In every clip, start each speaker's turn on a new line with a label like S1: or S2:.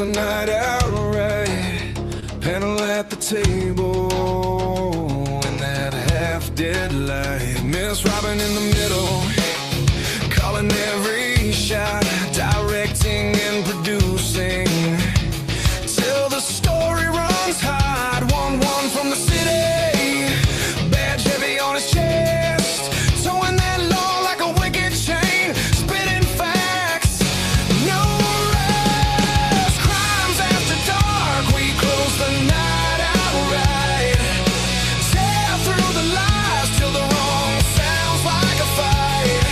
S1: the night out right. Panel at the table in that half-dead light. Miss Robin in the middle, calling every shot, directing and producing, till the story runs hot. 1-1 from the city, badge heavy on his chest, towing that law like a wicked chain, spitting facts, no rest. Crimes after dark, we close the night out right. Tear through the lies till the wrong sounds like a fight.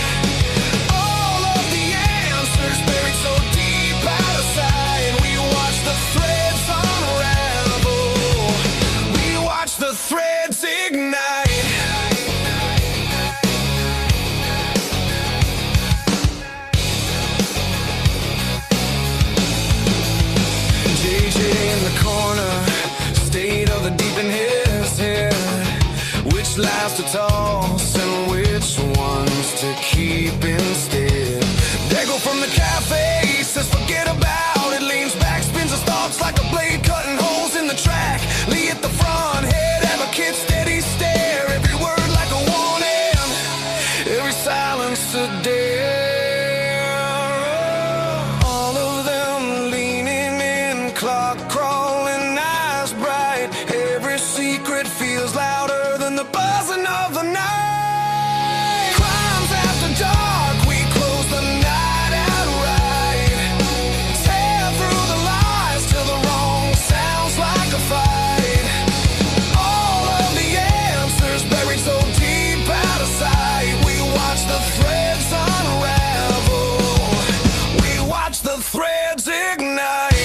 S1: All of the answers buried so deep out of sight. We watch the threads unravel, we watch the threads ignite. JJ in the corner, state of the deep in his head. Which lies to toss and which ones to keep instead. Dago from the cafe says forget about it, leans back, spins his thoughts like a blade cutting holes in the track. Lee at the front, head advocate, steady stare, every word like a warning, every silence a dare. All of them leaning in, clock crawling, eyes bright. Every secret feels louder than the buzzing of the night. Crimes after dark, we close the night out right. Tear through the lies till the wrong sounds like a fight. All of the answers buried so deep out of sight. We watch the threads unravel, we watch the threads ignite.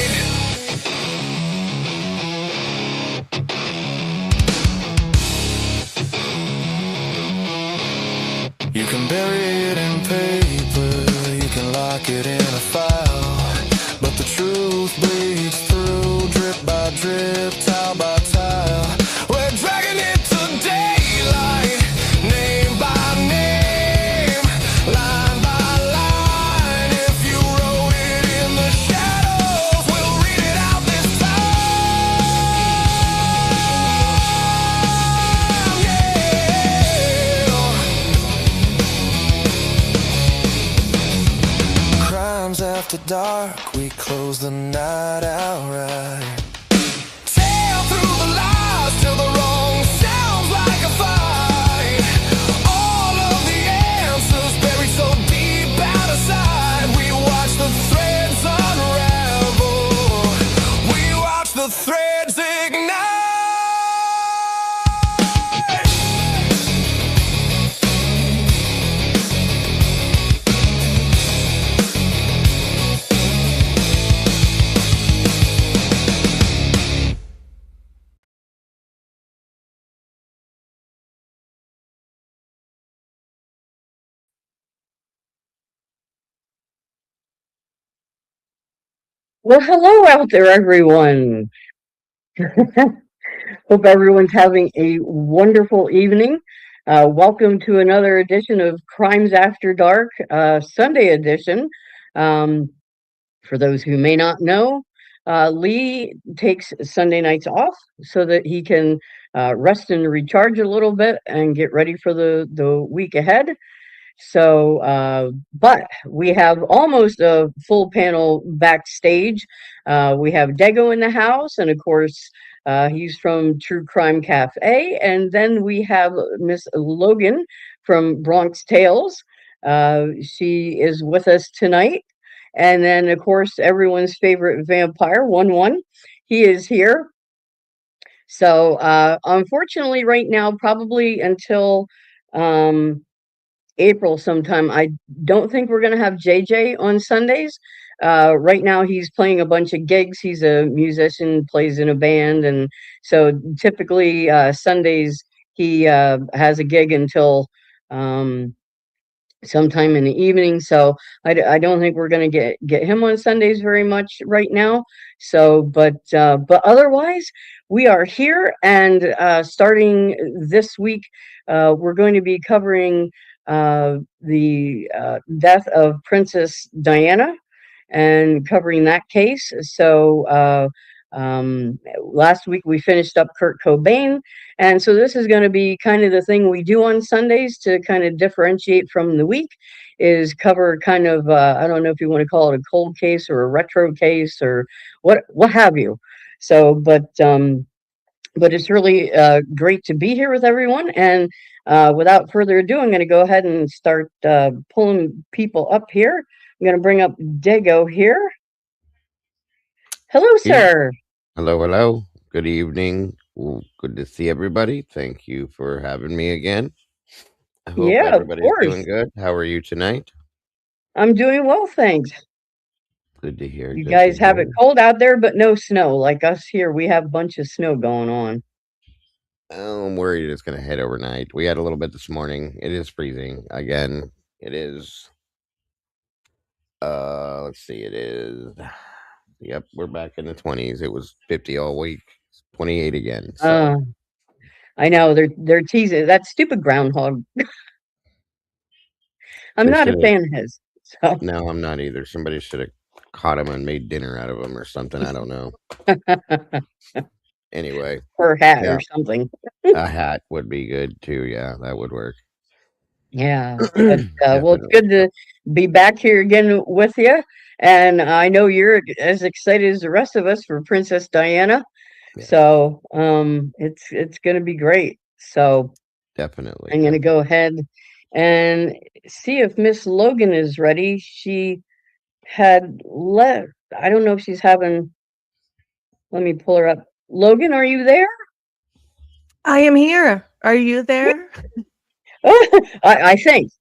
S1: You can bury it in paper, you can lock it in a file, but the truth bleeds through, drip by drip, tile by tile. We're dragging it to daylight, name by name, line by line. If you wrote it in the shadows, we'll read it out this time. Yeah. Crimes after dark, we close the night out right. Tear through the lies till the wrong sounds like a fight. All of the answers buried so deep out of sight. We watch the threads unravel, we watch the threads ignite.
S2: Well, hello out there, everyone. Hope everyone's having a wonderful evening. Welcome to another edition of Crimes After Dark, Sunday edition. Um, for those who may not know, Lee takes Sunday nights off so that he can rest and recharge a little bit and get ready for the week ahead. So, but we have almost a full panel backstage. We have Dego in the house, and of course, he's from True Crime Cafe. And then we have Miss Logan from Bronx Tales. She is with us tonight. And then, of course, everyone's favorite vampire, 1-1. He is here. So, unfortunately, right now, probably until April sometime, I don't think we're going to have JJ on Sundays. Right now, he's playing a bunch of gigs. He's a musician, plays in a band. And so typically Sundays, he has a gig until sometime in the evening. So I don't think we're going to get him on Sundays very much right now. So, but otherwise, we are here, and starting this week, we're going to be covering the death of Princess Diana. and covering that case. So last week we finished up Kurt Cobain, and so this is going to be kind of the thing we do on Sundays to kind of differentiate from the week, is cover kind of I don't know if you want to call it a cold case or a retro case or what have you. So, but it's really great to be here with everyone. And without further ado, I'm going to go ahead and start pulling people up here. I'm going to bring up Dago here. Hello,
S3: Yeah.
S2: sir.
S3: Hello, hello. Good evening. Good to see everybody. Thank you for having me again. I hope
S2: Yeah, of
S3: everybody's
S2: course.
S3: doing good. How are you tonight?
S2: I'm doing well, thanks.
S3: Good to hear.
S2: You
S3: Good to
S2: guys have it
S3: hear.
S2: cold out there, but no snow. Like us here, we have a bunch of snow going on.
S3: Oh, I'm worried it's going to hit overnight. We had a little bit this morning. It is freezing again. It is. Let's see. It is. Yep, we're back in the 20s. It was 50 all week. It's 28 again. So
S2: Uh, I know they're teasing that stupid groundhog. I'm
S3: they
S2: not
S3: should
S2: a
S3: have.
S2: fan of his. So
S3: No, I'm not either. Somebody should have caught him and made dinner out of him or something. I don't know. Anyway,
S2: her hat
S3: yeah,
S2: or something.
S3: a hat would be good too. Yeah, that would work.
S2: Yeah, but well, it's
S3: Definitely.
S2: good to be back here again with you. And I know you're as excited as the rest of us for Princess Diana.
S3: Yes,
S2: So it's going to be great. So
S3: definitely,
S2: I'm going to go
S3: definitely.
S2: ahead and see if Miss Logan is ready. She had left. I don't know if she's having. Let me pull her up. Logan, are you there?
S4: I am here. Are you there?
S2: I think,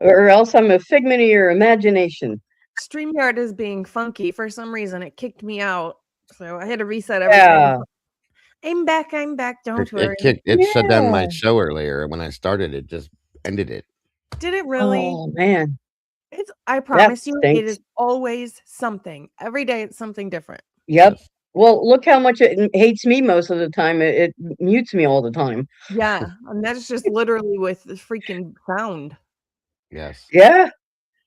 S2: or else I'm a figment of your imagination.
S4: StreamYard is being funky. For some reason, it kicked me out. So I had to reset everything.
S2: Yeah,
S4: I'm back. I'm back. Don't worry.
S3: It shut down my
S2: yeah.
S3: show earlier. When I started, it just ended it.
S4: Did it really?
S2: Oh man,
S4: I
S2: that
S4: promise you, it
S2: stinks.
S4: is always something. Every day it's something different.
S2: Yep.
S3: Yes,
S2: Well, look how much it hates me most of the time. It mutes me all the time.
S4: Yeah. And that's just literally with the freaking sound.
S3: yes.
S2: Yeah.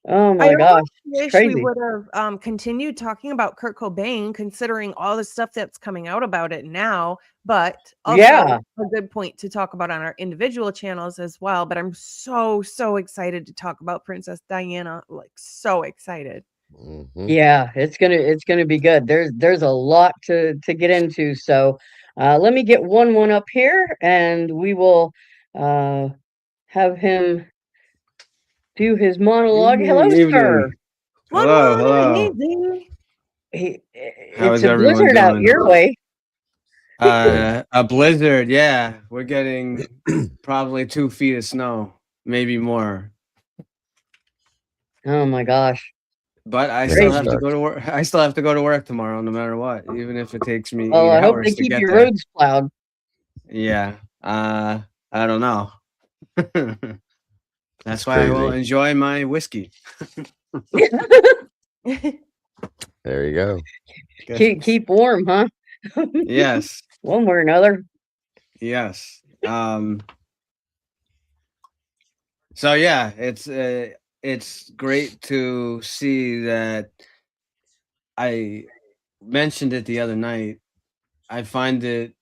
S2: Oh
S4: I
S2: my gosh,
S4: almost
S2: it's
S4: wish we
S2: crazy.
S4: would have continued talking about Kurt Cobain, considering all the stuff that's coming out about it now, but also
S2: Yeah.
S4: a good point to talk about on our individual channels as well. But I'm so excited to talk about Princess Diana. Like, so excited.
S3: Hmm.
S2: Yeah, it's gonna be good. There's a lot to get into. So let me get one up here, and we will uh, have him do his monologue. Hello,
S5: Evening,
S2: sir.
S5: evening.
S4: What,
S5: Hello, hello.
S4: easy.
S5: How
S2: It's
S5: is
S2: a
S5: everyone
S2: blizzard out
S5: doing?
S2: your way.
S3: Good.
S5: A blizzard, yeah. We're getting probably 2 feet of snow, maybe more.
S2: Oh my gosh,
S5: But I
S3: Yeah, it
S5: still have
S2: crazy.
S5: to go
S3: sucks.
S5: to work. I still have to go to work tomorrow, no matter what, even if it takes me
S2: Well,
S5: eight
S2: I hope they
S5: hours to
S2: keep
S5: get
S2: your
S5: there.
S2: roads plowed.
S5: Yeah. I don't know.
S3: It's
S5: That's why I will
S3: crazy.
S5: enjoy my whiskey.
S3: There you go.
S2: Keep warm, huh?
S5: Yes.
S2: One way or another.
S5: Yes. So yeah, it's great to see that. I mentioned it the other night. I find it,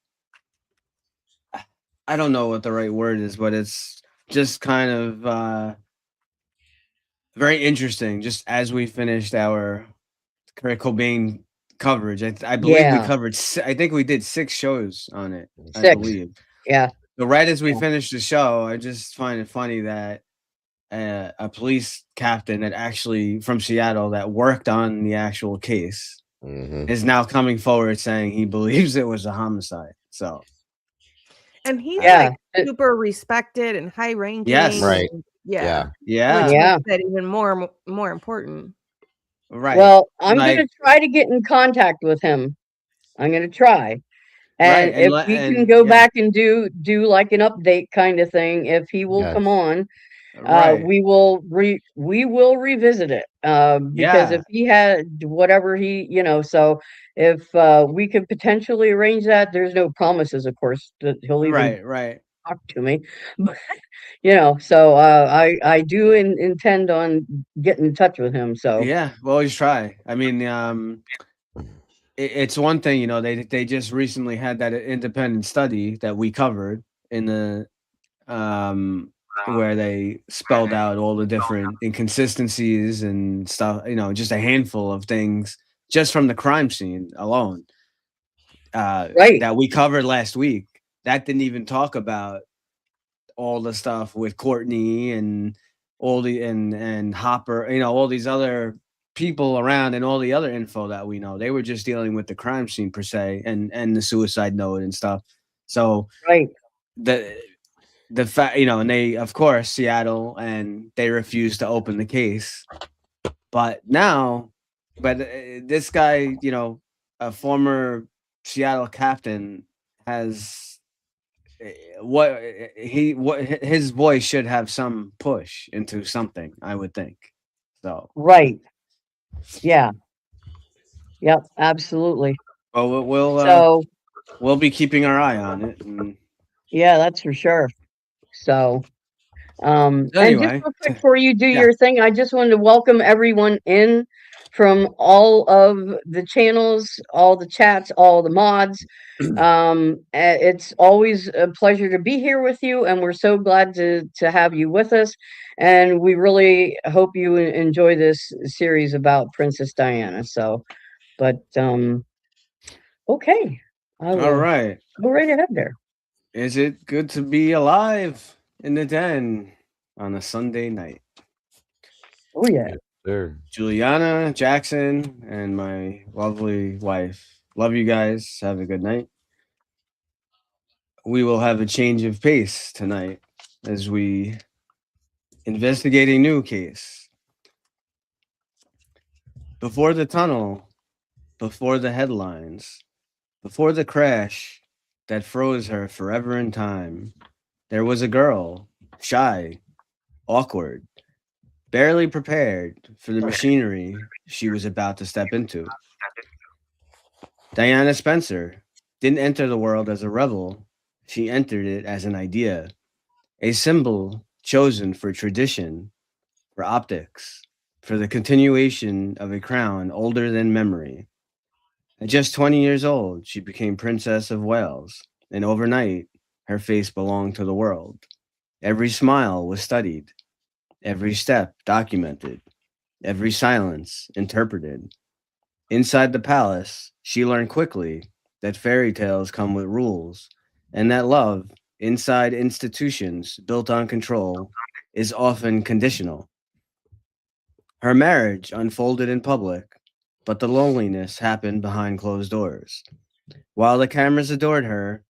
S5: I don't know what the right word is, but it's just kind of very interesting. Just as we finished our Kurt Cobain coverage, I believe we
S2: Yeah,
S5: covered. I think we did 6 shows on it. I
S2: 6.
S5: believe.
S2: Yeah,
S5: So right as we
S2: yeah,
S5: finished the show, I just find it funny that a police captain that actually from Seattle that worked on the actual case
S3: Hmm.
S5: is now coming forward saying he believes it was a homicide. So
S4: And he's
S5: uh,
S2: yeah,
S4: like super respected and high ranking.
S5: yes,
S3: Right.
S4: And yeah,
S3: Yeah.
S4: which
S5: yeah,
S4: makes
S2: yeah.
S4: that even more important.
S5: right,
S2: Well, I'm gonna
S5: like
S2: try to get in contact with him. I'm gonna try.
S5: right,
S2: And if we can
S5: and
S2: go
S5: yeah,
S2: back and do like an update kind of thing, if he will come
S3: Yes.
S2: on,
S5: right,
S2: we will revisit it. Because if
S5: yeah,
S2: he had whatever so if we could potentially arrange that, there's no promises, of course, that he'll even
S5: right, right.
S2: talk to me. But, so I do intend on getting in touch with him. So
S5: Yeah, we'll always try. I mean, it's one thing, they just recently had that independent study that we covered in the um where they spelled out all the different inconsistencies and stuff, just a handful of things just from the crime scene alone
S2: right,
S5: that we covered last week. That didn't even talk about all the stuff with Courtney and all the and Hopper, all these other people around and all the other info that we know. They were just dealing with the crime scene per se and the suicide note and stuff. So
S2: right,
S5: the fact, and they, of course, Seattle, and they refused to open the case. But now, this guy, a former Seattle captain, has what his voice should have some push into something, I would think. So,
S2: right. Yeah, yep, absolutely.
S5: well,
S2: So
S5: we'll be keeping our eye on it. And
S2: yeah, that's for sure. So. And just
S5: anyway,
S2: real quick before you do
S5: yeah.
S2: your thing, I just wanted to welcome everyone in from all of the channels, all the chats, all the mods. It's always a pleasure to be here with you, and we're so glad to have you with us. And we really hope you enjoy this series about Princess Diana. So, but okay, I
S5: All
S2: will
S5: right.
S2: go right ahead there.
S5: Is it good to be alive in the den on a Sunday night?
S2: Oh yeah.
S3: Yes, sir.
S5: Juliana, Jackson, and my lovely wife. Love you guys. Have a good night. We will have a change of pace tonight as we investigate a new case. Before the tunnel, before the headlines, before the crash that froze her forever in time, there was a girl, shy, awkward, barely prepared for the machinery she was about to step into. Diana Spencer didn't enter the world as a rebel, she entered it as an idea, a symbol chosen for tradition, for optics, for the continuation of a crown older than memory. At just 20 years old, she became Princess of Wales, and overnight, her face belonged to the world. Every smile was studied, every step documented, every silence interpreted. Inside the palace, she learned quickly that fairy tales come with rules, and that love, inside institutions built on control, is often conditional. Her marriage unfolded in public, but the loneliness happened behind closed doors. While the cameras adored her,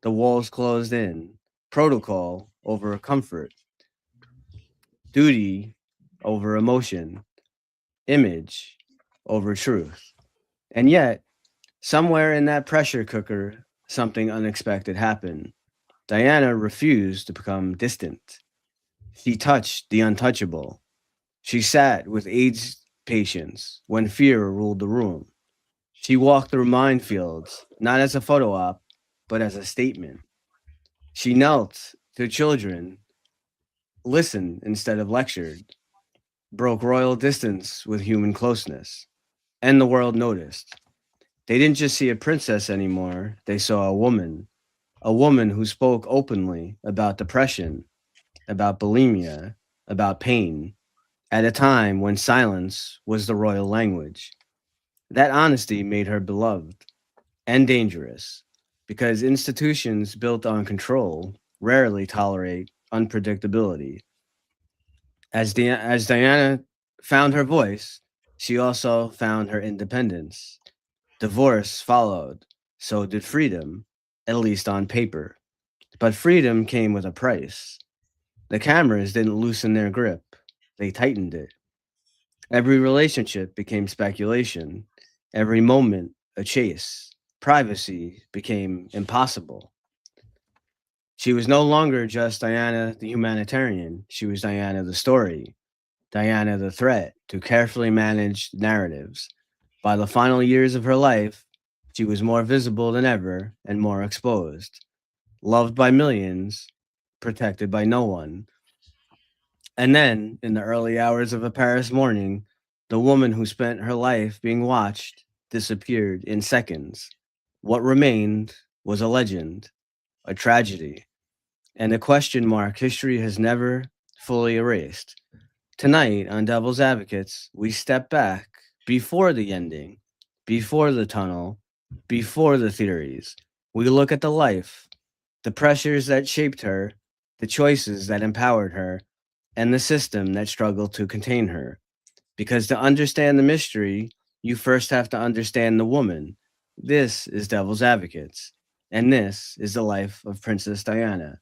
S5: the walls closed in, protocol over comfort, duty over emotion, image over truth. And yet, somewhere in that pressure cooker, something unexpected happened. Diana refused to become distant. She touched the untouchable. She sat with AIDS patients when fear ruled the room. She walked through minefields, not as a photo op, but as a statement. She knelt to children, listened instead of lectured, broke royal distance with human closeness. And the world noticed. They didn't just see a princess anymore, they saw a woman who spoke openly about depression, about bulimia, about pain, at a time when silence was the royal language. That honesty made her beloved and dangerous because institutions built on control rarely tolerate unpredictability. As Diana found her voice, she also found her independence. Divorce followed, so did freedom, at least on paper. But freedom came with a price. The cameras didn't loosen their grip, they tightened it. Every relationship became speculation, every moment a chase. Privacy became impossible. She was no longer just Diana the humanitarian, she was Diana the story, Diana the threat to carefully managed narratives. By the final years of her life, she was more visible than ever and more exposed. Loved by millions, protected by no one. And then, in the early hours of a Paris morning, the woman who spent her life being watched disappeared in seconds. What remained was a legend, a tragedy, and a question mark history has never fully erased. Tonight on Devil's Advocates, we step back before the ending, before the tunnel, before the theories. We look at the life, the pressures that shaped her, the choices that empowered her, and the system that struggled to contain her. Because to understand the mystery, you first have to understand the woman. This is Devil's Advocates, and this is the life of Princess Diana.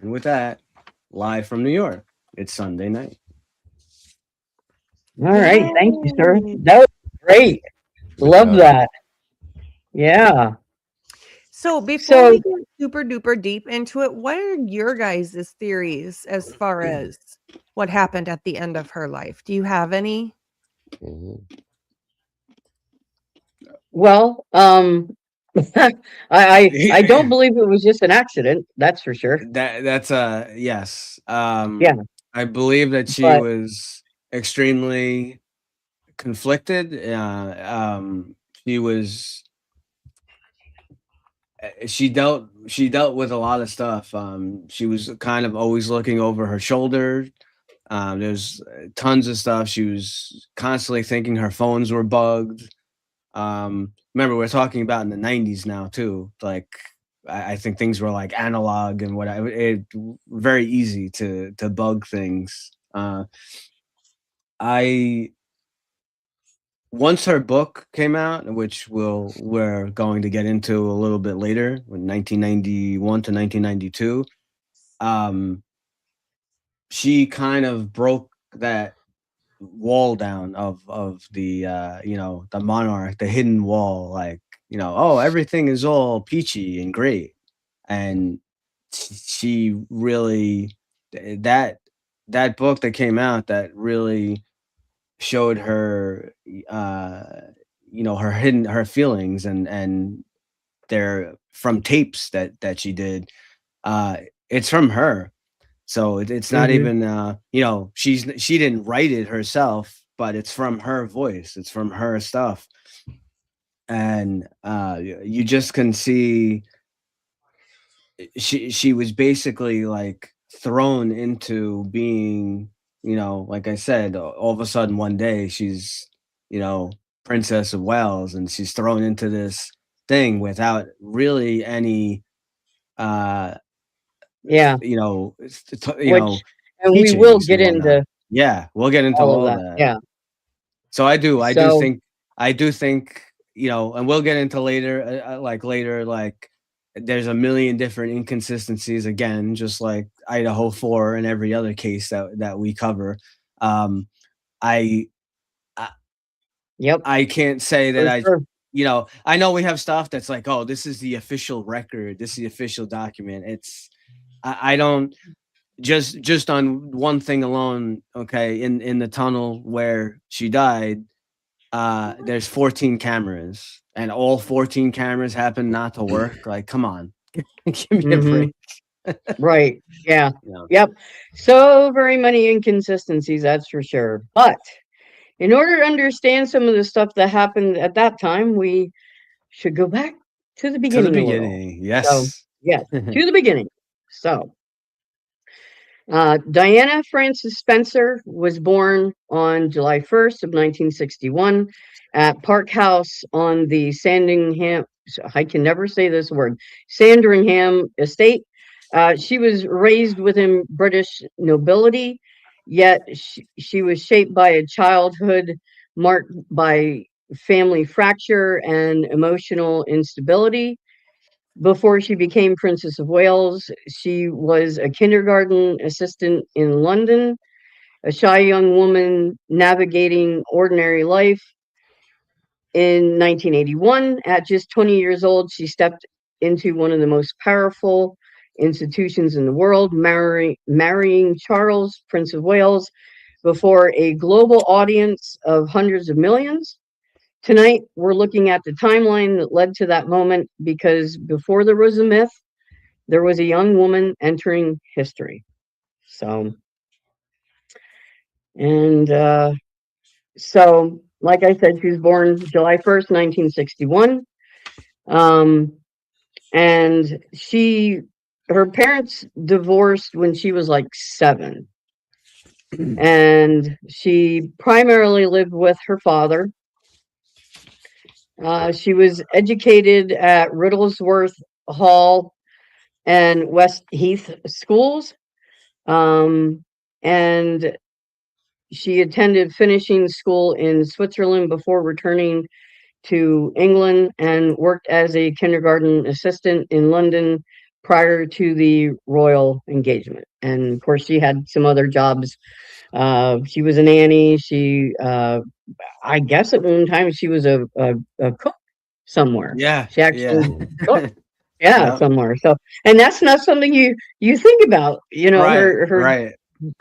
S5: And with that, live from New York, it's Sunday night.
S2: All right. Thank you, sir.
S4: Yay.
S2: That was great.
S3: Good
S2: Love
S3: job.
S2: that. Yeah.
S4: So before
S2: So,
S4: we get super duper deep into it, what are your guys' theories as far as what happened at the end of her life? Do you have any?
S3: Mhm.
S2: well, I don't believe it was just an accident. That's for sure.
S5: That's yes.
S2: Yeah.
S5: I believe that she
S2: But
S5: was extremely conflicted. She was she dealt with a lot of stuff. She was kind of always looking over her shoulder. There's tons of stuff. She was constantly thinking her phones were bugged. Remember, we're talking about in the 90s now too. Like, I think things were like analog and whatever. It very easy to bug things. I Once her book came out, which we're going to get into a little bit later, in 1991 to 1992, she kind of broke that wall down of the the monarch, the hidden wall, like, oh, everything is all peachy and great. And she really, that that book that came out, that really showed her, her feelings, and they're from tapes that she did. uh it's from her, so it's not
S2: mhm,
S5: even, she didn't write it herself, but it's from her voice. It's from her stuff. And you just can see she was basically like thrown into being, like I said, all of a sudden one day she's, you know, Princess of Wales, and she's thrown into this thing without really any, uh
S2: yeah.
S5: you know, it's- you know,
S2: Which, and we will
S5: teachings and
S2: get
S5: whatnot.
S2: into
S5: Yeah, we'll get into
S2: all of
S5: all of
S2: that.
S5: that.
S2: Yeah.
S5: So I do
S2: So,
S5: think, and we'll get into later, like there's a million different inconsistencies again, just like Idaho 4 and every other case that we cover. Um, I I
S2: yep,
S5: I can't say that
S2: for sure.
S5: I know we have stuff that's like, oh, this is the official record, this is the official document. I don't, just on one thing alone, okay, in the tunnel where she died, there's 14 cameras, and all 14 cameras happen not to work. Like, come on. Give me a
S2: Hmm.
S5: break.
S2: Right. Yeah.
S5: Yeah.
S2: Yep. So very many inconsistencies, that's for sure. But in order to understand some of the stuff that happened at that time, we should go back to the
S5: To the
S2: beginning a little.
S5: beginning,
S2: So,
S5: yes.
S2: yes, to the beginning. So, Diana Frances Spencer was born on July 1st of 1961 at Park House on the Sandringham, I can never say this word, Sandringham estate. She was raised within British nobility, yet she was shaped by a childhood marked by family fracture and emotional instability. Before she became Princess of Wales, she was a kindergarten assistant in London, a shy young woman navigating ordinary life. In 1981, at just 20 years old, she stepped into one of the most powerful institutions in the world, marrying Charles, Prince of Wales, before a global audience of hundreds of millions. Tonight, we're looking at the timeline that led to that moment, because before there was a myth, there was a young woman entering history. So, and so, like I said, she was born July 1st, 1961. And her parents divorced when she was like 7. And she primarily lived with her father. She was educated at Riddlesworth Hall and West Heath schools. And she attended finishing school in Switzerland before returning to England and worked as a kindergarten assistant in London prior to the royal engagement. And of course, she had some other jobs. She was a nanny. I guess at one time she was a cook somewhere.
S5: Yeah.
S2: She actually cooked,
S5: Yep.
S2: somewhere. So, and that's not something you think about.
S5: Right.
S2: Her
S5: Right.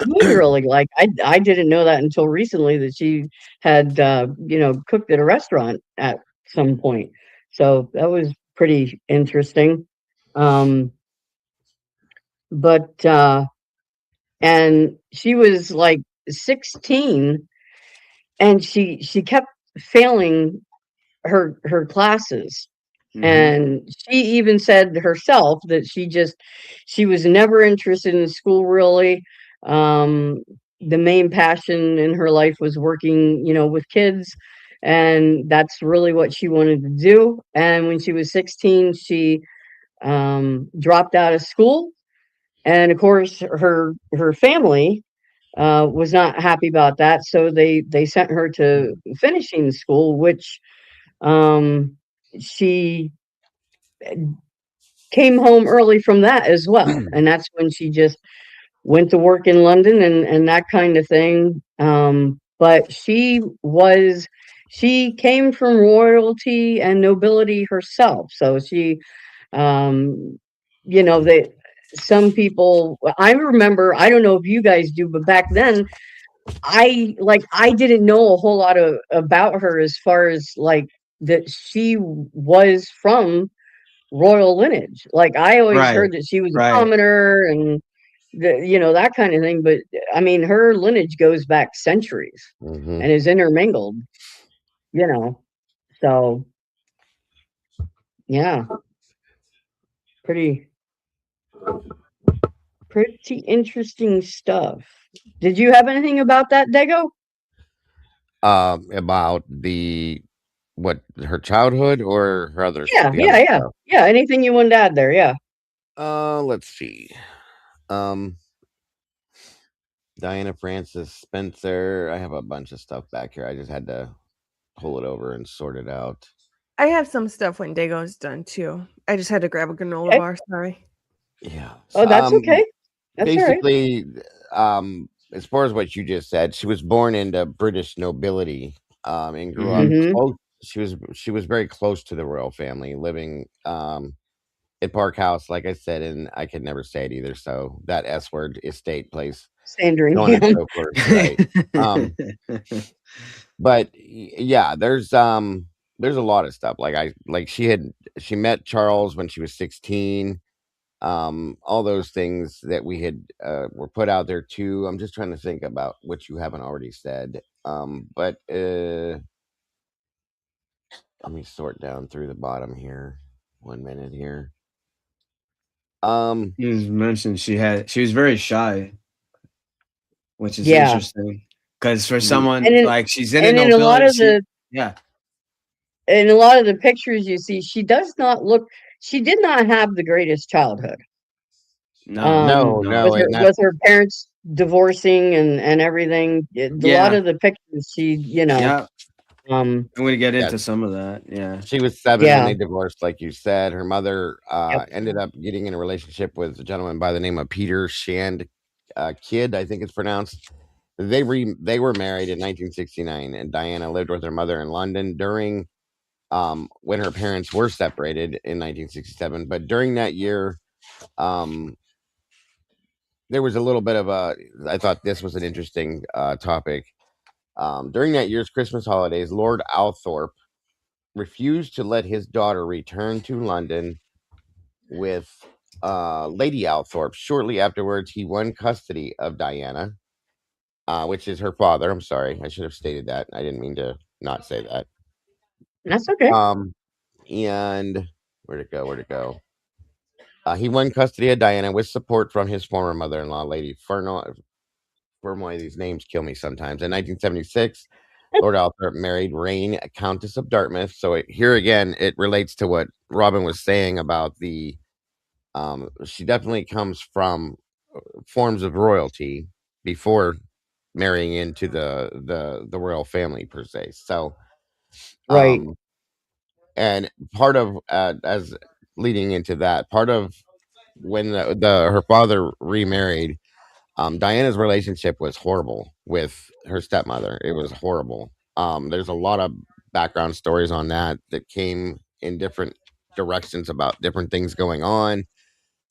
S2: literally, like I didn't know that until recently that she had cooked at a restaurant at some point. So that was pretty interesting. But and she was like 16, and she kept failing her classes. And she even said herself that she was never interested in school, really. The main passion in her life was working, with kids, and that's really what she wanted to do. And when she was 16, she dropped out of school, and of course her family was not happy about that, so they sent her to finishing school, which she came home early from that as well. And that's when she just went to work in London and that kind of thing. But she came from royalty and nobility herself. So she, they, some people, I remember, I don't know if you guys do, but back then, I didn't know a whole lot about her, as far as like that she was from royal lineage. Like, I always
S5: Right.
S2: heard that she was a
S5: Right.
S2: commoner and that kind of thing. But I mean, her lineage goes back centuries
S3: Mm-hmm.
S2: and is intermingled. So yeah, pretty interesting stuff. Did you have anything about that, Dago?
S3: About her childhood or
S2: Yeah,
S3: the other
S2: yeah, yeah,
S3: stuff.
S2: yeah. Anything you wanted to add there? Yeah.
S3: Let's see. Um, Diana Francis Spencer. I have a bunch of stuff back here. I just had to pull it over and sort it out.
S4: I have some stuff when Dago's done too. I just had to grab a granola
S2: Okay.
S4: bar. Sorry.
S3: Yeah.
S2: Oh, that's okay. That's all right.
S3: Basically, as far as what you just said, she was born into British nobility, and grew up
S2: Mhm.
S3: close. She was very close to the royal family, living at Park House, like I said, and I could never say it either. So that S word, estate place, so on and
S2: Sandringham.
S3: so forth, right? But yeah, there's a lot of stuff. She met Charles when she was 16. All those things that we had were put out there too. I'm just trying to think about what you haven't already said. But let me sort down through the bottom here. 1 minute here.
S5: You mentioned she was very shy, which is
S2: Yeah.
S5: interesting. Because for
S3: Mm.
S5: someone
S2: And
S5: like she's in a
S2: in a lot
S5: nobility,
S2: of the pictures you see, she did not have the greatest childhood.
S3: No,
S5: no.
S3: and
S2: With her parents divorcing and everything. A lot
S5: Yeah.
S2: of the pictures,
S5: Yeah. I'm gonna get
S3: yeah,
S5: into some of that. Yeah.
S3: she was 7 when
S2: yeah,
S3: they divorced, like you said. Her mother
S2: yep,
S3: ended up getting in a relationship with a gentleman by the name of Peter Shand Kidd, I think it's pronounced. They were married in 1969, and Diana lived with her mother in London during when her parents were separated in 1967. But during that year, there was a little bit of I thought this was an interesting topic. During that year's Christmas holidays, Lord Althorpe refused to let his daughter return to London with Lady Althorp. Shortly afterwards, he won custody of Diana, which is her father. I'm sorry, I should have stated that. I didn't mean to not say that.
S2: That's okay.
S3: And where'd it go? Where'd it go? He won custody of Diana with support from his former mother-in-law, Lady Fermoy. These names kill me sometimes. In 1976, Lord Althorp married Rain, a Countess of Dartmouth. So here again, it relates to what Robin was saying about the. She definitely comes from forms of royalty before marrying into the royal family per se. So,
S2: Right.
S3: and part of as leading into that, part of when her father remarried, Diana's relationship was horrible with her stepmother. It was horrible. There's a lot of background stories on that came in different directions about different things going on.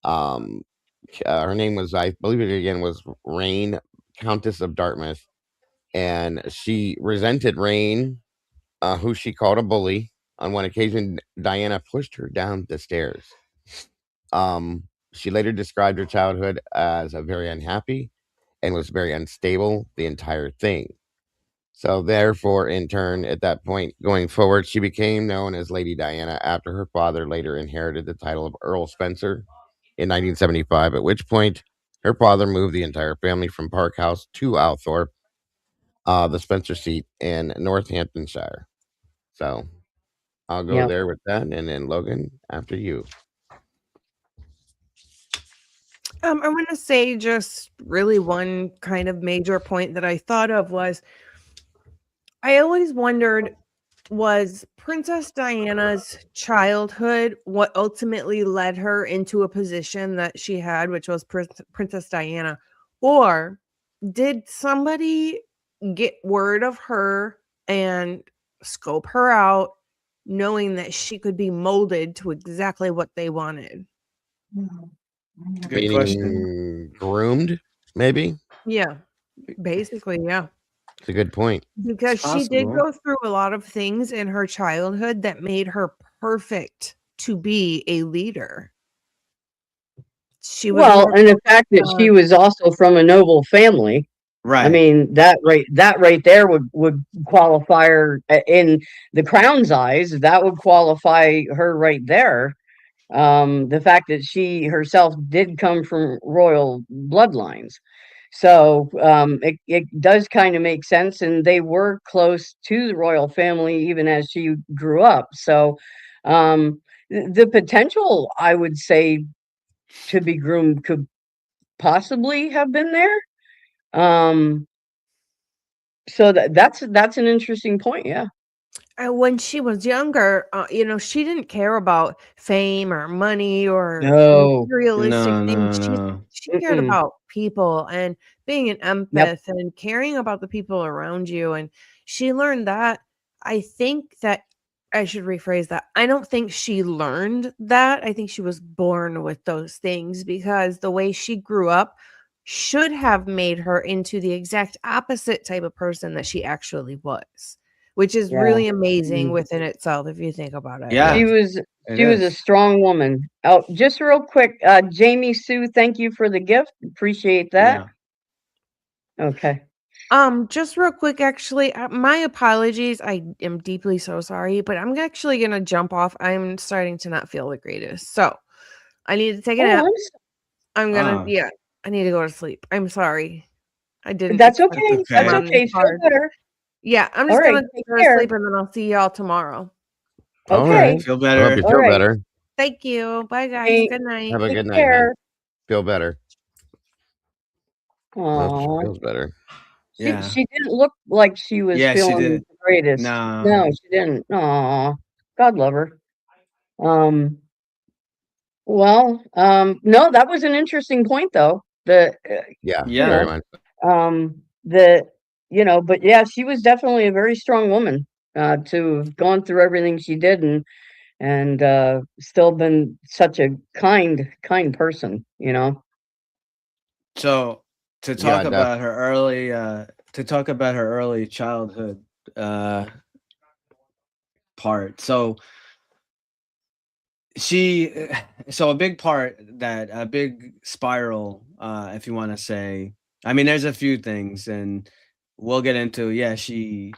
S3: Her name was, I believe it again, was Rain, Countess of Dartmouth, and she resented Rain, who she called a bully. On one occasion, Diana pushed her down the stairs. She later described her childhood as a very unhappy and was very unstable the entire thing. So therefore, in turn, at that point going forward, she became known as Lady Diana after her father later inherited the title of Earl Spencer in 1975, at which point her father moved the entire family from Park House to Althorp, the Spencer seat in Northamptonshire. So I'll go
S2: Yeah.
S3: there with that, and then Logan, after you.
S4: I want to say just really one kind of major point that I thought of was I always wondered, was Princess Diana's childhood what ultimately led her into a position that she had, which was Princess Diana? Or did somebody get word of her and scope her out, knowing that she could be molded to exactly what they wanted?
S5: Good question.
S3: Meaning groomed, maybe?
S4: Yeah, basically, yeah.
S3: It's a good point.
S4: Because
S5: It's
S4: she did
S5: possible.
S4: go through a lot of things in her childhood that made her perfect to be a leader. She was
S2: Well,
S4: more
S2: and the fact that
S4: focused
S2: she
S4: on
S2: was also from a noble family, I
S5: Right.
S2: mean, that right there would qualify her in the crown's eyes. That would qualify her right there. The fact that she herself did come from royal bloodlines. So it does kind of make sense, and they were close to the royal family even as she grew up. So the potential, I would say, to be groomed could possibly have been there. Um, so that's an interesting point. Yeah.
S4: when she was younger, she didn't care about fame or money or
S2: No.
S4: materialistic
S5: No,
S4: things.
S5: no,
S4: She
S5: no.
S4: she cared
S2: Mm-mm.
S4: about people and being an
S2: Yep.
S4: empath and caring about the people around you. And she learned that. I think that I should rephrase that. I don't think she learned that. I think she was born with those things because the way she grew up should have made her into the exact opposite type of person that she actually was. Which is
S2: Yeah.
S4: really amazing
S2: Mm.
S4: within itself if you think about it.
S5: Yeah,
S2: She was
S5: it
S2: she was a
S5: is.
S2: strong woman. Oh, just real quick, Jamie Sue, thank you for the gift. Appreciate that.
S5: Yeah.
S2: Okay.
S4: Just real quick, actually, my apologies. I am deeply so sorry, but I'm actually gonna jump off. I'm starting to not feel the greatest, so I need to take a
S2: Oh,
S4: nap. I'm gonna,
S5: Ah,
S4: yeah, I need to go to sleep. I'm sorry. I didn't
S2: that's
S4: expect
S5: that's
S2: okay.
S4: this to
S2: That's
S5: okay.
S4: run this
S2: okay. Feel
S4: hard.
S2: better.
S4: Yeah, I'm
S2: All
S4: just
S2: right.
S4: gonna
S2: Take
S4: go to
S2: care.
S4: sleep and then I'll see y'all tomorrow.
S3: All
S2: Okay.
S3: right.
S5: Feel
S3: I hope you
S5: better.
S2: All
S3: feel
S2: right.
S3: better.
S4: Thank you. Bye, guys.
S2: Hey,
S4: Good night.
S3: Have a
S2: take
S3: good night, hon.
S2: care.
S3: Feel better. I hope she
S2: Aw.
S3: feels better.
S5: Yeah.
S2: She didn't look like she was
S5: Yeah, she
S2: feeling
S5: did.
S2: the greatest.
S5: No.
S2: No, she didn't. Aw. God love her. Um, well, no, that was an interesting point though.
S3: Yeah,
S2: You
S5: Yeah.
S3: very
S2: know,
S3: much.
S2: the, but yeah, she was definitely a very strong woman, to have gone through everything she did and still been such a kind person,
S5: So to
S3: Yeah,
S5: talk about her early childhood part. So So a big part, that a big spiral, if you want to say, I mean, there's a few things, and we'll get into, yeah, she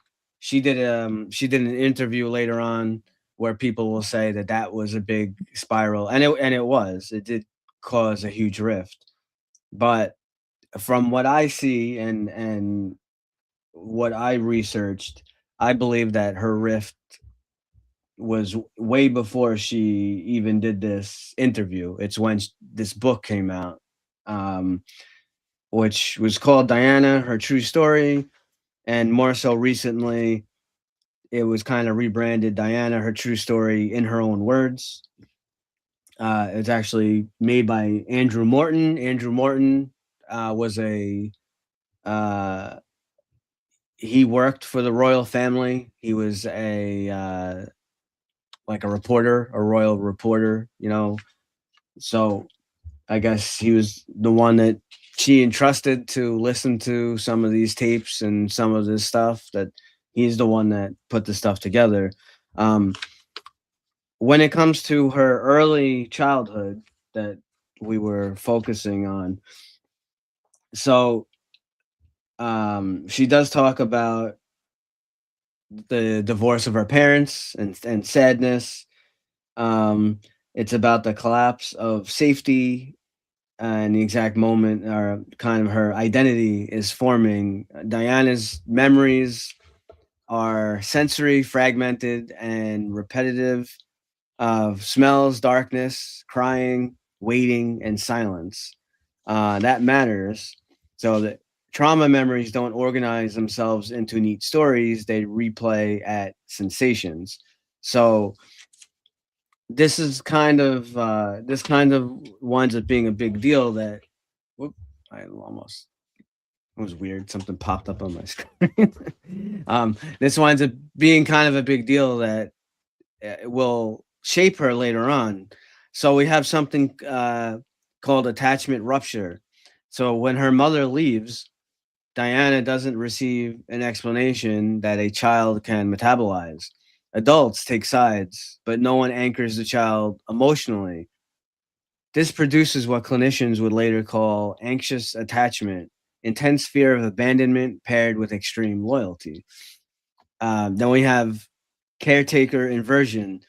S5: did an interview later on where people will say that that was a big spiral, and it did cause a huge rift. But from what I see, and what I researched, I believe that her rift was way before she even did this interview. It's when this book came out, um, which was called Diana, Her True Story. And more so recently, it was kind of rebranded Diana, Her True Story in Her Own Words. It's actually made by Andrew Morton. Andrew Morton was uh, he worked for the royal family. He was like a reporter, a royal reporter, So I guess he was the one that she entrusted to listen to some of these tapes and some of this stuff. That he's the one that put the stuff together. Um, when it comes to her early childhood that we were focusing on, so she does talk about the divorce of her parents and sadness. Um, it's about the collapse of safety and the exact moment, or kind of her identity is forming. Diana's memories are sensory, fragmented, and repetitive, of smells, darkness, crying, waiting, and silence. That matters. So that trauma memories don't organize themselves into neat stories, they replay at sensations. So this kind of winds up being a big deal. That whoop, I almost it was weird. Something popped up on my screen. This winds up being kind of a big deal that will shape her later on. So we have something called attachment rupture. So when her mother leaves, Diana doesn't receive an explanation that a child can metabolize. Adults take sides, but no one anchors the child emotionally. This produces what clinicians would later call anxious attachment, intense fear of abandonment paired with extreme loyalty. Then we have caretaker inversion.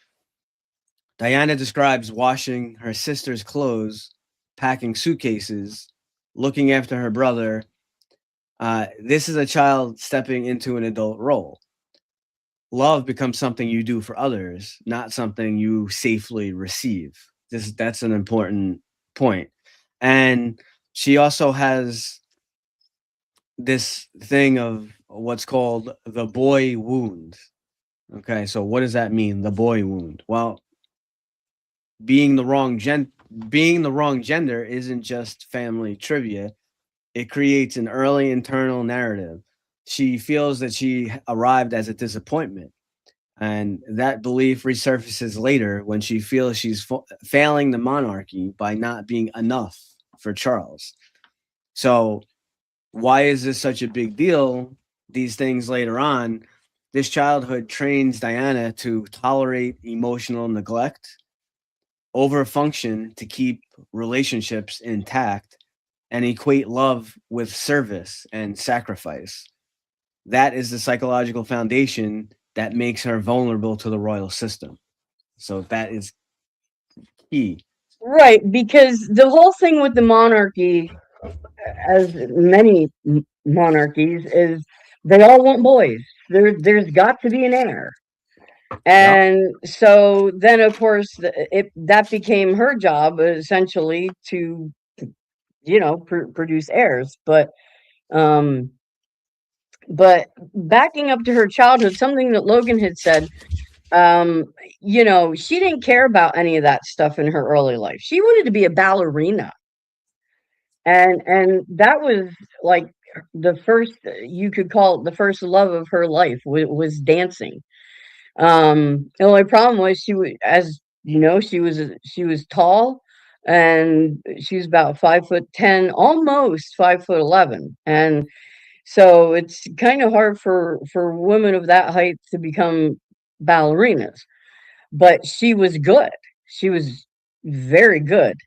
S5: Diana describes washing her sister's clothes, packing suitcases, looking after her brother. This is a child stepping into an adult role. Love becomes something you do for others, not something you safely receive. That's an important point. And she also has this thing of what's called the boy wound. Okay, so what does that mean, the boy wound? Well, being the wrong gender isn't just family trivia. It creates an early internal narrative. She feels that she arrived as a disappointment. And that belief resurfaces later when she feels she's failing the monarchy by not being enough for Charles. So, why is this such a big deal? These things later on, this childhood trains Diana to tolerate emotional neglect, overfunction to keep relationships intact, and equate love with service and sacrifice. That is the psychological foundation that makes her vulnerable to the royal system. So that is key.
S2: Right, because the whole thing with the monarchy, as many monarchies, is they all want boys. There's got to be an heir.
S5: Yep.
S2: And so then, of course, that became her job, essentially, to produce heirs. Um, but backing up to her childhood, something that Logan had said, she didn't care about any of that stuff in her early life. She wanted to be a ballerina, and that was like the first, you could call it the first love of her life, was dancing. The only problem was as you know, she was tall, and she was about 5'10", almost 5'11", and so it's kind of hard for women of that height to become ballerinas. But she was good. she was very good.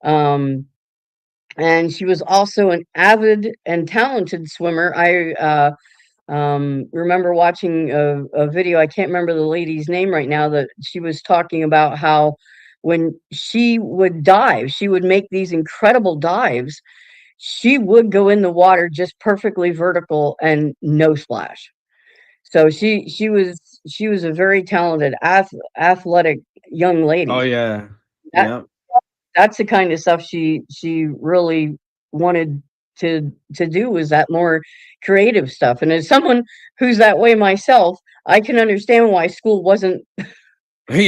S2: Um, and she was also an avid and talented swimmer. I remember watching a video. I can't remember the lady's name right now, that she was talking about how when she would dive, she would make these incredible dives. She would go in the water just perfectly vertical and no splash. So she was a very talented athletic young
S5: Oh
S2: lady.
S5: yeah.
S2: That
S5: Yep.
S2: that's the kind of stuff she really wanted to do, was that more creative stuff. And as someone who's that way myself, I can understand why school wasn't her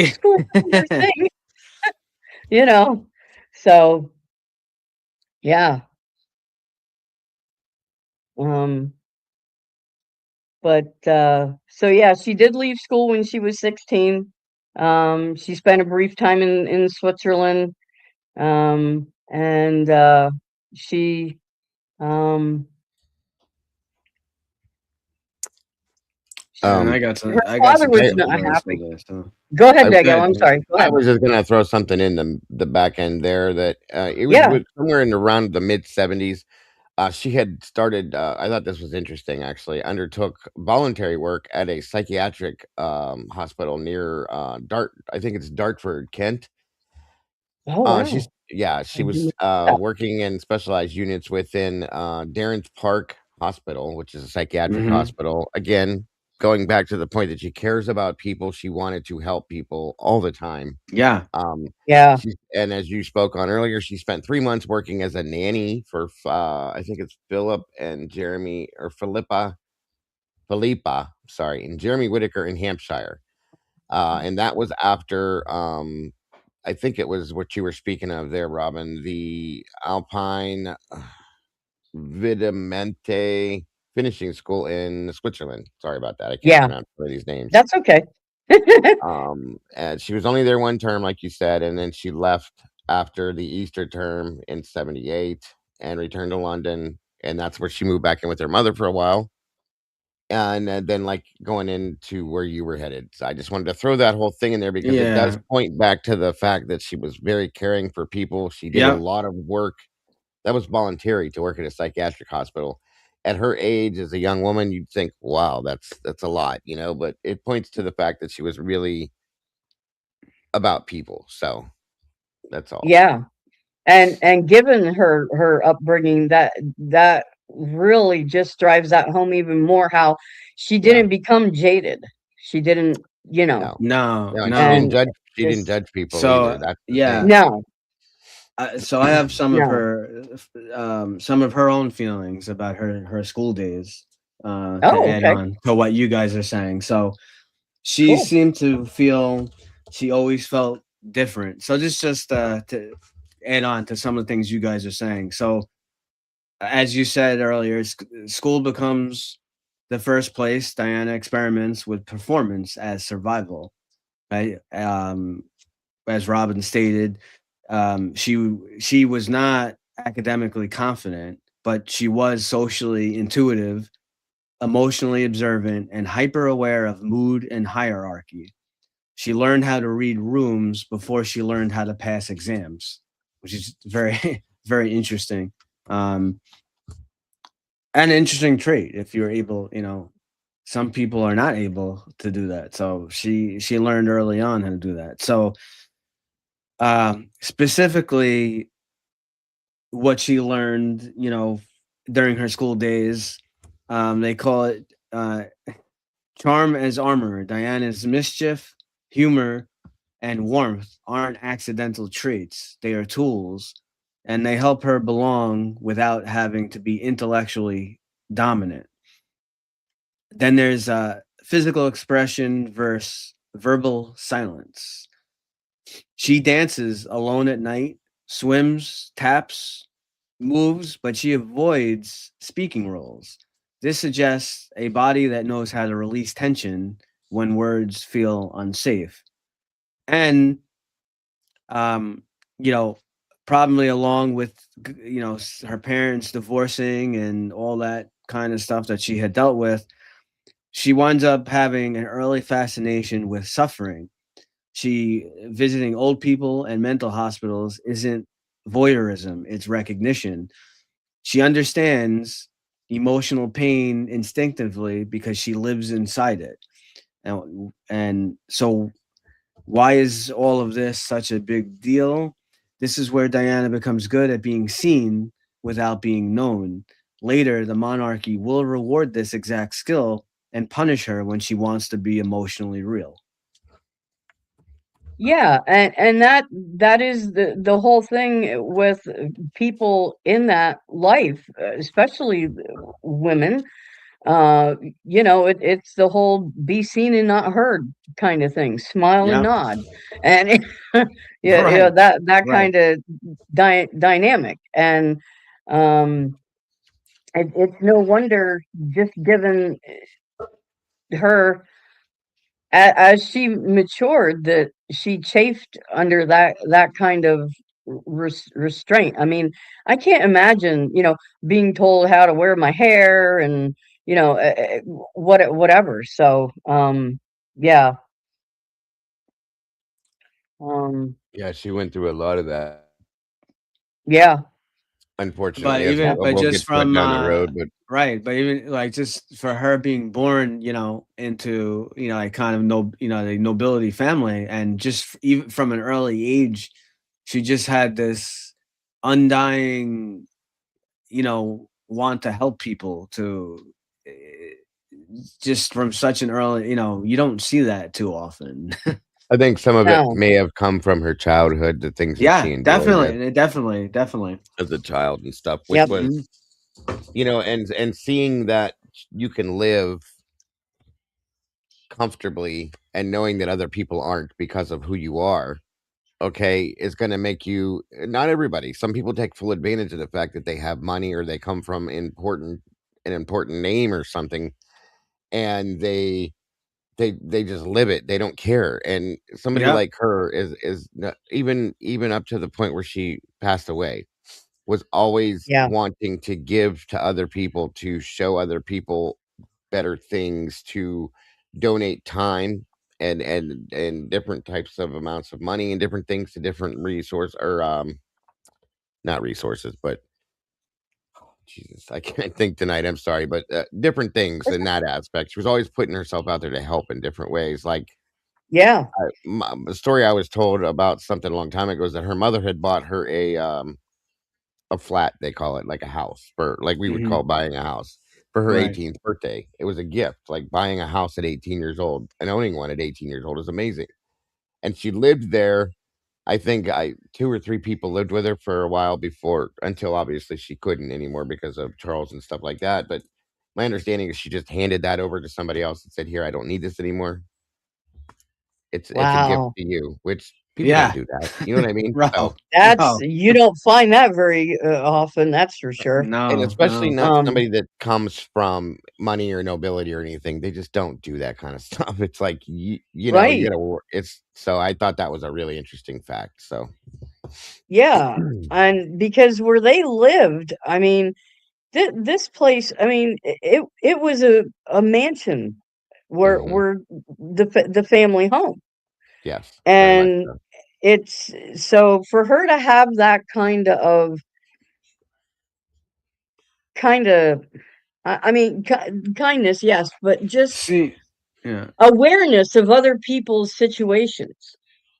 S2: thing, you know. So yeah. Um but so yeah, she did leave school when she was 16. She spent a brief time in Switzerland. And she um
S5: And
S3: Um,
S2: her
S5: I got
S2: father
S5: some
S2: was
S3: I,
S2: not
S5: stories about school
S2: happy.
S5: days. So
S2: Go ahead,
S3: I
S2: Dago.
S5: good.
S2: I'm sorry. Go
S3: I
S2: ahead.
S3: was just gonna throw something in the back end there that it was
S2: Yeah.
S3: with somewhere in around the mid 70s. She had started. I thought this was interesting. Actually, undertook voluntary work at a psychiatric hospital near Dart. I think it's Dartford, Kent.
S2: Oh
S3: She's
S2: wow.
S3: yeah.
S2: I
S3: She
S2: didn't
S3: was
S2: know that.
S3: working in specialized units within Darren's Park Hospital, which is a psychiatric
S5: Hmm.
S3: hospital. Again, going back to the point that she cares about people, she wanted to help people all the time.
S5: Yeah.
S3: Um,
S2: Yeah.
S3: and as you spoke on earlier, she spent 3 months working as a nanny for I think it's Philip and Jeremy or Philippa, sorry, and Jeremy Whitaker in Hampshire. And that was after I think it was what you were speaking of there, Robin, the Alpine Vidamente finishing school in Switzerland. Sorry about that. I can't
S2: Yeah.
S3: pronounce any of these names.
S2: That's okay.
S3: And she was only there one term, like you said, and then she left after the Easter term in 78 and returned to London. And that's where she moved back in with her mother for a while. And then, like, going into where you were headed. So I just wanted to throw that whole thing in there because it does
S5: Yeah.
S3: point back to the fact that she was very caring for people. She did a
S5: Yep.
S3: lot of work that was voluntary to work at a psychiatric hospital. At her age, as a young woman, you'd think, "Wow, that's a lot," you know. But it points to the fact that she was really about people. So that's all.
S2: Yeah. And given her upbringing, that really just drives that home even more, how she
S3: Yeah.
S2: didn't become jaded. She didn't, you know,
S3: No,
S5: No.
S3: no, and she didn't
S5: No.
S2: and
S3: judge. She didn't
S2: just
S3: judge people either.
S5: So
S3: That's the
S5: yeah.
S3: thing.
S2: no,
S5: So I have
S2: no.
S5: some of her own feelings about her school days to
S2: Oh,
S5: add
S2: okay.
S5: on to what you guys are saying. So she
S2: Cool.
S5: seemed to feel she always felt different. So just to add on to some of the things you guys are saying. So as you said earlier, school becomes the first place Diana experiments with performance as survival. Right? As Robin stated, she was not academically confident, but she was socially intuitive, emotionally observant, and hyper aware of mood and hierarchy. She learned how to read rooms before she learned how to pass exams, which is very very interesting. Um, an interesting trait if you're able, some people are not able to do that. So she learned early on how to do that. So specifically what she learned, during her school days. They call it charm as armor. Diana's mischief, humor, and warmth aren't accidental traits, they are tools, and they help her belong without having to be intellectually dominant. Then there's physical expression versus verbal silence. She dances alone at night, swims, taps, moves, but she avoids speaking roles. This suggests a body that knows how to release tension when words feel unsafe. And, um, you know, probably along with, her parents divorcing and all that kind of stuff that she had dealt with, she winds up having an early fascination with suffering. She visiting old people and mental hospitals isn't voyeurism, it's recognition. She understands emotional pain instinctively because she lives inside it. And so why is all of this such a big deal? This is where Diana becomes good at being seen without being known. Later, the monarchy will reward this exact skill and punish her when she wants to be emotionally real.
S2: Yeah, and that is the whole thing with people in that life, especially women. Uh, it's the whole be seen and not heard kind of thing, smile and
S5: Yeah.
S2: nod, and yeah,
S5: Right.
S2: that
S5: Right.
S2: kind of dynamic, and um, it's no wonder, just given her as she matured, that she chafed under that kind of restraint. I mean, I can't imagine, being told how to wear my hair and whatever. So, yeah, um,
S3: Yeah, she went through a lot of that.
S2: yeah,
S5: But
S3: Unfortunately, as
S2: yeah,
S5: even but
S3: we'll
S5: just
S3: get to it
S5: from
S3: down the road, but
S5: right, but even like just for her being born, into like kind of the nobility family, and just even from an early age, she just had this undying, want to help people to just from such an early, you don't see that too often.
S3: I think some of it
S2: no,
S3: may have come from her childhood, the things that she
S5: Yeah,
S3: enjoyed
S5: definitely, definitely, definitely.
S3: as a child and stuff, which
S2: yep,
S3: was,
S5: Mhm.
S3: and seeing that you can live comfortably and knowing that other people aren't because of who you are, okay, is going to make you, not everybody, some people take full advantage of the fact that they have money or they come from an important name or something, and they just live it, they don't care. And somebody
S5: Yeah,
S3: like her is even up to the point where she passed away, was always
S2: yeah,
S3: wanting to give to other people, to show other people better things, to donate time and different types of amounts of money and different things to different resource or not resources, but Jesus, I can't think tonight. I'm sorry, but different things in that aspect. She was always putting herself out there to help in different ways. Like
S2: yeah,
S3: the story I was told about something a long time ago is that her mother had bought her a flat, they call it, like a house, for like we would
S5: hmm
S3: call buying a house, for her
S5: right.
S3: 18th birthday. It was a gift. Like buying a house at 18 years old and owning one at 18 years old is amazing. And she lived there. I think I two or three people lived with her for a while before, until obviously she couldn't anymore because of Charles and stuff like that. But my understanding is she just handed that over to somebody else and said, "Here, I don't need this anymore. It's a gift
S2: wow.
S3: to you," which people don't
S5: Yeah,
S3: do that. You know what I mean?
S5: bro,
S3: So,
S2: That's
S5: bro.
S2: You don't find that very often. That's for sure.
S3: and
S5: No,
S3: especially
S5: no.
S3: not
S2: Um,
S3: somebody that comes from money or nobility or anything. They just don't do that kind of stuff. It's like you
S2: right.
S3: gotta work. It's so I thought that was a really interesting fact. So
S2: Yeah, and because where they lived, I mean, this place, I mean, it was a mansion
S3: mhm,
S2: where the family home,
S3: yes, very much
S2: and
S3: so.
S2: it's so for her to have that kind of I mean, kindness, yes, but just
S5: See, yeah.
S2: awareness of other people's situations.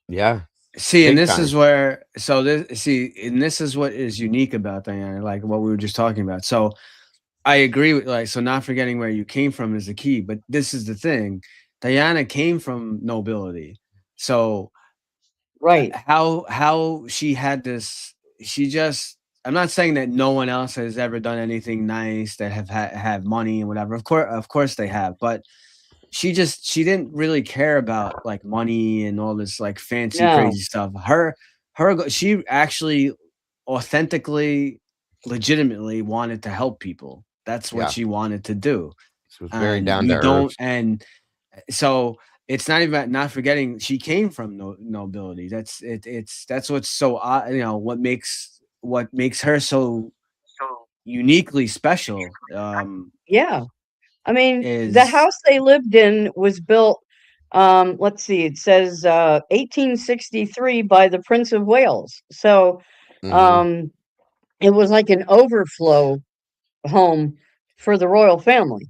S3: Yeah,
S5: See, and
S3: big
S5: this
S3: time.
S5: is where so this see, and this is what is unique about Diana, like what we were just talking about. So I agree with so not forgetting where you came from is the key, but this is the thing. Diana came from nobility. So
S2: Right.
S5: how she had this she just I'm not saying that no one else has ever done anything nice that have money and whatever. Of course they have, but she didn't really care about like money and all this like fancy
S2: No.
S5: crazy stuff. She actually authentically legitimately wanted to help people. That's what
S3: Yeah,
S5: she wanted to do.
S3: she was very
S5: And
S3: down to
S5: we
S3: earth.
S5: don't and so it's not even about not forgetting she came from nobility. That's what's so odd, what makes her so uniquely special
S2: Yeah. I mean, the
S5: is
S2: house they lived in was built Let's see, it says 1863 by the Prince of Wales. So
S3: Hmm.
S2: it was like an overflow home for the royal family.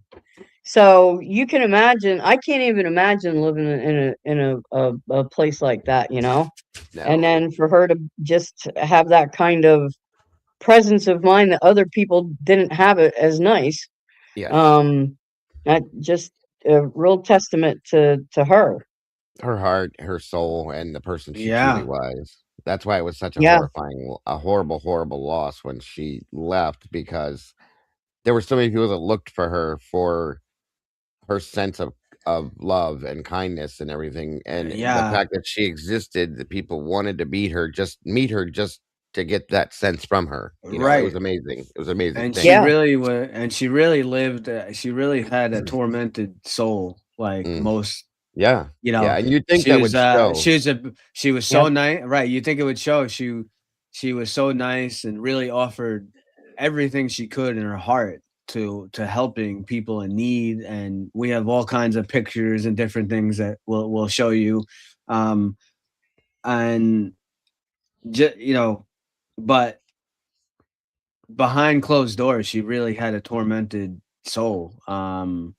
S2: So you can imagine, I can't even imagine living in a place like that, you know? And
S3: No.
S2: then for her to just have that kind of presence of mind that other people didn't have it as nice,
S3: Yes.
S2: um, that just a real testament to her.
S3: Her heart, her soul, and the person she truly
S5: Yeah.
S3: was. That's why it was such a
S2: Yeah,
S3: horrifying, a horrible, horrible loss when she left, because there were so many people that looked for her for her sense of love and kindness and everything, and the
S5: Yeah.
S3: fact that she existed, that people wanted to meet her just to get that sense from her. You know, it was
S5: Right.
S3: amazing. It was an amazing
S5: And she
S3: thing.
S2: yeah,
S5: really was, and she really lived. She really had a tormented soul, like
S3: Mm.
S5: most.
S3: Yeah,
S5: You
S3: yeah,
S5: know,
S3: and you'd think that would show.
S5: she was
S2: yeah,
S5: so nice. Right? You think it would show. She was so nice and really offered everything she could in her heart to helping people in need. And we have all kinds of pictures and different things that we'll show you. Um, and you know, but behind closed doors, she really had a tormented soul. And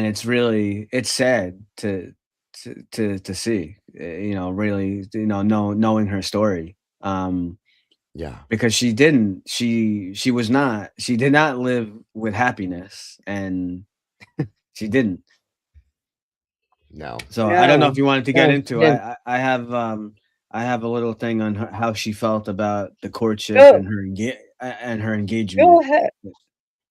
S5: it's sad to see, you know, really, you knowing her story.
S3: Yeah,
S5: Because she did not live with happiness, and she didn't.
S3: no.
S5: So I don't know
S2: no,
S5: if you wanted to get
S2: no, she
S5: into.
S2: didn't.
S5: I have a little thing on how she felt about the courtship
S2: Go,
S5: and and her
S2: go
S5: engagement.
S2: ahead,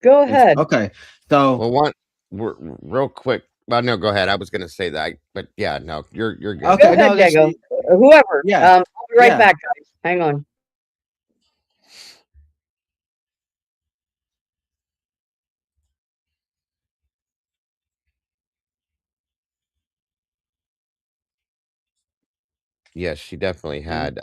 S2: go ahead.
S5: Okay, so
S3: Well, one real quick. Well, no, go ahead. I was gonna say that, but yeah, no, you're good.
S2: Go
S5: okay,
S2: ahead,
S5: no, this
S2: Dago. Whoever.
S5: yeah,
S2: I'll be right
S5: yeah.
S2: back, guys. Hang on.
S3: Yes, she definitely
S5: Mhm.
S3: had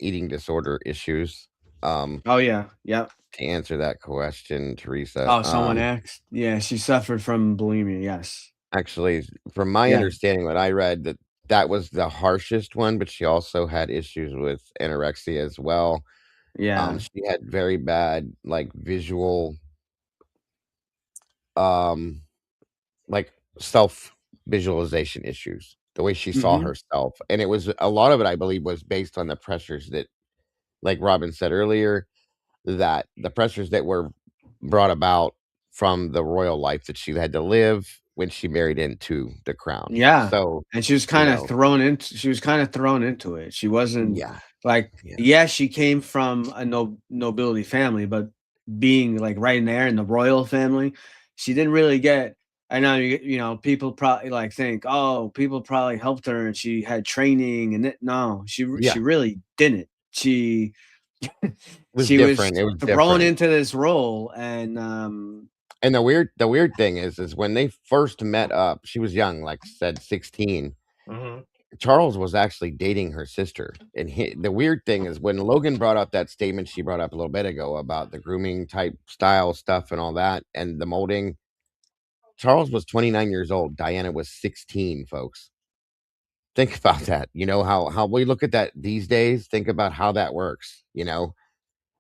S3: eating disorder issues. Um,
S5: Oh yeah, yeah.
S3: to answer that question, Teresa,
S5: Oh, someone asked. Yeah, she suffered from bulimia. Yes.
S3: actually, from my
S5: Yeah.
S3: understanding, what I read, that was the harshest one, but she also had issues with anorexia as well.
S5: Yeah.
S3: She had very bad, like, visual, um, like, self visualization issues, the way she saw
S5: Mhm.
S3: herself, and it was a lot of it, I believe, was based on the pressures that, like Robin said earlier, that the pressures that were brought about from the royal life that she had to live when she married into the crown.
S5: Yeah.
S3: So,
S5: And she was
S3: you
S5: kinda
S3: know,
S5: thrown into it. She wasn't
S3: yeah,
S5: like,
S3: yeah,
S5: yeah, she came from a nobility family, but being, like, right in there in the royal family, she didn't really get. I know people probably, like, think, "Oh, people probably helped her and she had training," and it no,
S3: yeah.
S5: she really didn't. She
S3: It was
S5: she was
S3: different. It was
S5: thrown
S3: different.
S5: into this role, and,
S3: And the weird thing is when they first met up, she was young, like I said, 16.
S5: Mhm.
S3: Charles was actually dating her sister. And the weird thing is when Logan brought up that statement she brought up a little bit ago about the grooming type style stuff and all that and the molding, Charles was 29 years old. Diana was 16, folks. Think about that. You know how we look at that these days. Think about how that works, you know?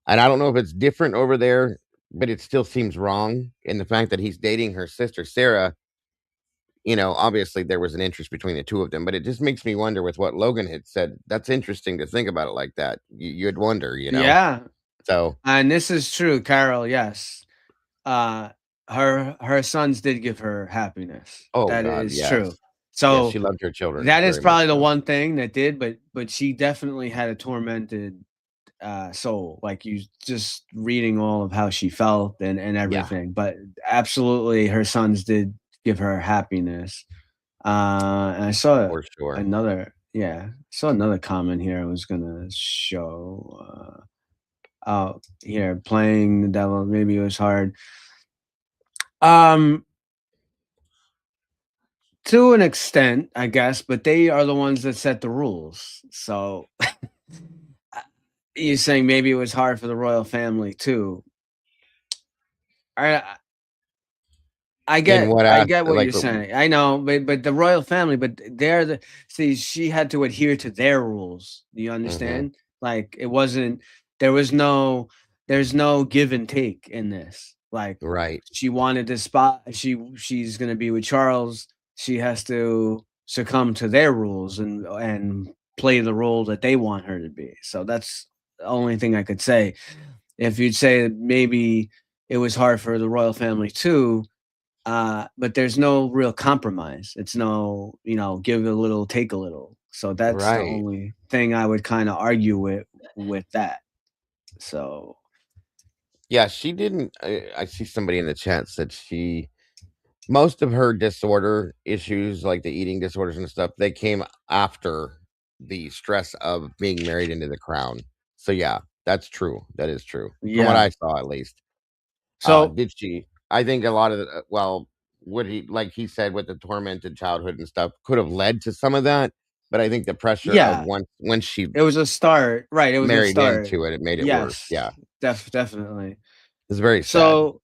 S3: And I don't know if it's different over there, but it still seems wrong in the fact that he's dating her sister, Sarah. You know, obviously there was an interest between the two of them, but it just makes me wonder with what Logan had said. That's interesting to think about it like that. You'd wonder, you know?
S5: yeah,
S3: So,
S5: and this is true, Carol, yes. Uh, her sons did give her happiness.
S3: oh
S5: That
S3: God,
S5: is
S3: yes.
S5: true.
S3: Yes, she
S5: So,
S3: loved her children
S5: that is
S3: very much
S5: probably the
S3: so.
S5: one thing that did, but she definitely had a tormented, soul, like, you just reading all of how she felt and
S3: Yeah,
S5: everything, but absolutely, her sons did give her happiness. And I saw
S3: for sure.
S5: saw another comment here I was gonna show, oh, here, playing the devil, maybe it was hard. Um, to an extent, I guess, but they are the ones that set the rules. So, you're saying maybe it was hard for the royal family too. I I
S3: In
S5: get
S3: what
S5: I get what
S3: like
S5: you're saying. I know, but the royal family, but they're the see, she had to adhere to their rules. Do you
S3: mhm,
S5: understand? Like it wasn't there was no there's no give and take in this. Like
S3: right,
S5: she wanted this spot, she's gonna be with Charles. She has to succumb to their rules and play the role that they want her to be. So that's the only thing I could say. If you'd say that maybe it was hard for the royal family too, but there's no real compromise. It's no, give a little, take a little. So that's the
S3: right.
S5: only thing I would kind of argue with that. So
S3: Yeah, she didn't. I see somebody in the chat said most of her disorder issues, like the eating disorders and stuff, they came after the stress of being married into the crown. So yeah, that's true. That is true from what
S5: yeah.
S3: I saw, at least.
S5: So
S3: Did she? I think a lot of well, what he like he said with the tormented childhood and stuff could have led to some of that, but I think the pressure of
S5: yeah,
S3: once she
S5: it was a start. Right, it was a
S3: married
S5: start.
S3: into it, it made it worse.
S5: Yes,
S3: Yeah,
S5: definitely.
S3: it's very sad.
S5: So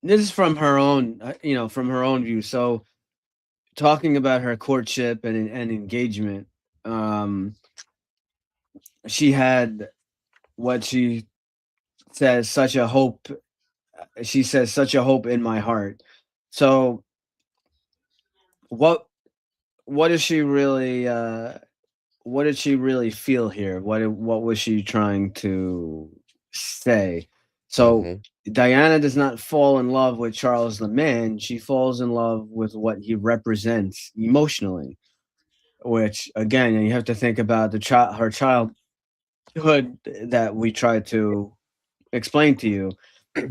S5: this is from her own, from her own view. So talking about her courtship and engagement, um, she had what says such a hope she says such a hope in my heart. So what what is she really what did she really feel here? What was she trying to say? So
S3: Hmm.
S5: Diana does not fall in love with Charles the man, she falls in love with what he represents emotionally, which again, you have to think about her childhood that we tried to explain to you.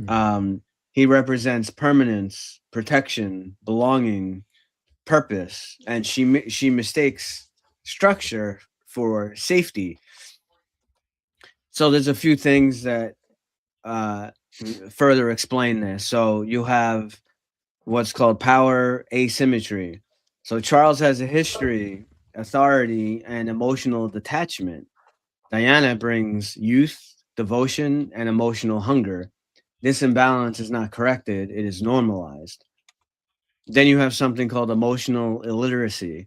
S5: Um, he represents permanence, protection, belonging, purpose, and she mistakes structure for safety. So there's a few things that uh, further explain this. So you have what's called power asymmetry. So Charles has a history, authority, and emotional detachment. Diana brings youth, devotion, and emotional hunger. This imbalance is not corrected, it is normalized. Then you have something called emotional illiteracy.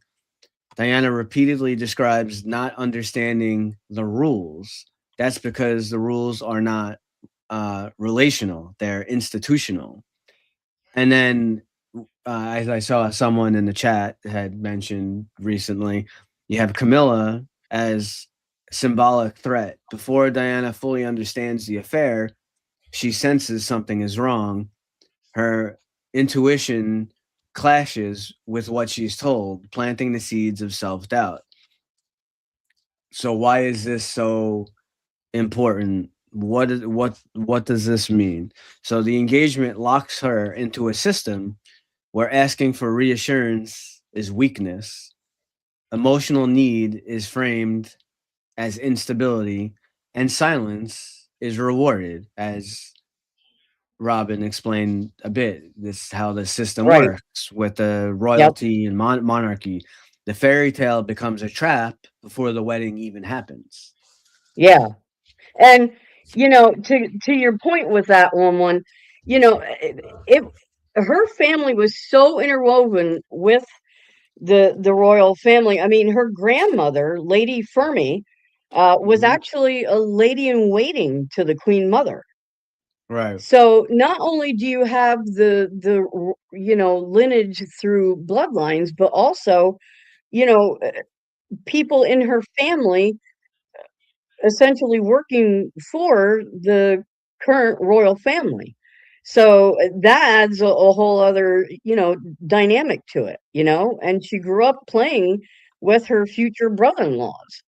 S5: Diana repeatedly describes not understanding the rules. That's because the rules are not relational, they're institutional. And then, as I saw someone in the chat had mentioned recently, you have Camilla as symbolic threat. Before Diana fully understands the affair, she senses something is wrong. Her intuition clashes with what she's told, planting the seeds of self doubt. So, why is this so important? What does this mean? So, the engagement locks her into a system where asking for reassurance is weakness, emotional need is framed as instability, and silence is rewarded, as Robin explained a bit. This is how the system
S2: Right.
S5: works with the
S2: Yep.
S5: royalty and monarchy. The fairy tale becomes a trap before the wedding even happens.
S2: Yeah. And to your point with that one, it her family was so interwoven with the royal family. I mean, her grandmother, Lady Fermi, was
S5: Mhm.
S2: actually a lady in waiting to the Queen Mother.
S5: Right.
S2: So not only do you have the lineage through bloodlines, but also, you know, people in her family essentially working for the current royal family. So that adds a whole other, dynamic to it, and she grew up playing with her future brother-in-laws.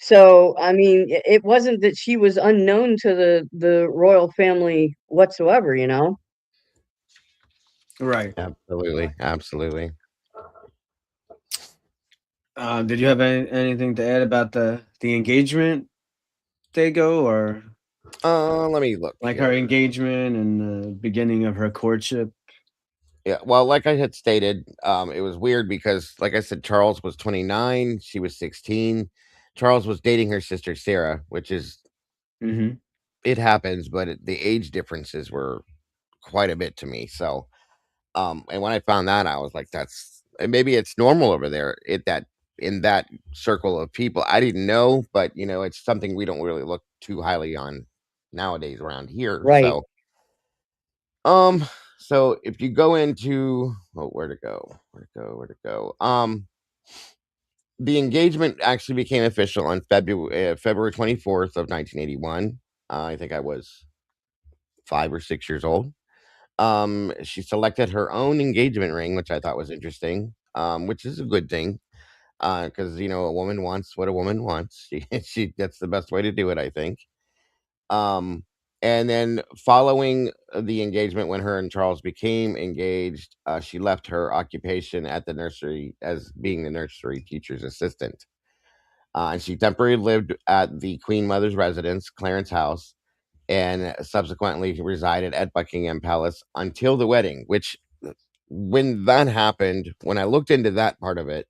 S2: So, I mean, it wasn't that she was unknown to the royal family whatsoever.
S5: Right.
S3: Absolutely, absolutely.
S5: Did you have anything to add about the engagement, Dago, or
S3: Let me look
S5: like her
S3: here.
S5: engagement and the beginning of her courtship?
S3: Yeah, well, like I had stated, it was weird because, like I said, Charles was 29, she was 16. Charles was dating her sister Sarah, which is
S5: Hmm.
S3: it happens, but the age differences were quite a bit to me. So, And when I found that, I was like, that's, and maybe it's normal over there in that circle of people. I didn't know, but it's something we don't really look too highly on nowadays around here.
S2: Right.
S3: Um, so if you go into, where to go? The engagement actually became official on February 24th of 1981. I think I was 5 or 6 years old. She selected her own engagement ring, which I thought was interesting. Which is a good thing, because a woman wants what a woman wants. She that's the best way to do it, I think. Um, and then following the engagement, when her and Charles became engaged, she left her occupation at the nursery as being the nursery teacher's assistant. And she temporarily lived at the Queen Mother's residence, Clarence House, and subsequently resided at Buckingham Palace until the wedding, which when that happened, when I looked into that part of it,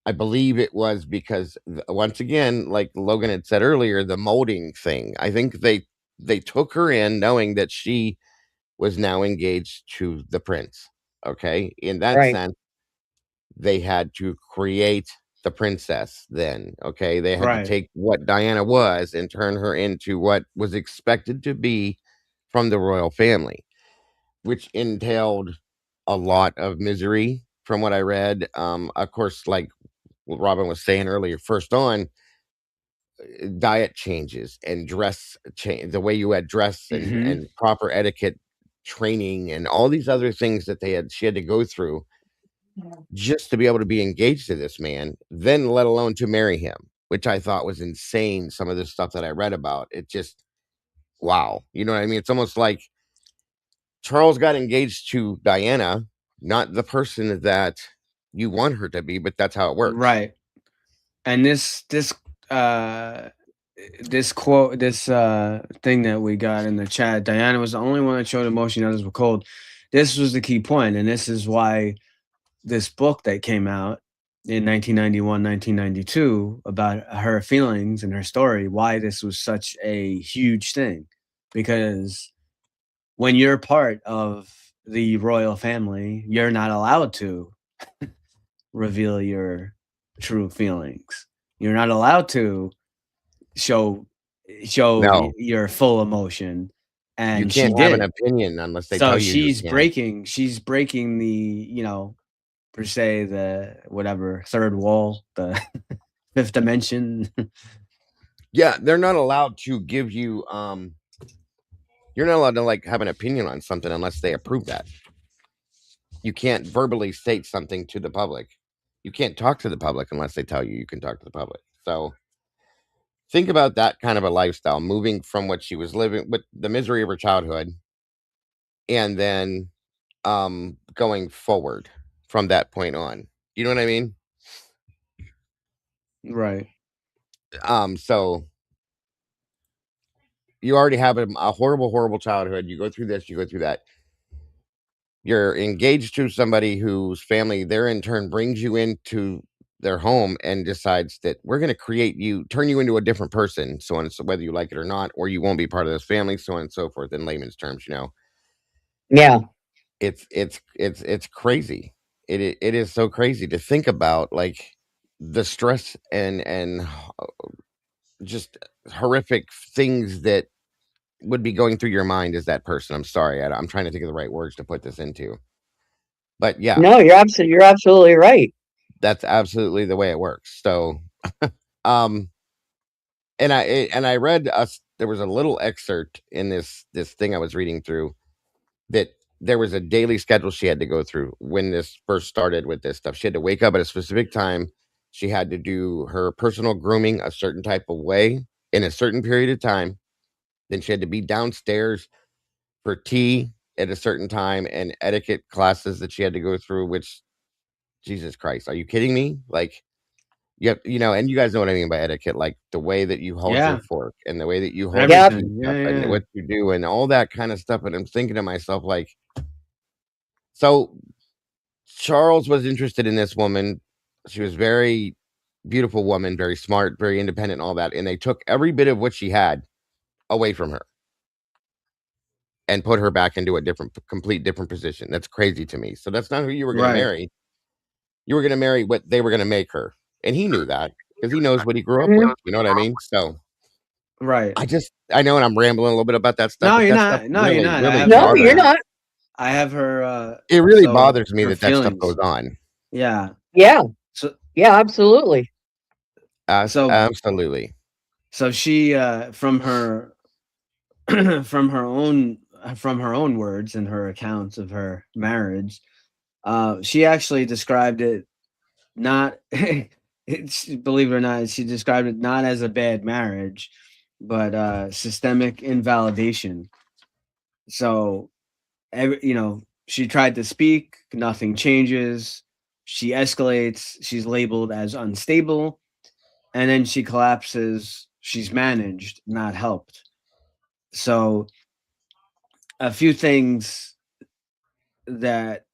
S3: I believe it was because once again, like Logan had said earlier, the molding thing. I think they took her in knowing that she was now engaged to the prince. Okay. In that
S2: Right.
S3: sense, they had to create the princess then. Okay. They had to
S5: Right.
S3: take what Diana was and turn her into what was expected to be from the royal family, which entailed a lot of misery from what I read. Of course, like what Robin was saying earlier, first on, diet changes and dress change, the way you had dress
S5: Hmm.
S3: and proper etiquette training and all these other things that she had to go through just to be able to be engaged to this man, then let alone to marry him, which I thought was insane. Some of the stuff that I read about it, just wow. You know what I mean? It's almost like Charles got engaged to Diana, not the person that you want her to be, but that's how it works.
S5: Right. And uh this quote, this thing that we got in the chat, Diana was the only one that showed emotion, others were cold. This was the key point, and this is why this book that came out in 1991, 1992 about her feelings and her story, why this was such a huge thing. Because when you're part of the royal family, you're not allowed to reveal your true feelings. You're not allowed to show
S3: No,
S5: your full emotion,
S3: you
S5: and she
S3: can't have an
S5: did.
S3: opinion unless they
S5: So
S3: tell you can.
S5: she's breaking the, per se, the whatever third wall, the fifth dimension.
S3: Yeah, they're not allowed to give you you're not allowed to like have an opinion on something unless they approve that. You can't verbally state something to the public. You can't talk to the public unless they tell you you can talk to the public. So think about that kind of a lifestyle, moving from what she was living with, the misery of her childhood, and then going forward from that point on. You know what I mean?
S5: Right.
S3: So you already have a horrible, horrible childhood. You go through this, you go through that. You're engaged to somebody whose family, their in turn brings you into their home and decides that we're going to turn you into a different person, so on, so whether you like it or not, or you won't be part of this family, so on and so forth. In layman's terms,
S2: Yeah.
S3: it's crazy. It is so crazy to think about, like the stress and just horrific things that would be going through your mind as that person. I'm sorry, I'm trying to think of the right words to put this into, but yeah,
S2: No, you're absolutely right.
S3: that's absolutely the way it works. So, um, and I read there was a little excerpt in this thing I was reading through that there was a daily schedule she had to go through when this first started with this stuff. She had to wake up at a specific time. She had to do her personal grooming a certain type of way in a certain period of time. Then she had to be downstairs for tea at a certain time and etiquette classes that she had to go through, which Jesus Christ, are you kidding me? Like, yep, and you guys know what I mean by etiquette, like the way that you hold your
S5: Yeah.
S3: fork and the way that you hold your
S2: Yep.
S5: Everything.
S3: teacup
S5: Yeah, yeah,
S3: and
S5: yeah.
S3: what you do and all that kind of stuff. And I'm thinking to myself, like, so Charles was interested in this woman. She was very beautiful woman, very smart, very independent, and all that. And they took every bit of what she had away from her. and put her back into a complete different position. That's crazy to me. So that's not who you were going to
S5: Right.
S3: marry. You were going to marry what they were going to make her. And he knew that because he knows what he grew up
S2: Mhm.
S3: with. You know what I mean? So
S5: Right.
S3: I know, and I'm rambling a little bit about that stuff,
S5: No,
S3: but
S5: you're
S3: that stuff
S5: not. No, you're not.
S3: really
S2: No,
S3: bothers
S2: you're
S3: me.
S2: not.
S5: I have her.
S3: It really
S5: so
S3: bothers me
S5: her
S3: that that stuff
S5: feelings.
S3: goes on.
S5: Yeah.
S2: Yeah.
S5: So
S2: Yeah, absolutely.
S5: So-
S3: Absolutely.
S5: so she from her from her own words and her accounts of her marriage, she actually described it not believe it or not, she described it not as a bad marriage, but systemic invalidation. So she tried to speak, nothing changes. She escalates, she's labeled as unstable, and then she collapses. She's managed, not helped. So a few things that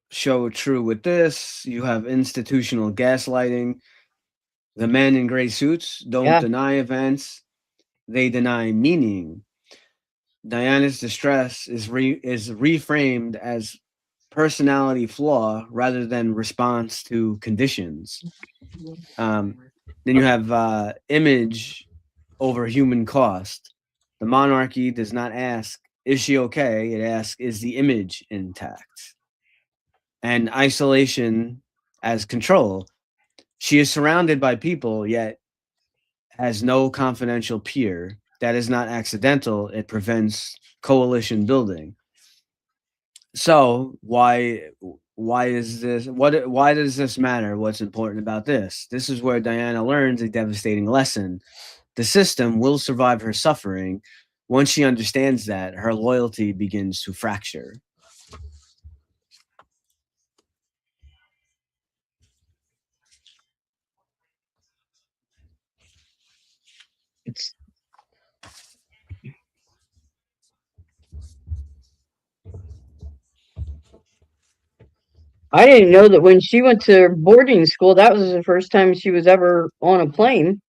S5: show true with this: you have institutional gaslighting. The men in gray suits don't
S2: Yeah.
S5: deny events, they deny meaning. Diana's distress is reframed as personality flaw rather than response to conditions. Then you have image over human cost. The monarchy does not ask, is she okay? It asks, is the image intact? And isolation as control. She is surrounded by people, yet has no confidential peer. That is not accidental. It prevents coalition building. So why is this why does this matter? What's important about this? This is where Diana learns a devastating lesson. The system will survive her suffering. Once she understands that, her loyalty begins to fracture.
S2: It's I didn't know that when she went to boarding school, that was the first time she was ever on a plane.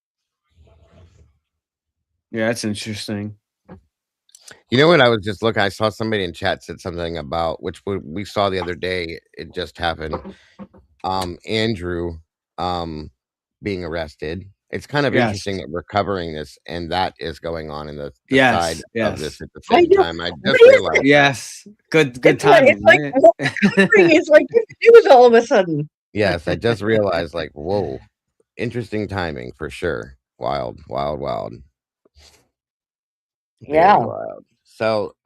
S5: Yeah, that's interesting.
S3: You know what? I was just looking. I saw somebody in chat said something about which we saw the other day. It just happened. Andrew, being arrested. It's kind of
S5: Yes.
S3: interesting that we're covering this, and that is going on in the
S5: Yes,
S3: side of
S5: yes.
S3: this at the
S2: I
S3: same
S2: know.
S3: time. I
S2: What
S3: just
S2: is
S3: realized.
S2: it?
S5: Yes. Good
S2: It's like,
S5: timing, right?
S2: it's like news all of a sudden.
S3: Yes, I just realized. Like, whoa, interesting timing for sure. Wild, wild, wild.
S2: Yeah.
S3: Very wild. So,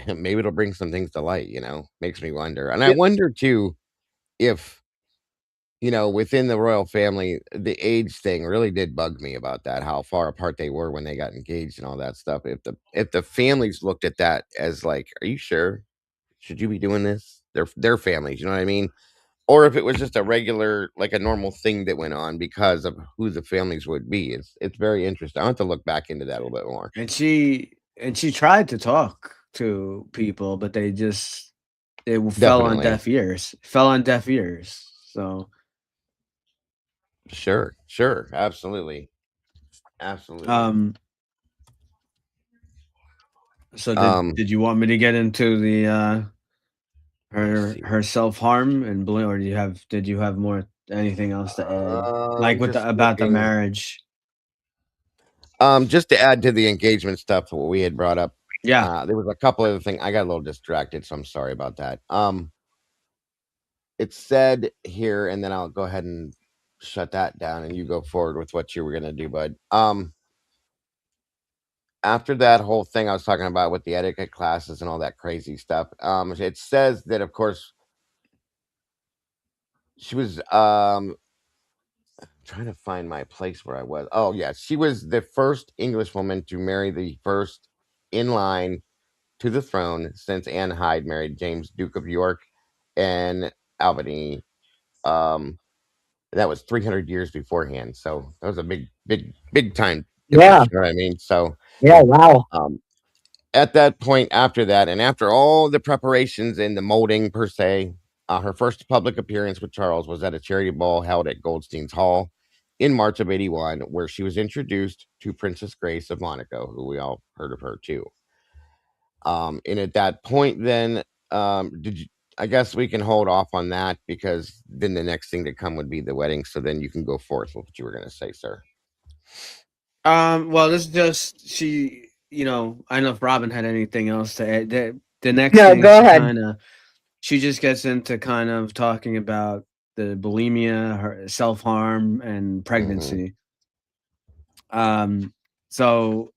S3: maybe it'll bring some things to light. Makes me wonder, and I
S2: Yep.
S3: wonder too if within the royal family, the age thing really did bug me about that. How far apart they were when they got engaged and all that stuff. If the families looked at that as like, are you sure? Should you be doing this? Their families, you know what I mean? Or if it was just a regular, like a normal thing that went on because of who the families would be. It's very interesting. I have to look back into that a little bit more.
S5: And she tried to talk to people, but they just fell on
S3: Definitely.
S5: deaf ears. Fell on deaf ears. So
S3: Sure, absolutely.
S5: So
S3: Um,
S5: did you want me to get into the
S3: let's see.
S5: her self-harm and or did you have more anything else to add? Like with
S3: Just
S5: about the
S3: looking.
S5: marriage?
S3: Just to add to the engagement stuff, what we had brought up.
S5: Yeah.
S3: There was a couple other things. I got a little distracted, so I'm sorry about that. It said here, and then I'll go ahead and shut that down, and you go forward with what you were gonna do, bud. After that whole thing I was talking about with the etiquette classes and all that crazy stuff, it says that, of course, she was trying to find my place where I was. Oh yeah, she was the first English woman to marry the first in line to the throne since Anne Hyde married James, Duke of York and Albany. That was 300 years beforehand, so that was a big time difference.
S2: Yeah.
S3: You know what I mean? So,
S2: Yeah. Wow.
S3: at that point, after that, and after all the preparations and the molding per se, her first public appearance with Charles was at a charity ball held at Goldstein's Hall in March of '81, where she was introduced to Princess Grace of Monaco, who we all heard of her too. And at that point, then did you? I guess we can hold off on that because then the next thing to come would be the wedding. So then you can go forth with what you were going to say, sir.
S5: Well, this is just she. I don't know if Robin had anything else to add. The next
S2: No,
S5: thing
S2: go ahead.
S5: she just gets into kind of talking about the bulimia, her self harm, and pregnancy. So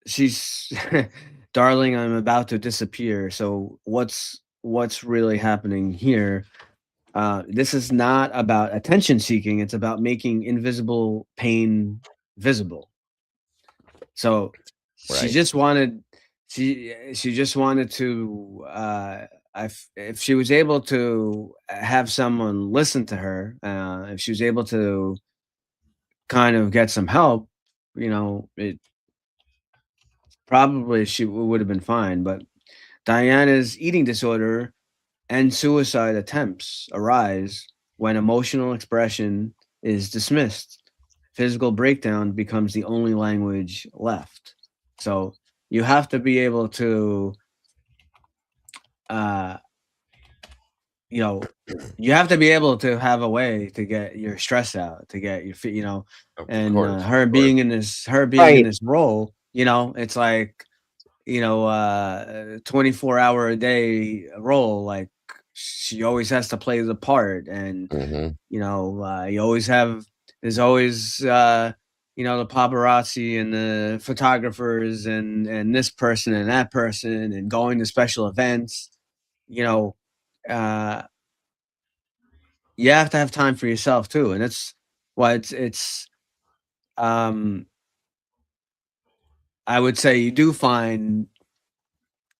S5: she's, darling, I'm about to disappear. So what's really happening here? This is not about attention seeking. It's about making invisible pain visible. So she
S3: Right.
S5: just wanted she just wanted to if she was able to have someone listen to her, if she was able to kind of get some help, it probably she would have been fine. But Diana's eating disorder and suicide attempts arise when emotional expression is dismissed. Physical breakdown becomes the only language left. So you have to be able to, uh, you have to be able to have a way to get your stress out, to get your,
S3: Of
S5: and
S3: course.
S5: her
S3: Of course.
S5: being in this,
S2: Right.
S5: role, it's like, 24-hour a day role. Like she always has to play the part, and
S3: Mhm.
S5: you always have. There's always the paparazzi and the photographers and this person and that person and going to special events. Uh, you have to have time for yourself too, and it's why it's um I would say you do find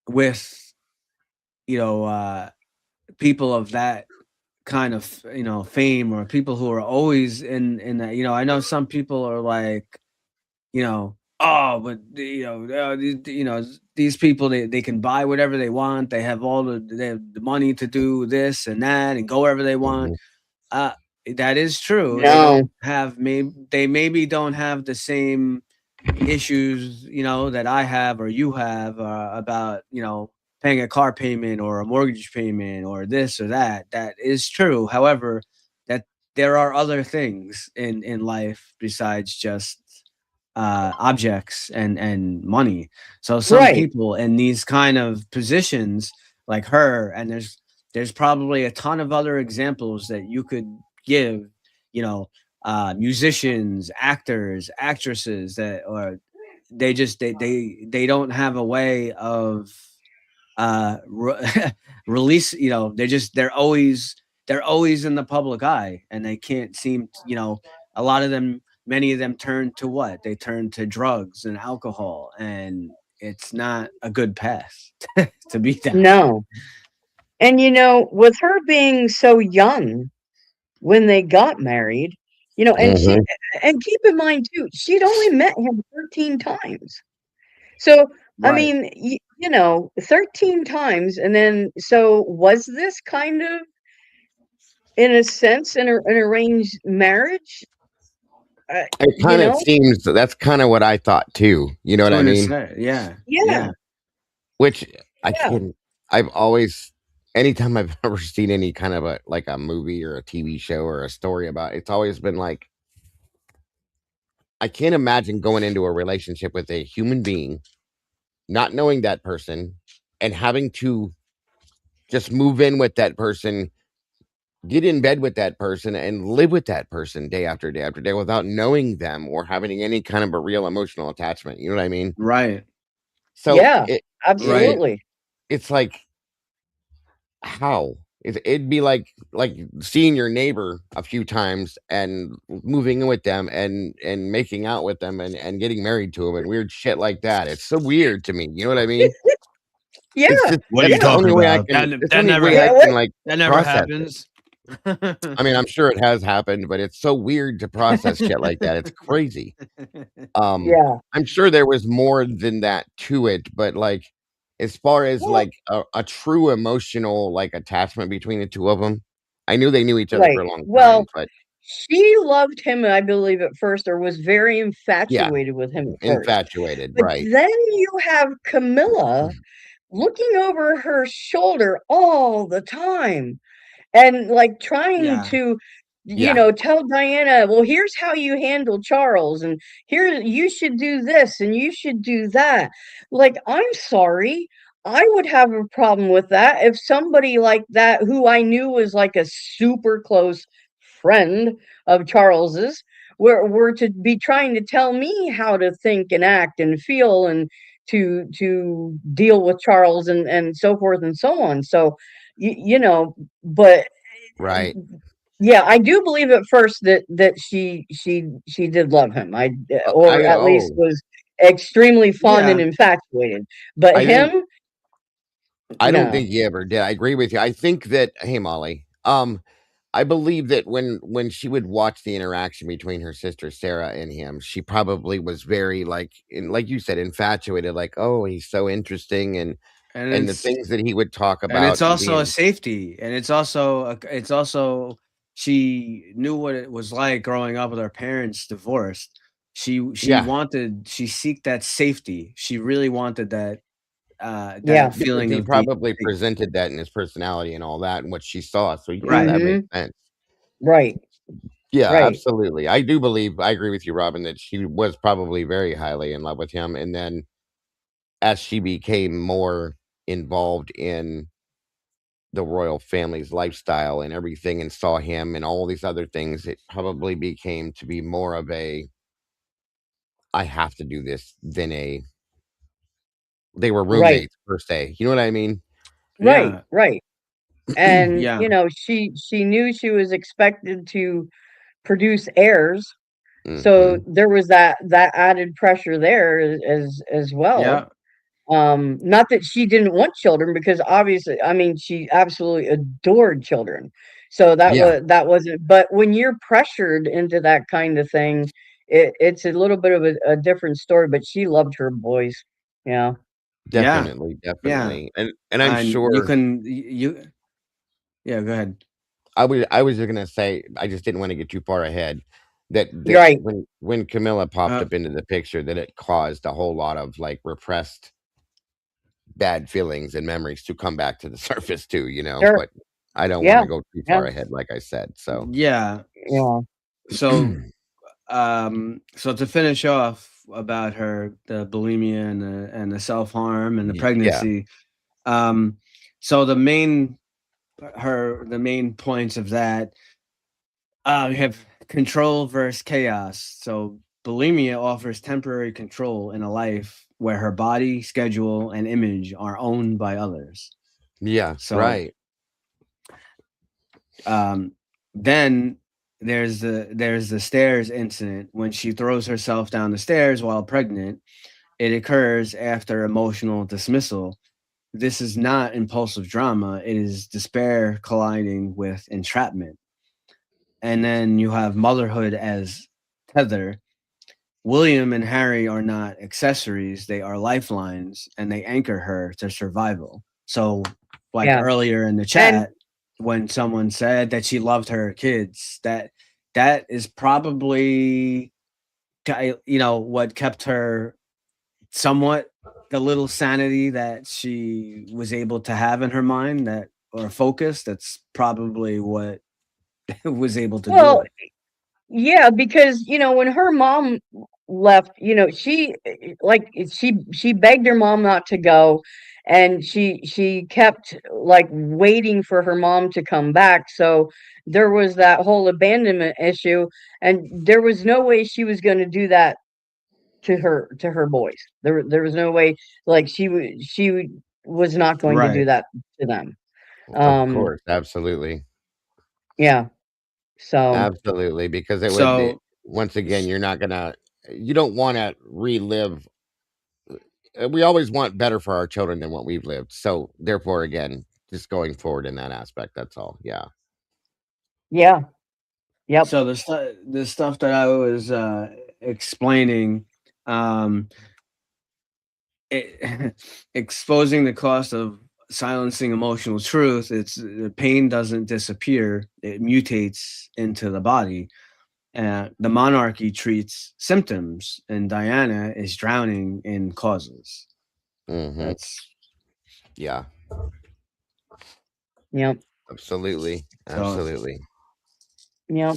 S5: with people of that kind of fame, or people who are always in that. I know some people are like, oh, but these people, they can buy whatever they want, they have they have the money to do this and that and go wherever they want.
S3: Mhm.
S5: uh that is true. They don't
S2: No,
S5: have, they maybe don't have the same issues, that I have or you have, about, paying a car payment or a mortgage payment or this or that. That is true. However, that there are other things in life besides just objects and money. So some
S2: right.
S5: people in these kind of positions, like her, and there's probably a ton of other examples that you could give, musicians, actors, actresses, that, or they don't have a way of release. They're always in the public eye, and they can't seem to, a lot of them, many of them turn to what? They turn to drugs and alcohol, and it's not a good path to be down.
S2: No. And with her being so young when they got married, and
S3: Mhm.
S2: keep in mind too, she'd only met him 13 times. So, I
S5: Right.
S2: mean, 13 times. And then, so was this kind of, in a sense, an arranged marriage?
S3: It
S2: You
S3: kind of
S2: know?
S3: seems that's kind of what I thought too. You know what
S5: To
S3: I
S5: an
S3: mean?
S5: extent, yeah,
S2: Yeah,
S5: yeah,
S3: Which I
S2: yeah,
S3: can. I've always, anytime I've ever seen any kind of a like a movie or a TV show or a story about, it's always been like I can't imagine going into a relationship with a human being, not knowing that person, and having to just move in with that person, get in bed with that person, and live with that person day after day after day without knowing them or having any kind of a real emotional attachment. You know what I mean?
S5: right,
S3: So
S2: yeah,
S5: right,
S2: absolutely.
S3: it's like how it'd be like seeing your neighbor a few times and moving in with them and making out with them and getting married to them and weird shit like that. It's so weird to me. You know what I mean?
S2: Yeah,
S3: It's just
S5: what are
S3: that's
S5: you
S3: the
S2: yeah,
S5: talking
S3: only way I
S5: about?
S3: can. It's the
S5: That
S3: only
S5: never
S3: way I
S2: yeah.
S3: can like
S5: that never
S3: process it.
S5: happens.
S3: I mean, I'm sure it has happened, but it's so weird to process shit like that. It's crazy.
S2: Yeah.
S3: I'm sure there was more than that to it, but like as far as
S2: Well,
S3: like a true emotional like attachment between the two of them, I knew they knew each other for
S2: right.
S3: a long time,
S2: Well,
S3: but.
S2: she loved him, I believe, at first, or was very
S3: Yeah,
S2: infatuated with him at first.
S3: infatuated,
S2: But
S3: right.
S2: then you have Camilla looking over her shoulder all the time and like trying
S5: Yeah.
S2: to
S3: Yeah,
S2: tell Diana, well, here's how you handle Charles, and here you should do this and you should do that. Like, I'm sorry, I would have a problem with that if somebody like that, who I knew was like a super close friend of Charles's, were to be trying to tell me how to think and act and feel, and to deal with Charles, and so forth and so on. So but
S3: right.
S2: yeah, I do believe at first that she did love him. Or
S3: I
S2: at least
S3: oh,
S2: was extremely fond and
S5: Yeah.
S2: infatuated. But
S3: I think
S2: him,
S3: I don't
S2: no.
S3: think he ever did. I agree with you. I think that hey, Molly, I believe that when she would watch the interaction between her sister Sarah and him, she probably was very like you said, infatuated. Like, oh, he's so interesting,
S5: And
S3: and the
S5: it's
S3: things that he would talk
S5: and it's
S3: about
S5: also a
S3: being
S5: safety, and it's also she knew what it was like growing up with her parents divorced.
S3: yeah.
S5: She seeked that safety. She really wanted
S2: Yeah.
S5: that
S3: Because
S5: feeling
S3: he
S5: of being
S3: probably
S5: safe.
S3: presented that in his personality and all that and what she saw, so yeah,
S5: Right.
S3: that makes
S2: Mm-hmm.
S3: sense.
S2: Right.
S3: Yeah,
S2: Right.
S3: absolutely. I agree with you, Robin, that she was probably very highly in love with him, and then as she became more involved in the royal family's lifestyle and everything and saw him and all these other things, it probably became to be more of a, "I have to do this," than a they were
S2: Right.
S3: roommates per se, you know what I mean?
S2: Right.
S5: Yeah.
S2: Right. And
S5: Yeah.
S2: she knew she was expected to produce heirs. So
S3: Mhm.
S2: there was that added pressure there, as well.
S5: Yeah.
S2: Not that she didn't want children, because obviously, I mean, she absolutely adored children. So
S3: Yeah,
S2: that wasn't, but when you're pressured into that kind of thing, it's a little bit of a different story, but she loved her boys. Yeah.
S5: Yeah.
S3: definitely,
S5: Yeah.
S3: definitely, and I'm
S5: And you
S3: sure
S5: can you yeah, go ahead.
S3: I was just gonna say, I just didn't wanna get too far ahead, that
S2: Right.
S3: when Camilla popped
S5: Uh,
S3: up into the picture, that it caused a whole lot of, like, repressed bad feelings and memories to come back to the surface too,
S2: Sure.
S3: but I don't
S2: Yeah.
S3: wanna go too
S2: Yeah.
S3: far ahead, like I said, so
S5: yeah.
S2: Yeah.
S5: So so to finish off about the bulimia and the self-harm and the
S3: Yeah,
S5: pregnancy, um, so the main points of that, we have control versus chaos. So bulimia offers temporary control in a life where her body, schedule, and image are owned by others.
S3: yeah,
S5: So
S3: right,
S5: um, then there's the stairs incident when she throws herself down the stairs while pregnant. It occurs after emotional dismissal. This is not impulsive drama. It is despair colliding with entrapment. And then you have motherhood as tether. William and Harry are not accessories, they are lifelines, and they anchor her to survival. So, like
S2: Yeah.
S5: earlier in the
S2: And
S5: chat, when someone said that she loved her kids, that is probably what kept her somewhat, the little sanity that she was able to have in her mind, that or focus, that's probably what was able to do
S2: well,
S5: it.
S2: yeah, because when her mom left, she begged her mom not to go, and she kept like waiting for her mom to come back. So there was that whole abandonment issue, and there was no way she was going to do that to her boys. There was no way, like was not going to do
S5: Right.
S2: that to them.
S3: of
S2: Um,
S3: course, absolutely,
S2: yeah. So
S3: absolutely, because it would
S5: So
S3: once again, you don't wanna relive we always want better for our children than what we've lived, so, therefore, again, just going forward in that aspect, that's all, yeah.
S2: yeah. Yep.
S5: the stuff that I was explaining, um, it, exposing the cost of silencing emotional truth, it's the pain doesn't disappear; it mutates into the body. The monarchy treats symptoms, and Diana is drowning in causes. That's
S3: Yeah,
S2: Yep.
S3: absolutely.
S5: so.
S3: Absolutely.
S2: Yep.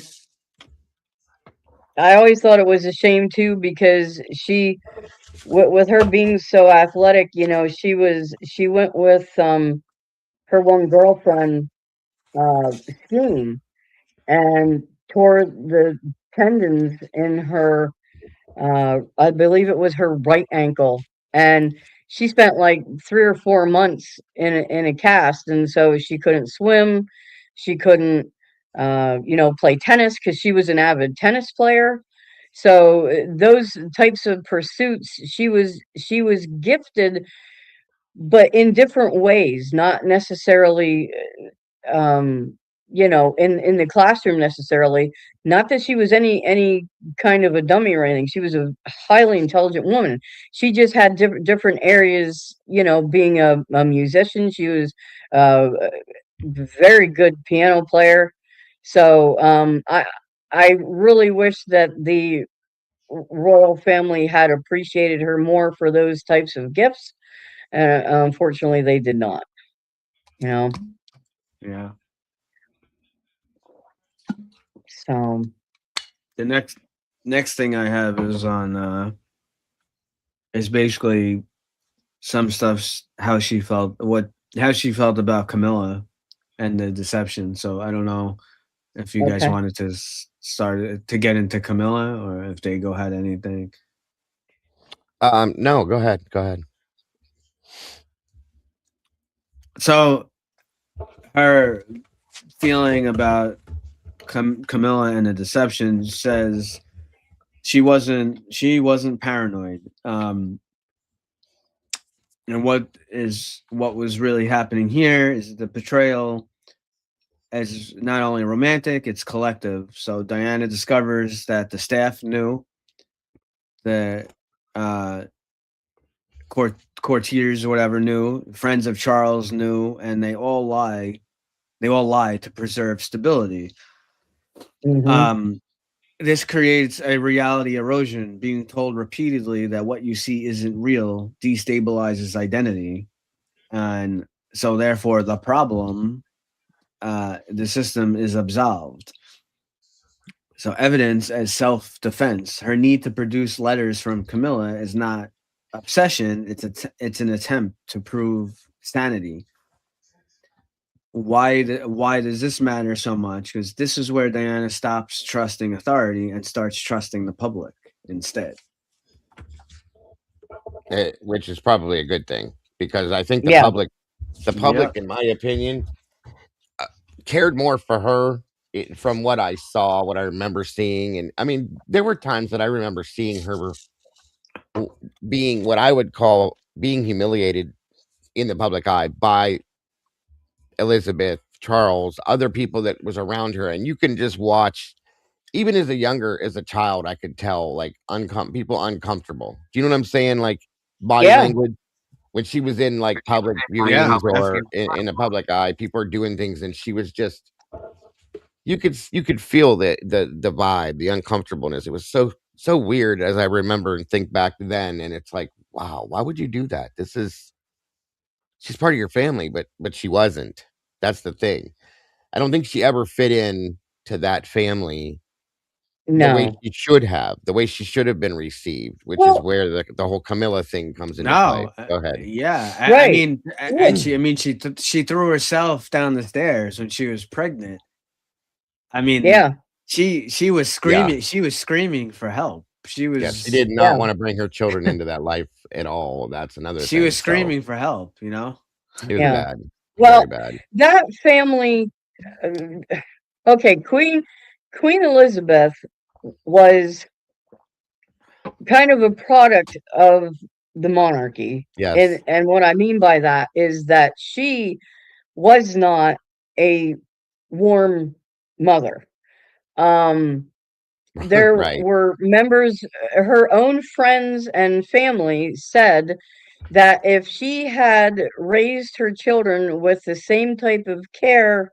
S2: I always thought it was a shame too, because with her being so athletic, she went with her one girlfriend skiing and tore the tendons in her, I believe it was her right ankle, and she spent like 3 or 4 months in a cast, and so she couldn't swim, she couldn't, play tennis because she was an avid tennis player. So those types of pursuits, she was gifted, but in different ways, not necessarily in the classroom necessarily. Not that she was any kind of a dummy or anything. She was a highly intelligent woman. She just had different areas, being a musician. She was a very good piano player. So I really wish that the royal family had appreciated her more for those types of gifts. Unfortunately, they did not. You know,
S5: Yeah.
S2: so
S5: The next thing I have is on is basically some stuff how she felt about Camilla and the deception. So I don't know if you guys
S2: okay.
S5: wanted to start to get into Camilla or if they go ahead anything.
S3: No, go ahead. Go ahead.
S5: So her feeling about Camilla and the deception says she wasn't paranoid. And what was really happening here is the betrayal is not only romantic, it's collective. So Diana discovers that the staff knew, the uh, courtiers or whatever knew, friends of Charles knew, and they all lie. They all lie to preserve stability.
S2: Hmm.
S5: Um, this creates a reality erosion. Being told repeatedly that what you see isn't real destabilizes identity, and so therefore the system is absolved. So evidence as self-defense. Her need to produce letters from Camilla is not obsession. It's an attempt to prove sanity. Why does this matter so much? Because this is where Diana stops trusting authority and starts trusting the public instead.
S3: Which is probably a good thing, because I think
S2: Yeah.
S3: the public,
S5: Yep.
S3: in my opinion, uh, cared more for her, from what I saw, what I remember seeing. And I mean, there were times that I remember seeing her being what I would call being humiliated in the public eye by Elizabeth, Charles, other people that was around her, and you can just watch. Even as a child, I could tell, like, people uncomfortable. Do you know what I'm saying? Like, body
S2: Yeah.
S3: language when she was in, like, public
S5: Yeah,
S3: viewings or
S5: definitely.
S3: in the public eye, people are doing things, and she was just, you could feel the vibe, the uncomfortableness. It was so weird as I remember and think back then, and it's like, wow, why would you do that? She's part of your family, but she wasn't. That's the thing. I don't think she ever fit in to that family
S2: No.
S3: the way she should have been received, which is
S2: Well,
S3: where the whole Camilla thing comes into play.
S5: No,
S3: Go ahead.
S5: yeah.
S2: right. Yeah.
S5: She threw herself down the stairs when she was pregnant. I mean,
S2: Yeah.
S5: she was
S3: Yeah,
S5: screaming. She was screaming for help.
S3: yeah, she did
S2: Yeah.
S3: not want to bring her children into that life at all. That's another
S5: She was
S3: thing. So
S5: screaming for help. You know.
S3: it was
S2: Yeah.
S3: bad, very
S2: Well,
S3: bad.
S2: that family. uh, Okay, Queen Elizabeth was kind of a product of the monarchy, and
S3: Yes,
S2: and what I mean by that is that she was not a warm mother. Um, there
S3: right.
S2: were members, her own friends and family said that if she had raised her children with the same type of care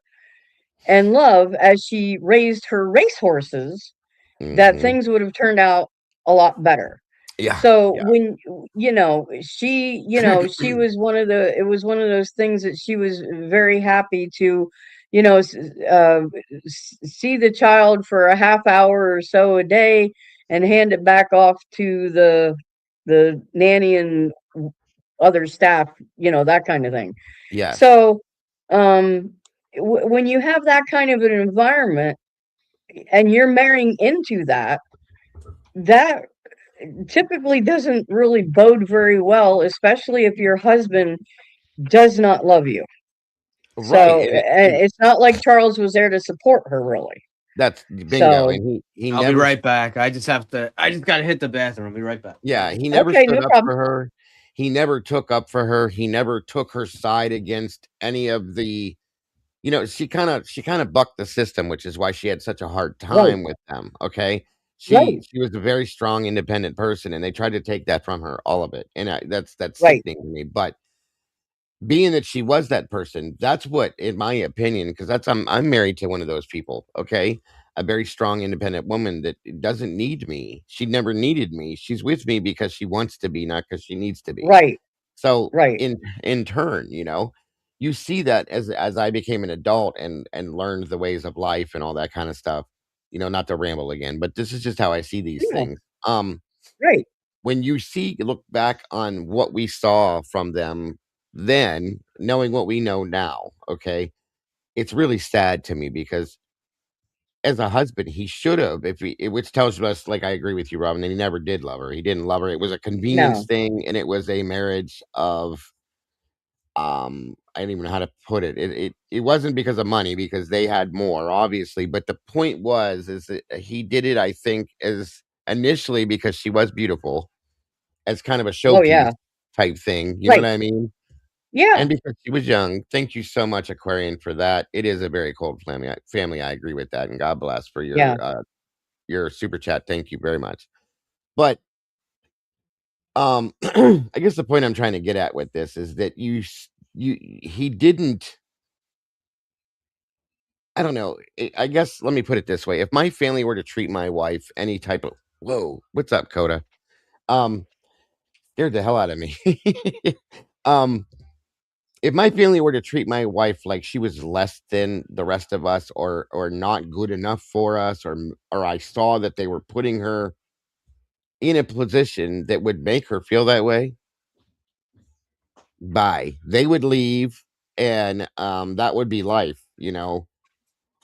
S2: and love as she raised her racehorses, that
S3: Hmm.
S2: things would have turned out a lot better.
S3: Yeah,
S2: So
S3: yeah,
S2: when she was one of the it was one of those things that she was very happy to, you know, see the child for a half hour or so a day and hand it back off to the nanny and other staff, that kind of thing.
S3: yes.
S2: So, um, when you have that kind of an environment and you're marrying into that, that typically doesn't really bode very well, especially if your husband does not love you.
S3: Right.
S2: So, and it's not like Charles was there to support her, really.
S3: That's bingo.
S2: So,
S3: And he
S5: I'll be
S3: never,
S5: right back. I just gotta hit the bathroom. I'll be right back.
S3: yeah, he never
S2: okay,
S3: stood
S2: no
S3: up
S2: problem.
S3: for her. He never took up for her. He never took her side against any of the, she kind of bucked the system, which is why she had such a hard
S2: Right,
S3: time with them. Okay. She
S2: right,
S3: she was a very strong, independent person, and they tried to take that from her, all of it. And that's
S2: right.
S3: sickening to me. But being that she was that person, that's what, in my opinion, because I'm married to one of those people, okay? A very strong, independent woman that doesn't need me. She never needed me. She's with me because she wants to be, not because she needs to be.
S2: Right,
S3: So
S2: right.
S3: in turn, you see that as I became an adult and learned the ways of life and all that kind of stuff. Not to ramble again, but this is just how I see these
S2: Yeah,
S3: things. Um,
S2: right.
S3: when look back on what we saw from them then, knowing what we know now, okay, it's really sad to me because as a husband, he should have, which tells us, like, I agree with you, Robin, that he never did love her. He didn't love her. It was a convenience
S2: No.
S3: thing, and it was a marriage of, I don't even know how to put it. It wasn't because of money, because they had more, obviously. But the point is that he did it, I think, as initially because she was beautiful, as kind of a
S2: Oh,
S3: showpiece
S2: yeah.
S3: type thing, you know what
S2: Right.
S3: I mean?
S2: Yeah,
S3: And because she was young. Thank you so much, Aquarian, for that. It is a very cold family, I agree with that, and God bless for
S2: yeah,
S3: your super chat. Thank you very much. But, I guess the point I'm trying to get at with this is that he didn't, I don't know, I guess let me put it this way. If my family were to treat my wife any type of whoa, what's up, Coda? Um, Scared the hell out of me. Um, if my family were to treat my wife like she was less than the rest of us, or not good enough for us, or I saw that they were putting her in a position that would make her feel that way, bye. They would leave, and that would be life. And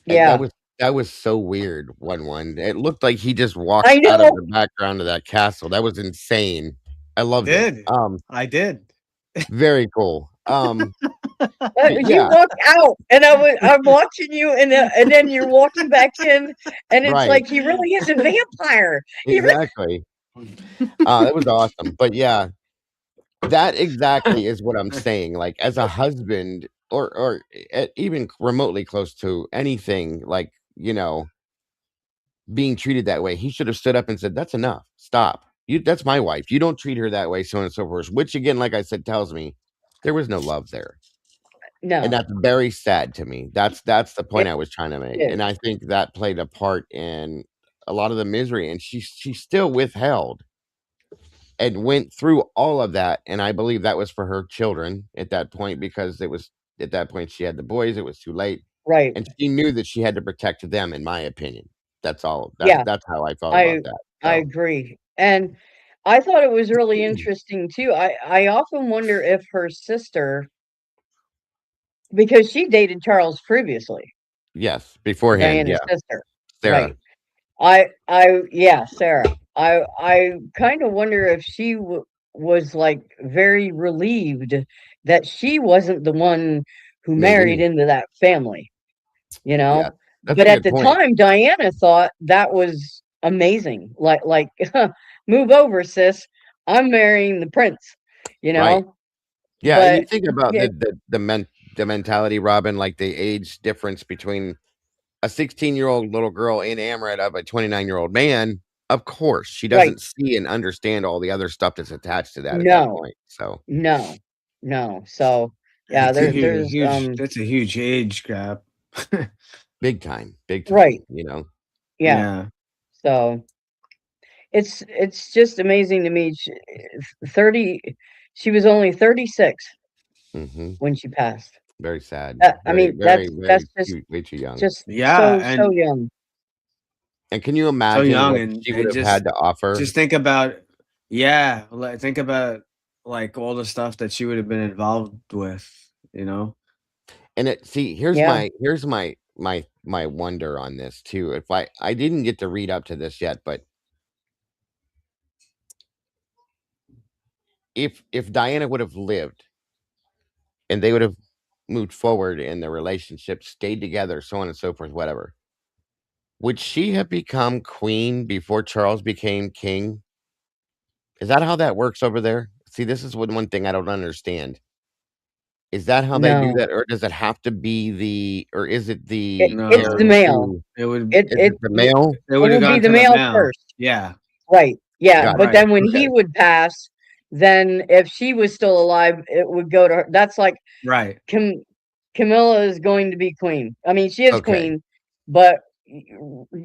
S3: that
S2: yeah.
S3: was that was so weird. One. It looked like he just walked
S2: I
S3: out of
S2: know.
S3: the background of that castle. That was insane. I loved it.
S5: Did. I did.
S3: Very cool. But
S2: You
S3: yeah,
S2: walked out, and I'm watching you, and then you're walking back in, and it's
S3: right.
S2: like he really is a vampire. He re
S3: Exactly. That was awesome. But yeah, that exactly is what I'm saying. Like, as a husband, or even remotely close to anything, like, being treated that way, he should have stood up and said, "That's enough. Stop. That's my wife. You don't treat her that way, so on and so forth." Which, again, like I said, tells me there was no love there. And
S2: No,
S3: that's very sad to me. That's the
S2: it
S3: point I was trying to make. And
S2: is.
S3: I think that played a part in a lot of the misery. And she still withheld and went through all of that, and I believe that was for her children at that point, because it was at that point she had the boys. It was too late,
S2: Right.
S3: and she knew that she had to protect them, in my opinion. That's all. That's
S2: Yeah,
S3: that's how I felt
S2: I
S3: about that.
S2: I
S3: So,
S2: agree. And I thought it was really interesting too. I often wonder if her sister, because she dated Charles previously,
S3: yes, beforehand,
S2: Diana's
S3: yeah,
S2: sister.
S3: Sarah.
S2: Right. Yeah, Sarah. I kind of wonder if she was like very relieved that she wasn't the one who married
S3: Maybe.
S2: into that family, you
S3: Yeah,
S2: know?
S3: that's a
S2: But at
S3: good
S2: the
S3: point.
S2: time, Diana thought that was amazing. Like, move over, sis. I'm marrying the prince, you
S3: Right.
S2: know?
S3: Yeah, and you
S2: But
S3: think about
S2: yeah,
S3: the mentality, Robin, like the age difference between a 16-year-old little girl enamored of a 29-year-old man. Of course, she
S2: Right.
S3: doesn't see and understand all the other stuff that's attached to that at that
S2: No,
S3: point. So
S2: no, no. So yeah,
S5: It's a
S2: there's
S5: huge. That's a huge age gap.
S3: big time,
S2: right.
S3: you know.
S2: Yeah.
S5: Yeah.
S2: So it's just amazing to me. 30, she was only 36
S3: Hmm.
S2: when she passed.
S3: Very sad.
S2: I
S3: Very,
S2: mean,
S3: very,
S2: that's
S3: very
S2: just
S3: cute, way too young.
S2: just
S5: Yeah,
S2: so
S5: and
S2: young.
S3: And can you
S5: so
S3: imagine
S5: young,
S3: what
S5: and
S3: she would have had to offer?
S5: just think about, yeah, like think about like all the stuff that she would have been involved with, you know.
S3: And here's
S2: Yeah.
S3: my wonder on this too. If I didn't get to read up to this yet, but if Diana would have lived and they would have moved forward in their relationship, stayed together, so on and so forth, whatever, would she have become queen before Charles became king? Is that how that works over there? See, this is one thing I don't understand. Is that how they do
S2: No,
S3: that, or does it have to be or is it the
S2: it's
S3: heir
S2: the
S5: No,
S2: male.
S3: to?
S5: it would
S2: It
S3: Is
S2: it
S3: it the male?
S5: it
S2: it
S5: would have
S2: will be
S5: gone
S2: the
S5: to the
S2: male
S5: male.
S2: first.
S5: Yeah,
S2: Right. Yeah,
S3: Got
S2: but
S3: it.
S2: then when
S3: Okay.
S2: he would pass, then if she was still alive, it would go to her. That's like
S5: right.
S2: Camilla is going to be queen. I mean, she is
S3: Okay.
S2: queen, but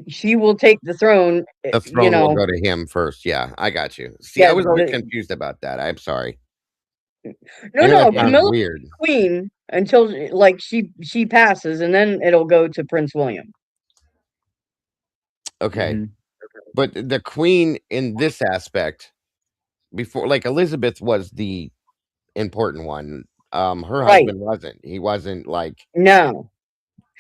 S2: she will take the throne.
S3: The
S2: You
S3: throne will
S2: know,
S3: go to him first. Yeah, I got you. See, I
S2: yeah.
S3: was always confused about that. I'm sorry.
S2: No,
S3: I know that
S2: no,
S5: Yeah,
S3: sounds
S2: Camilla's
S3: weird.
S2: queen until like she passes, and then it'll go to Prince William.
S3: Okay.
S5: hmm
S3: But the queen in this aspect, before, like, Elizabeth was the important one. Her
S2: Right.
S3: husband wasn't. He wasn't like
S2: No.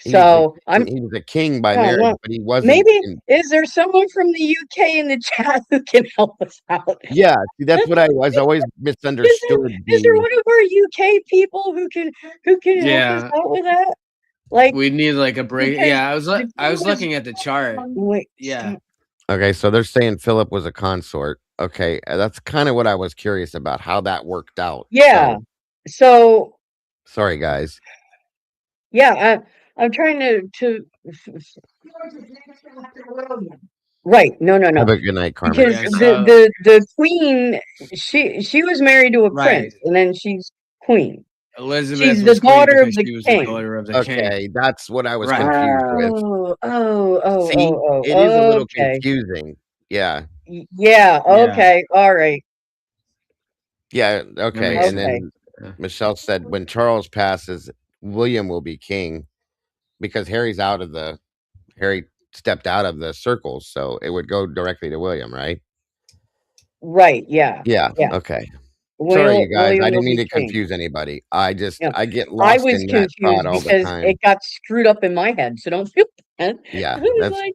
S3: he was
S2: So I'm
S3: he was a king by
S2: no,
S3: marriage,
S2: no.
S3: but he wasn't
S2: Maybe
S3: in.
S2: is there someone from the UK in the chat who can help us out?
S3: Yeah, see, that's what I was always
S2: Is
S3: misunderstood
S2: there
S3: the.
S2: one of our UK people who can help us
S5: yeah.
S2: out with that? Like
S5: We need like a break.
S2: because
S5: Yeah,
S2: the
S5: I
S2: queen
S5: was
S2: was
S5: looking at the chart.
S2: wait,
S5: Yeah,
S3: Okay, so they're saying Philip was a consort. Okay, that's kind of what I was curious about, how that worked out.
S2: yeah.
S3: So
S2: So
S3: sorry, guys.
S2: yeah, I'm trying to right. No, no,
S3: Have
S2: no.
S3: a good night, Carmen.
S2: Because
S5: yeah. So
S2: the queen, she was married to a
S5: right,
S2: prince, and then she's queen.
S5: Elizabeth
S2: She's the
S5: was queen
S2: daughter of
S5: because
S2: the
S5: she was the
S2: king.
S5: daughter of the king.
S3: Okay, that's what I was
S5: Right.
S3: confused with.
S2: Oh, oh, oh,
S3: See,
S2: oh,
S3: it is a
S2: oh.
S3: little
S2: Okay.
S3: confusing. Yeah.
S2: Yeah.
S5: Yeah.
S2: Okay. All right.
S3: Yeah,
S5: That
S3: okay.
S5: makes
S3: And
S5: sense.
S2: Okay.
S3: then
S5: Yeah.
S3: Michelle said when Charles passes, William will be king because Harry stepped out of the circles, so it would go directly to William, right?
S2: Right. Yeah.
S3: Yeah,
S2: Yeah.
S3: okay. Sorry, you guys. I
S2: William will
S3: didn't mean
S2: be
S3: to
S2: king.
S3: confuse anybody.
S2: Yeah.
S3: I get
S2: I
S3: lost
S2: was
S3: in that thought
S2: confused
S3: all the
S2: because
S3: time.
S2: it got screwed up in my head. So don't feel bad.
S3: Yeah,
S2: I was
S3: that's
S2: like,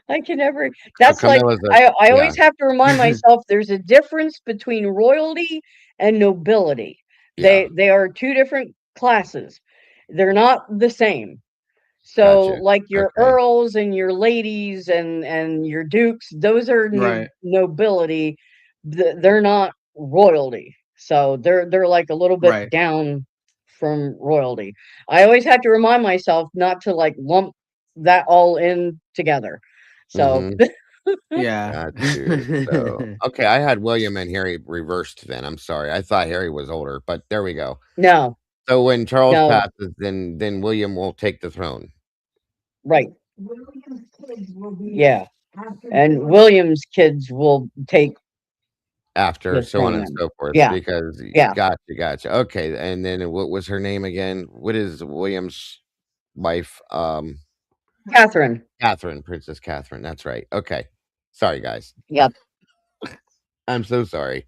S2: I can never.
S3: so
S2: That's like
S3: Camilla's a
S2: I
S3: yeah,
S2: always have to remind myself there's a difference between royalty and nobility.
S3: yeah.
S2: They are two different classes. They're not the same. So
S3: Gotcha.
S2: like your
S3: Okay.
S2: earls and your ladies and your dukes, those are
S5: Right.
S2: nobility. They're not royalty. So they're like a little bit
S5: Right.
S2: down from royalty. I always have to remind myself not to like lump that all in together. So
S3: Mhm.
S5: Yeah.
S3: Got you. So, okay, I had William and Harry reversed then. I'm sorry. I thought Harry was older, but there we go.
S2: no,
S3: So when Charles
S2: no,
S3: passes, then William will take the throne
S2: right. Yeah. And William's kids will take
S3: after,
S2: the
S3: so on
S2: throne
S3: and
S2: then.
S3: so forth,
S2: Yeah,
S3: because
S2: yeah.
S3: gotcha. Okay, and then what was her name again? What is William's wife?
S2: Catherine.
S3: Catherine, Princess Catherine. That's right. Okay. Sorry, guys.
S2: Yep.
S3: I'm so sorry.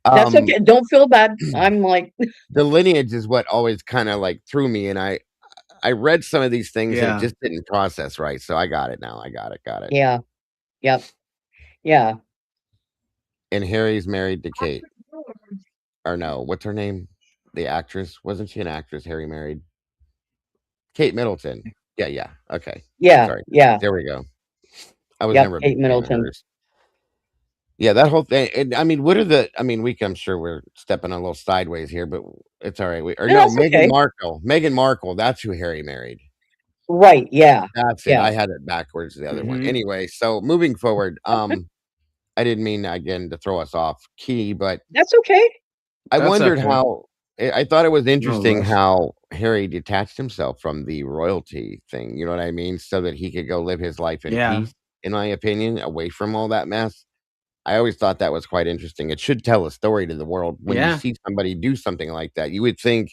S2: That's
S3: Um,
S2: okay. Don't feel bad. I'm like,
S3: the lineage is what always kind of like threw me, and I read some of these things and it
S5: Yeah.
S3: just didn't process right. So I got it now. I got it. Got it.
S2: yeah, yep, yeah.
S3: And Harry's married to Kate. Or no, what's her name? The actress. Wasn't she an actress Harry married? Kate Middleton. Yeah. Okay.
S2: Yeah,
S3: Sorry.
S2: yeah,
S3: There we go. I was
S2: yep,
S3: never a
S2: Kate
S3: big fan of
S2: Middleton.
S3: hers. Yeah, that whole thing. And I mean, what are the? I mean, I'm sure we're stepping a little sideways here, but it's all right.
S2: No,
S3: No,
S2: that's okay.
S3: Meghan Markle. Meghan Markle. That's who Harry married.
S2: Right. Yeah.
S3: That's it.
S2: Yeah.
S3: I had it backwards, the other one.
S5: Mhm.
S3: Anyway, so moving forward, I didn't mean again to throw us off key, but
S2: That's okay.
S3: I
S5: That's
S3: wondered
S5: okay.
S3: how I thought it was
S5: No
S3: interesting
S5: rush.
S3: how Harry detached himself from the royalty thing, you know what I mean? So that he could go live his life in
S5: Yeah.
S3: peace, in my opinion, away from all that mess. I always thought that was quite interesting. It should tell a story to the world when you
S5: Yeah.
S3: see somebody do something like that. You would think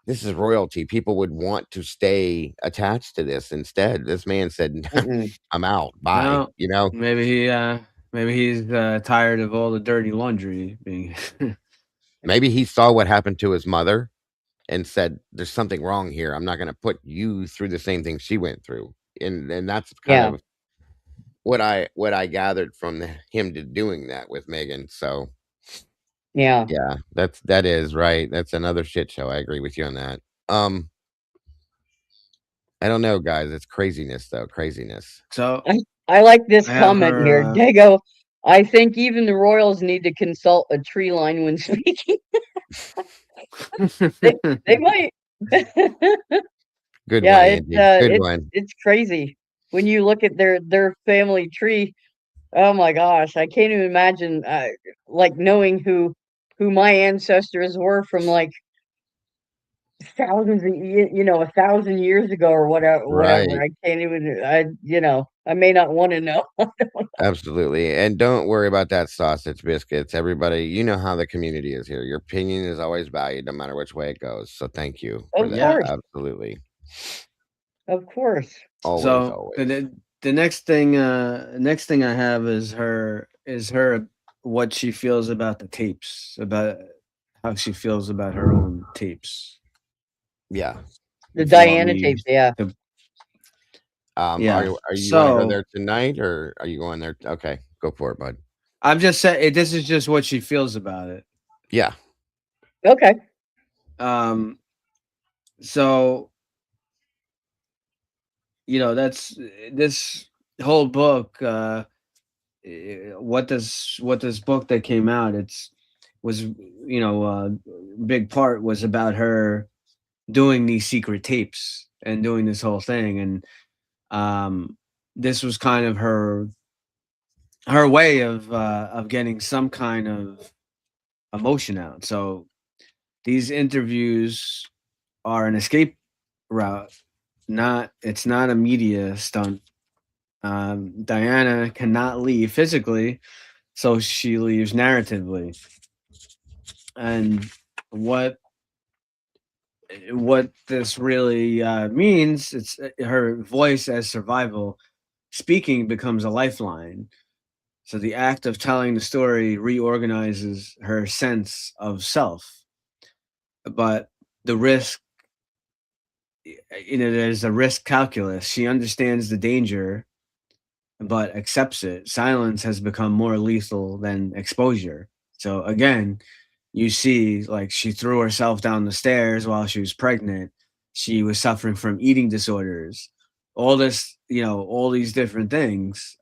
S3: this is royalty. People would want to stay attached to this. Instead, this man said,
S2: Mm-mm.
S3: "I'm out. Bye."
S5: Well,
S3: You know,
S5: maybe he's tired of all the dirty laundry being.
S3: maybe he saw what happened to his mother and said, "There's something wrong here. I'm not going to put you through the same thing she went through." And that's kind
S2: Yeah.
S3: of what I gathered from him to doing that with Megan. So
S2: Yeah.
S3: yeah, that is right. That's another shit show. I agree with you on that. Um, I don't know, guys. It's craziness, though. Craziness.
S5: So
S2: I like this
S5: I have
S2: comment here.
S5: her.
S2: Dago, I think even the royals need to consult a tree line when speaking. They might.
S3: Good
S2: Yeah,
S3: one, Andy. Good one.
S2: it's crazy when you look at their family tree. Oh my gosh, I can't even imagine like knowing who my ancestors were from like thousands of a thousand years ago or whatever.
S3: Right.
S2: I can't even I may not want to know.
S3: Absolutely. And don't worry about that sausage biscuits. Everybody, you know how the community is here. Your opinion is always valued no matter which way it goes. So thank you for
S2: Of
S3: that.
S5: Yeah.
S2: course,
S3: Absolutely.
S2: of course.
S3: Always,
S5: So
S3: always.
S5: the next thing I have is her what she feels about the tapes, about how she feels about her own tapes.
S3: Yeah.
S2: The
S5: If you want
S2: Diana
S5: me
S2: tapes, yeah.
S5: to,
S3: Are
S5: yeah.
S3: you want to go
S5: So
S3: there tonight or are you going there? Okay, go for it, bud.
S5: I'm just saying this is just what she feels about it.
S3: Yeah.
S2: Okay.
S5: Um. So that's this whole book. What this book that came out? Was big part was about her doing these secret tapes and doing this whole thing, and this was kind of her way of getting some kind of emotion out. So these interviews are an escape route. It's not a media stunt. Diana cannot leave physically, so she leaves narratively. And what this really means, it's her voice as survival. Speaking becomes a lifeline. So the act of telling the story reorganizes her sense of self. But the risk, there's a risk calculus. She understands the danger, but accepts it. Silence has become more lethal than exposure. So again, you see, like, she threw herself down the stairs while she was pregnant. She was suffering from eating disorders. All this, all these different things.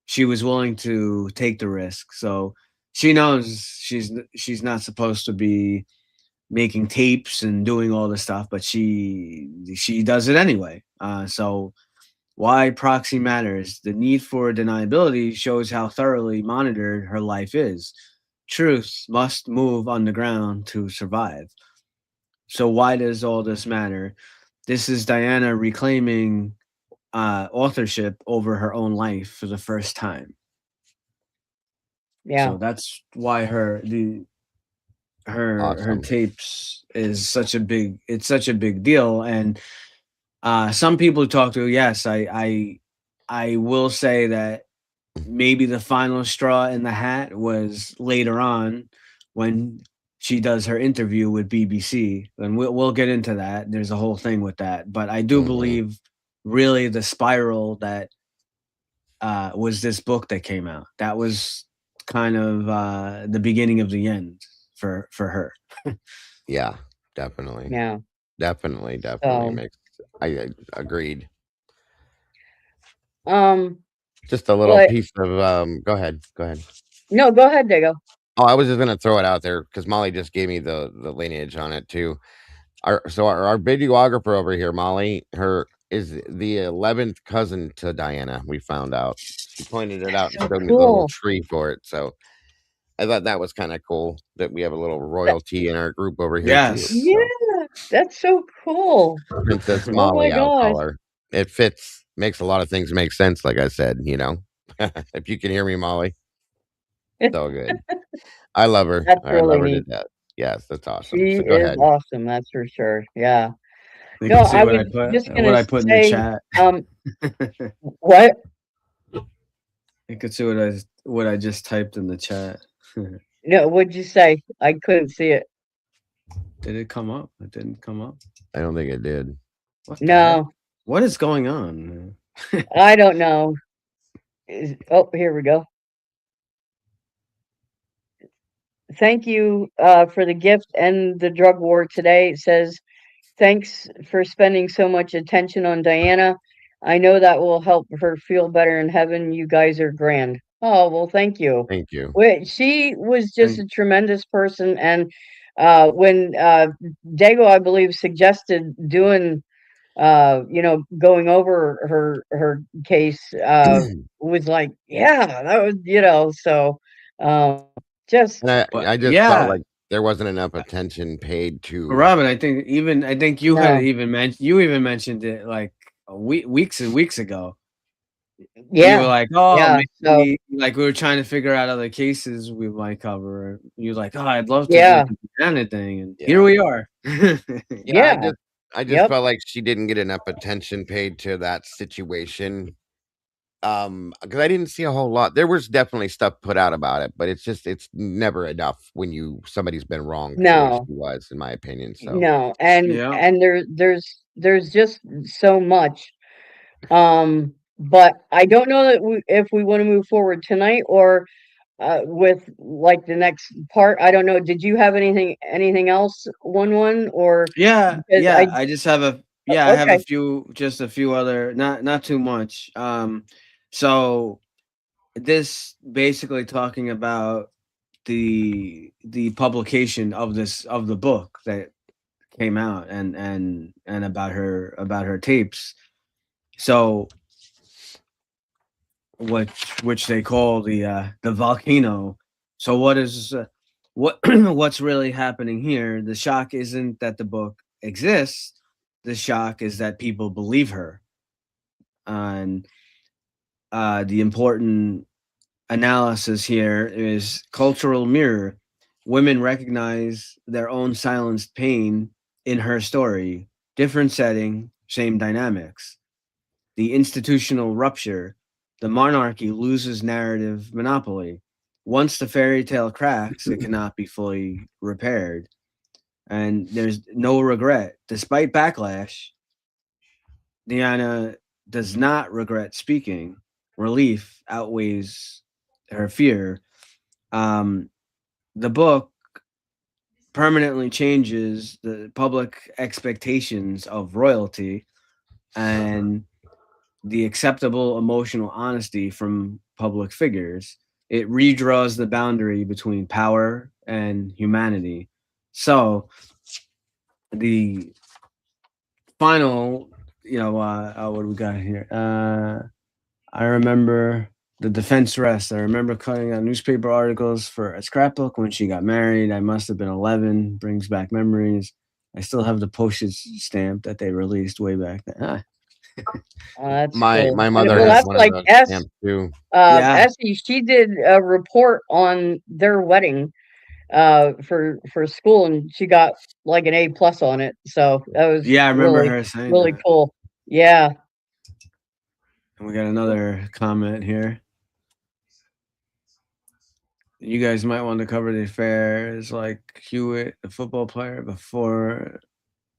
S5: She was willing to take the risk. So she knows she's not supposed to be making tapes and doing all this stuff, but she does it anyway. So why proxy matters. The need for deniability shows how thoroughly monitored her life is. Truth must move underground to survive. So why does all this matter? This is Diana reclaiming authorship over her own life for the first time.
S2: Yeah.
S5: So that's why her
S3: Awesome.
S5: tapes is such a big deal. And some people who talk to, yes, I will say that maybe the final straw in the hat was later on when she does her interview with BBC, and we'll get into that. There's a whole thing with that, but I do
S3: Hmm.
S5: believe really the spiral that was this book that came out. That was kind of the beginning of the end for her.
S3: Yeah, definitely.
S2: Yeah.
S3: Definitely, definitely
S2: So,
S3: makes I agreed.
S2: um,
S3: Just a little
S2: well,
S3: piece of go ahead. Go ahead.
S2: no, go ahead, Dago.
S3: Oh, I was just gonna throw it out there because Molly just gave me the lineage on it too. our videographer over here, Molly, her is the 11th cousin to Diana. We found out. She pointed it out and
S2: So
S3: showed me the little
S2: cool.
S3: tree for it. So I thought that was kind of cool that we have a little
S2: That-
S3: royalty in our group over here too.
S5: Yes.
S2: yeah,
S3: So
S2: that's so cool.
S3: Princess
S2: Oh my
S3: Molly, I'll
S2: gosh.
S3: call her. It fits, makes a lot of things make sense. Like I said, if you can hear me, Molly, so good. I love her.
S2: That's
S3: I love
S2: really
S3: her to
S2: neat.
S3: death. Yes, that's awesome.
S2: She
S3: So go
S2: is
S3: ahead.
S2: awesome, that's for sure. Yeah.
S5: You
S2: No,
S5: can see
S2: I
S5: what
S2: was
S5: I put
S2: just gonna
S5: in the
S2: say,
S5: chat.
S2: what?
S5: You could see what I just typed in the chat.
S2: No, what'd you say? I couldn't see it.
S5: Did it come up? It didn't come up.
S3: I don't think it did.
S5: What the heck?
S2: No,
S5: What is going on?
S2: I don't know. Oh, here we go. Thank you for the gift and the drug war today. It says, thanks for spending so much attention on Diana. I know that will help her feel better in heaven. You guys are grand. Oh, well, thank you.
S3: Thank you.
S2: She was just
S5: Thank-
S2: a tremendous person. And when Dago, I believe, suggested doing, going over her case, was like, yeah, that was, so just,
S3: And
S5: But
S3: I just felt
S5: yeah,
S3: like there wasn't enough attention paid to.
S5: Robin, I think you had
S2: no,
S5: even mentioned it like weeks and weeks ago. You were
S2: yeah,
S5: like, oh,
S2: yeah. So,
S5: maybe like we were trying to figure out other cases we might cover. You're like, oh, I'd love to do
S2: yeah,
S5: the Banana thing, and here
S3: Yeah.
S5: we are.
S3: Yeah,
S2: yeah,
S3: I just
S2: yep,
S3: felt like she didn't get enough attention paid to that situation. Because I didn't see a whole lot. There was definitely stuff put out about it, but it's never enough when somebody's been wronged the way she
S2: no,
S3: was, in my opinion. So
S2: no, and
S5: Yeah.
S2: there's just so much. But I don't know that if we want to move forward tonight or with like the next part. I don't know. Did you have anything else? Or
S5: Yeah,
S2: because
S5: yeah. I have
S2: okay,
S5: a few other, not too much. So this basically talking about the publication of the book that came out, and about her tapes. So which they call the volcano. So what's really happening here? The shock isn't that the book exists. The shock is that people believe her. And the important analysis here is cultural mirror. Women recognize their own silenced pain in her story. Different setting, same dynamics. The institutional rupture. The monarchy loses narrative monopoly. Once the fairy tale cracks, it cannot be fully repaired. And there's no regret. Despite backlash, Diana does not regret speaking. Relief outweighs her fear. The book permanently changes the public expectations of royalty and the acceptable emotional honesty from public figures. It redraws the boundary between power and humanity. So the final, what do we got here? I remember the defense rest. I remember cutting out newspaper articles for a scrapbook when she got married. I must have been 11. Brings back memories. I still have the postage stamp that they released way back then.
S2: that's
S3: my
S2: cool.
S3: mother
S2: Well,
S3: has
S2: that's
S3: one of
S2: like
S3: those stamps too.
S5: Yeah.
S2: Essie. She did a report on their wedding for school, and she got like an A+ on it. So that was
S5: Yeah, I remember
S2: really
S5: her saying
S2: really
S5: that.
S2: cool. Yeah.
S5: And we got another comment here. You guys might want to cover the affairs like Hewitt, the football player, before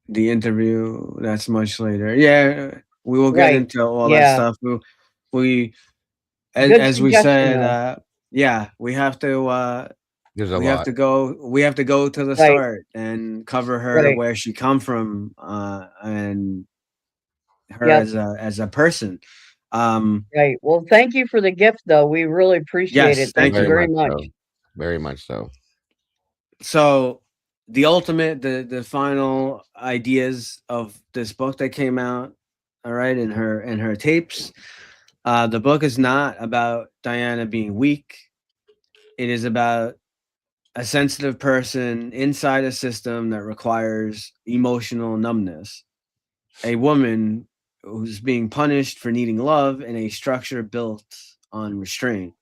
S5: the interview. That's much later. Yeah, we will get
S2: Right.
S5: into all that
S2: Yeah.
S5: stuff. We
S2: Good
S5: as we
S2: suggestion,
S5: said,
S2: though.
S5: yeah, we have to
S3: There's a lot.
S5: we have to go to the
S2: Right.
S5: start and cover her
S2: Right.
S5: where she come from, and her
S2: Yep.
S5: as a person.
S2: Right. Well, thank you for the gift, though. We really appreciate
S5: Yes,
S2: it.
S5: thank
S2: Thank you
S3: Very
S5: you.
S2: very
S3: much
S2: much.
S3: so. Very much so.
S5: So the ultimate, the final ideas of this book that came out, all right, in her tapes. The book is not about Diana being weak. It is about a sensitive person inside a system that requires emotional numbness. A woman who's being punished for needing love in a structure built on restraint.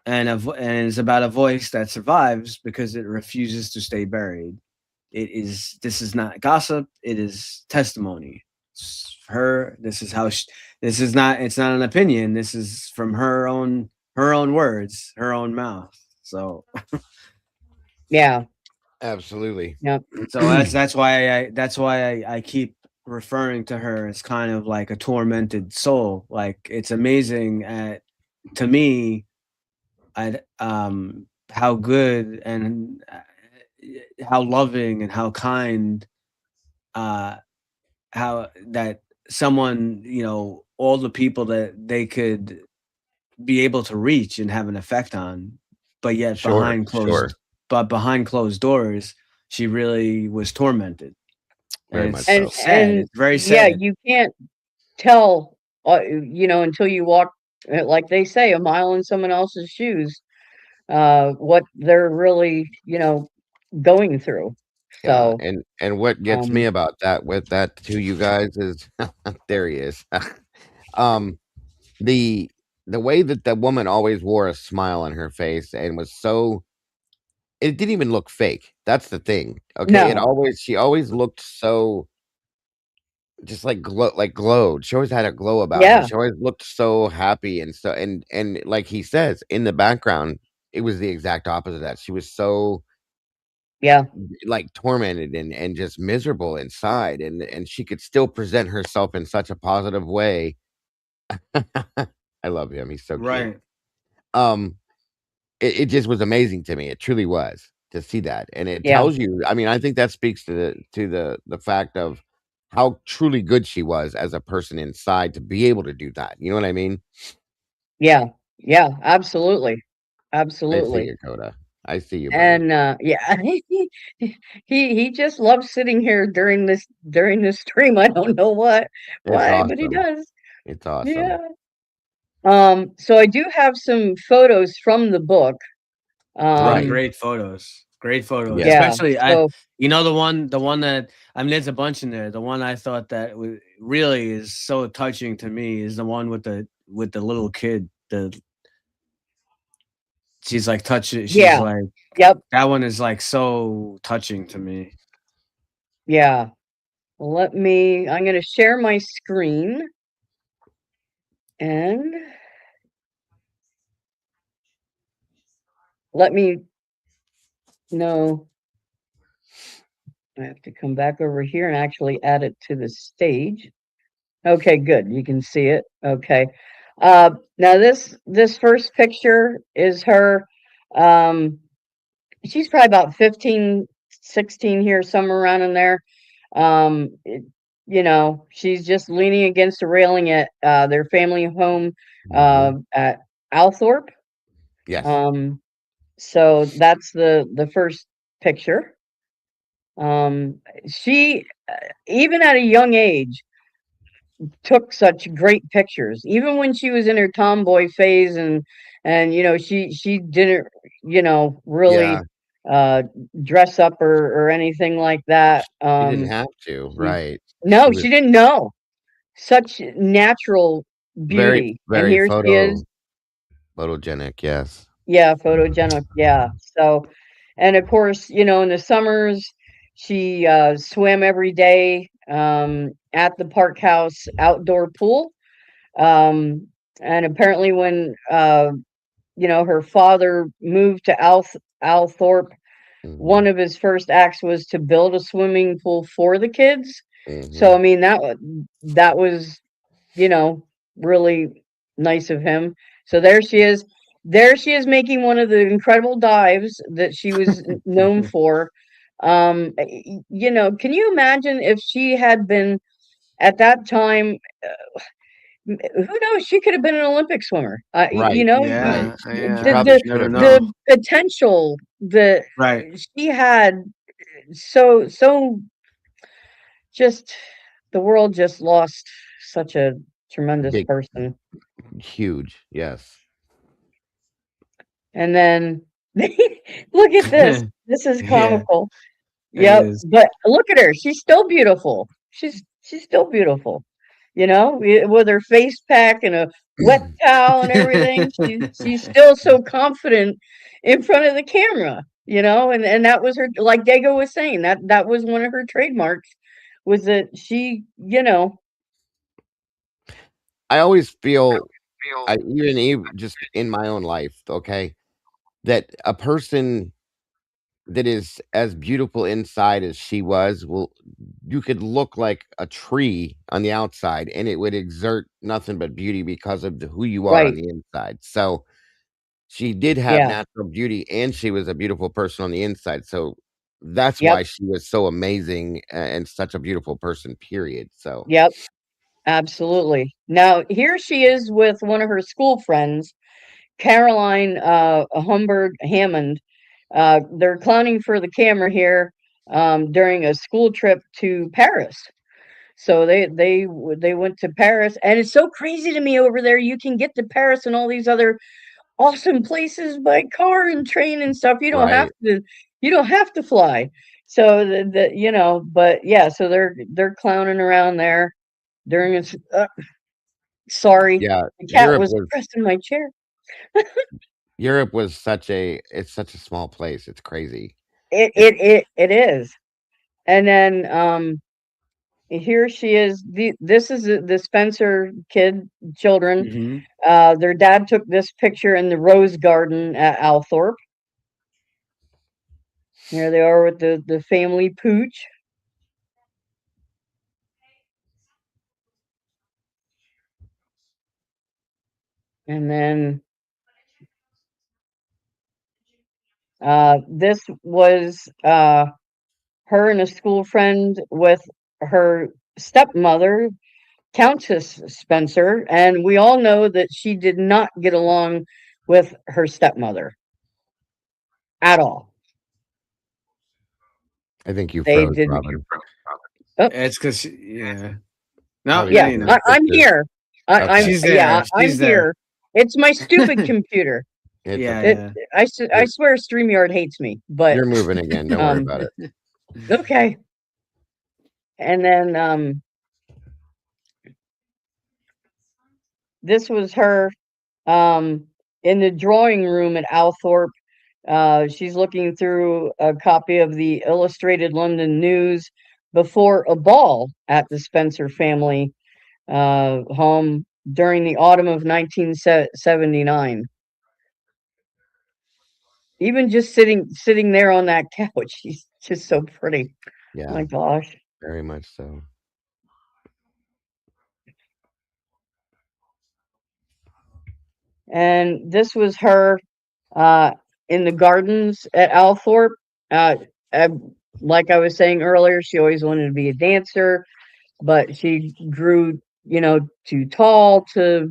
S5: And it's about a voice that survives because it refuses to stay buried. This is not gossip, it is testimony. It's her, this is how this is not, it's not an opinion, this is from her own words, her own mouth. So
S2: Yeah.
S3: Absolutely.
S2: Yep.
S5: so that's why I keep referring to her as kind of like a tormented soul. Like, it's amazing to me at how good and how loving and how kind, how that someone, all the people that they could be able to reach and have an effect on, but yet
S3: Sure.
S5: behind closed doors, she really was tormented.
S3: Very
S5: And
S3: much
S5: it's
S3: so.
S5: sad.
S2: And
S5: It's very
S2: yeah,
S5: sad.
S2: you can't tell, until you walk, like they say, a mile in someone else's shoes, what they're really, going through.
S3: Yeah,
S2: So,
S3: and what gets me
S2: um,
S3: about that with that to you guys is there he is. um, the the way that the woman always wore a smile on her face and was so it didn't even look fake. That's the thing. Okay,
S2: no,
S3: she always looked so just like glowed. She always had a glow about her.
S2: yeah,
S3: She always looked so happy and so and like he says in the background, it was the exact opposite of that. She was so
S2: yeah,
S3: like tormented and just miserable inside and she could still present herself in such a positive way. I love him. He's so cute.
S5: Right.
S3: Um it just was amazing to me. It truly was to see that. And it
S2: yeah,
S3: tells you, I mean, I think that speaks to the fact of how truly good she was as a person inside to be able to do that. You know what I mean?
S2: yeah, yeah, absolutely,
S3: I see
S2: absolutely.
S3: you, Coda. I see you, buddy.
S2: And yeah, he just loves sitting here during this stream. I don't know
S3: It's
S2: why, but he
S3: awesome.
S2: does.
S3: It's awesome.
S2: Yeah. So I do have some photos from the book.
S5: Right.
S3: Right.
S5: Great photos. Great photos.
S3: Yes.
S2: Yeah.
S5: Especially
S2: So
S5: the one that, I mean, there's a bunch in there. The one I thought that really is so touching to me is the one with the little kid. She's like touching. She's
S2: yeah,
S5: like,
S2: yep,
S5: that one is like so touching to me.
S2: yeah. I'm gonna share my screen and let me know. I have to come back over here and actually add it to the stage. Okay, good. You can see it. Okay. Now this first picture is her. Um, she's probably about 15, 16 here, somewhere around in there. She's just leaning against a railing at their family home
S3: Mhm.
S2: at Althorpe.
S3: Yes.
S2: Um, so that's the first picture. She even at a young age took such great pictures. Even when she was in her tomboy phase and she didn't
S3: Yeah.
S2: really uh dress up or anything like that.
S3: She didn't have to.
S2: She
S3: Right.
S2: No,
S3: She was
S2: she didn't know. Such natural
S3: very,
S2: beauty. And
S3: very
S2: here she is.
S3: photogenic. Yes.
S2: Yeah, photogenic. Yeah. So, and of course, in the summers, she swam every day at the park house outdoor pool. Um, and apparently, when her father moved to Althorpe, one
S3: Mhm.
S2: of his first acts was to build a swimming pool for the kids. So, I
S3: Mhm.
S2: mean, that was you know, really nice of him. So there she is. There she is making one of the incredible dives that she was known for. Can you imagine if she had been at that time? Who knows? She could have been an Olympic swimmer.
S3: Right. Right.
S5: Yeah.
S3: She
S5: Yeah.
S2: The
S3: probably
S2: the
S3: should
S5: Never
S3: have
S2: the
S3: been.
S5: know.
S2: potential that
S5: Right.
S2: she had so just the world just lost such a tremendous
S3: Big,
S2: person.
S3: huge. Yes.
S2: And then look at this. This is
S5: Yeah,
S2: comical.
S5: it
S2: Yep,
S5: is.
S2: but look at her. She's still beautiful. She's still beautiful. You know, with her face pack and a wet towel and everything. She's still so confident in front of the camera. You know, and that was her. Like Dago was saying, that was one of her trademarks. Was that she? You know,
S3: I always feel, just in my own life, okay, that a person that is as beautiful inside as she was, you could look like a tree on the outside and it would exert nothing but beauty because of who you are on
S2: right?
S3: the inside. So she did have
S2: Yeah.
S3: natural beauty and she was a beautiful person on the inside. So that's
S2: Yep.
S3: why she was so amazing and such a beautiful person, period. So
S2: Yep. Absolutely. Now here she is with one of her school friends, Caroline Humbert Hammond. They're clowning for the camera here during a school trip to Paris. So they went to Paris, and it's so crazy to me over there. You can get to Paris and all these other awesome places by car and train and stuff.
S3: right.
S2: You don't have to fly. So the you know, but yeah, so they're clowning around there during a sorry,
S3: Yeah.
S2: the cat
S3: Europe
S2: was
S3: was
S2: pressed in my chair.
S3: Europe was it's such a small place. It's crazy. It's
S2: It is. And then here she is. This is the Spencer children.
S5: Mhm.
S2: Their dad took this picture in the rose garden at Althorpe. Here they are with the family pooch. And then this was her and a school friend with her stepmother, Countess Spencer, and we all know that she did not get along with her stepmother at all.
S3: I think you
S2: They
S3: froze,
S2: didn't.
S3: Robin.
S2: Oh,
S5: It's because yeah. No,
S3: Probably
S5: now
S2: yeah,
S5: you
S3: because
S5: know.
S2: I'm
S3: it's
S2: here.
S3: okay.
S5: She's
S2: Yeah,
S5: there.
S2: I'm
S5: She's there.
S2: here. It's my stupid computer.
S3: It's
S5: Yeah,
S3: okay.
S2: It,
S5: yeah.
S2: I
S3: You're
S2: swear StreamYard hates me, but
S3: you're moving again. Don't worry
S2: um,
S3: about it.
S2: okay. And then this was her in the drawing room at Althorpe. She's looking through a copy of the Illustrated London News before a ball at the Spencer family home during the autumn of 1979. Even just sitting there on that couch, she's just so pretty.
S3: Yeah,
S2: My gosh.
S3: very much so.
S2: And this was her uh, in the gardens at Althorpe. Uh, uh, like I was saying earlier, she always wanted to be a dancer, but she grew, you know, too tall to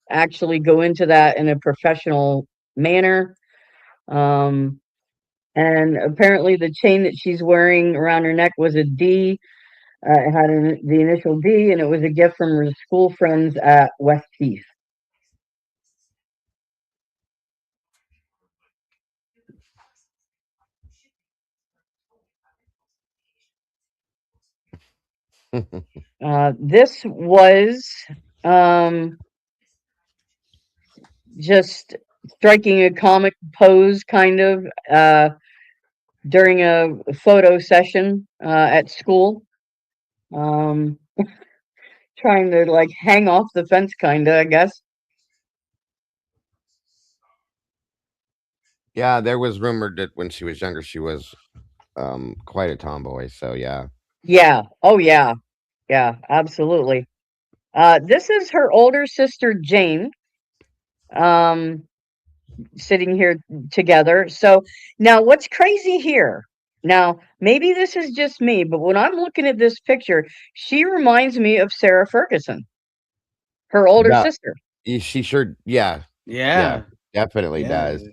S2: actually go into that in a professional manner. Um, and apparently, the chain that she's wearing around her neck was a D. It had the initial D, and it was a gift from her school friends at West Heath. This was um, just striking a comic pose, kind of, during a photo session at school. Um, trying to like hang off the fence, kind of, I guess.
S3: Yeah, there was rumored that when she was younger, she was quite a tomboy. So yeah,
S2: Yeah. Oh, yeah. Yeah, absolutely. This is her older sister, Jane, um, sitting here together. So now what's crazy here? Now, maybe this is just me, but when I'm looking at this picture, she reminds me of Sarah Ferguson, her older
S3: yeah,
S2: sister.
S3: she sure, yeah, yeah,
S5: Yeah.
S3: definitely
S5: Yeah.
S3: does.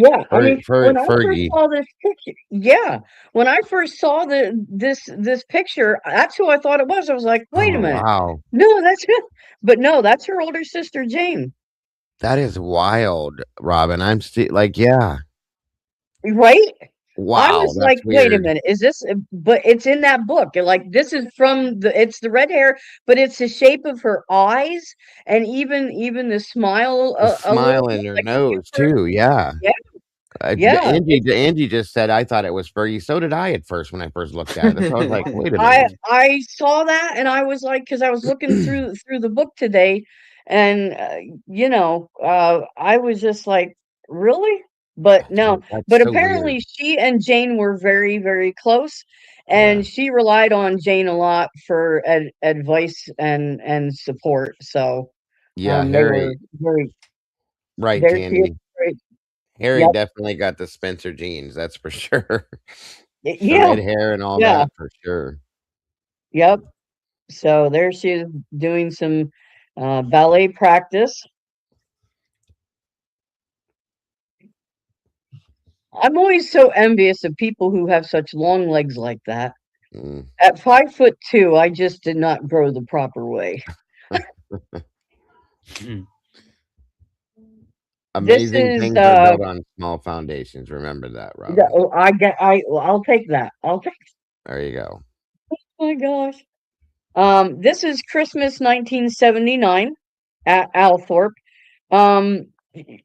S2: Yeah, I mean, when I first
S3: Fergie.
S2: saw this picture, yeah, when I first saw this picture, that's who I thought it was. I was like, wait a
S3: Oh
S2: minute,
S3: wow,
S2: no, that's but no, that's her older sister Jane,
S3: that is wild, Robin. I'm still like, yeah,
S2: right? I
S3: wow,
S2: was like,
S3: that's
S2: wait a
S3: weird.
S2: minute, is this? But it's in that book. And like, this is from it's the red hair, but it's the shape of her eyes, and even the smile
S3: The
S2: a little
S3: smile
S2: bit,
S3: in her
S2: like
S3: nose too. Yeah.
S2: yeah, yeah.
S3: Angie just said I thought it was Fergie. So did I at first when I first looked at it. So I was like, wait a minute.
S2: I saw that and I was like, because I was looking through the book today, and I was just like, really? But no,
S3: That's
S2: but
S3: so weird.
S2: apparently she and Jane were very, very close,
S3: Yeah.
S2: and she relied on Jane a lot for advice and support. So
S3: Yeah,
S2: they were
S3: Harry.
S2: very
S3: Right,
S2: there. She is
S3: Candy.
S2: very,
S3: Harry
S2: yep,
S3: definitely got the Spencer genes, that's for sure. The
S2: yeah,
S3: red hair and all
S2: yeah,
S3: that for sure.
S2: yep. So there she is doing some ballet practice. I'm always so envious of people who have such long legs like that.
S3: Mm.
S2: At 5'2", I just did not grow the proper way. This
S3: Amazing
S2: is
S3: things are built on small foundations. Remember that, Robin.
S2: I'll take that. I'll take
S3: There you go.
S2: oh my gosh. This is Christmas 1979 at Althorpe.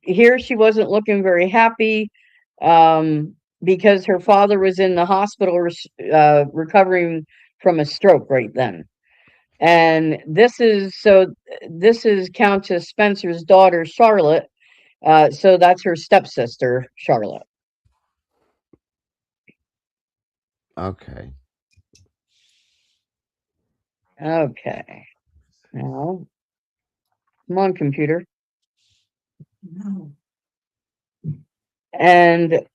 S2: Here she wasn't looking very happy, because her father was in the hospital recovering from a stroke right then. And this is Countess Spencer's daughter, Charlotte. So that's her stepsister, Charlotte.
S3: Okay.
S2: Okay. Now, come on, computer. And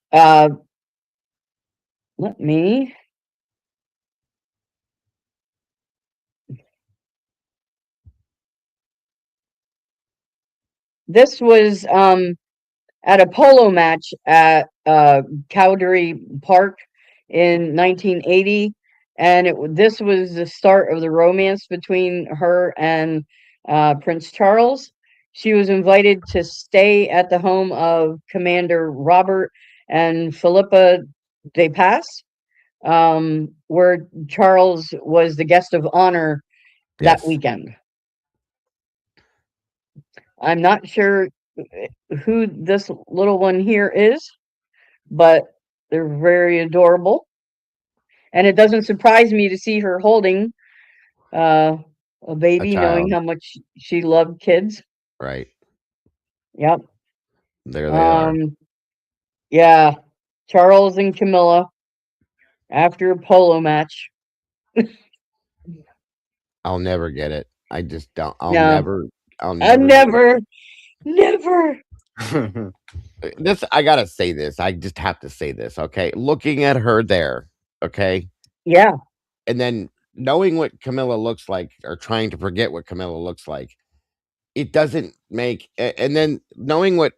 S2: let me. This was at a polo match at Cowdery Park in 1980, and this was the start of the romance between her and Prince Charles. She was invited to stay at the home of Commander Robert and Philippa de Pass, where Charles was the guest of honor that
S3: Yes.
S2: weekend. I'm not sure who this little one here is, but they're very adorable. And it doesn't surprise me to see her holding uh, a
S3: A
S2: baby, knowing
S3: child.
S2: how much she loved kids.
S3: Right.
S2: Yep.
S3: There they are.
S2: Um, yeah. Charles and Camilla after a polo match.
S3: I'll never get it. I just don't.
S2: No,
S3: I'll
S2: I
S3: never get it.
S2: never, never.
S3: This, I gotta say this. I just have to say this. Okay. Looking at her there. Okay.
S2: Yeah.
S3: And then knowing what Camilla looks like or trying to forget what Camilla looks like, it doesn't make, and then knowing what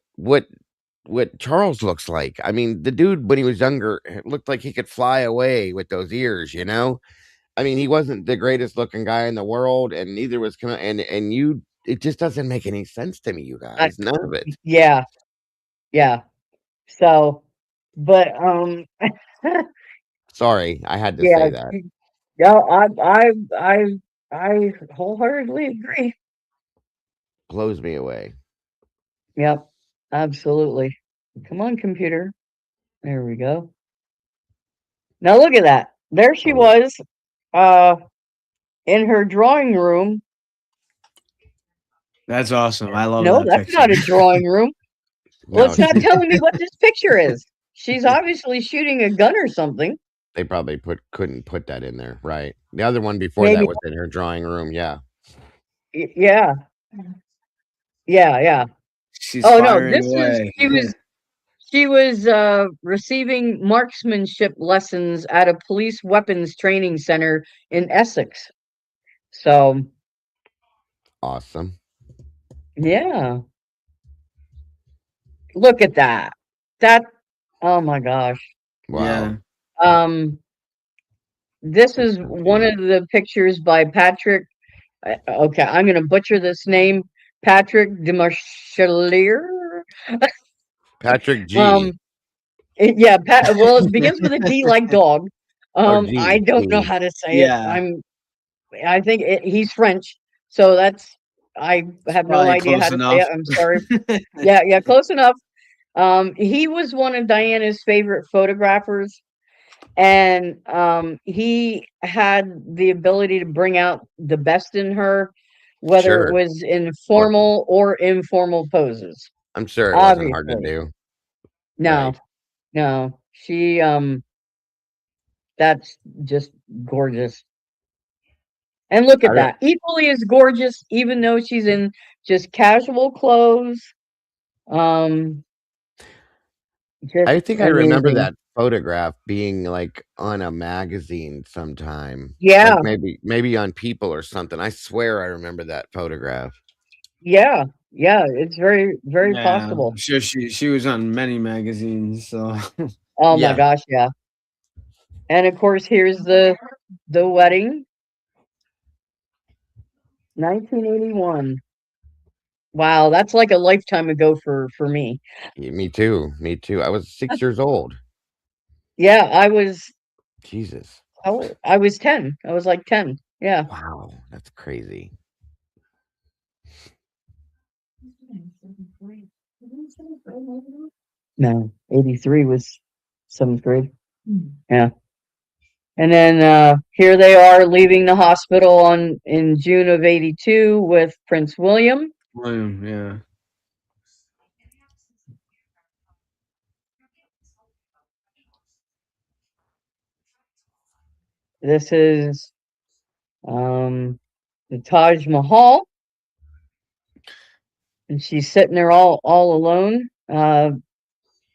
S3: Charles looks like. I mean, the dude when he was younger looked like he could fly away with those ears, you know? I mean, he wasn't the greatest looking guy in the world, and neither was Camilla, and you it just doesn't make any sense to me, you
S2: I,
S3: guys. None of it.
S2: yeah. Yeah. So, but
S3: Sorry, I had to
S2: yeah.
S3: say that.
S2: Yeah. I wholeheartedly agree.
S3: Blows me away.
S2: Yep. Absolutely. Come on, computer. There we go. Now look at that. There she
S3: Oh,
S2: was, uh, in her drawing room.
S5: That's awesome. I love
S2: No,
S5: that
S2: that's
S5: picture.
S2: not a drawing room. Well,
S3: no,
S2: it's not telling me what this picture is. She's obviously shooting a gun or something.
S3: they probably couldn't put that in there, right? The other one before
S2: Maybe.
S3: that was in her drawing room. Yeah.
S2: Yeah. Yeah. Yeah.
S5: She's
S2: Oh no,
S5: firing away.
S2: she was receiving marksmanship lessons at a police weapons training center in Essex. So
S3: Awesome.
S2: yeah, look at that. That, oh my gosh.
S3: Wow.
S2: This is one of the pictures by Patrick. Okay, I'm going to butcher this name. Patrick Demarchelier.
S3: Patrick G.
S2: Um, yeah, well, it begins with a D like dog.
S3: Or
S2: I
S3: G.
S2: don't know
S3: G.
S2: how to say it.
S5: Yeah,
S2: I think he's French, so I have no
S5: probably
S2: idea how
S5: close
S2: to say
S5: enough.
S2: it. I'm sorry. Yeah, close enough. He was one of Diana's favorite photographers, and he had the ability to bring out the best in her, whether it
S3: Sure.
S2: was in
S3: Or
S2: formal or informal poses.
S3: I'm sure it wasn't hard to
S2: Obviously.
S3: do.
S2: No,
S3: Right.
S2: no. She that's just gorgeous. And look
S3: I
S2: at
S3: re-
S2: that. Equally as gorgeous, even though she's in just casual clothes. Um, just
S3: I think I remember
S2: amazing.
S3: that photograph being like on a magazine sometime. Like
S2: Yeah,
S3: maybe on People or something. I swear I remember that photograph.
S2: yeah, yeah. It's very, very
S5: Yeah, I'm
S2: possible.
S5: sure she was on many magazines. So
S2: Oh my
S3: Yeah.
S2: gosh, yeah. And of course, here's the wedding, 1981. Wow, that's like a lifetime ago for me.
S3: Me too. Me too. I was 6 years old.
S2: Yeah,
S3: Jesus.
S2: I was 10. I was like 10. Yeah.
S3: Wow. That's crazy.
S2: No, 83 was 7th grade. Yeah. And then here they are leaving the hospital in June of 82 with Prince William.
S5: William, yeah.
S2: This is the Taj Mahal, and she's sitting there all alone.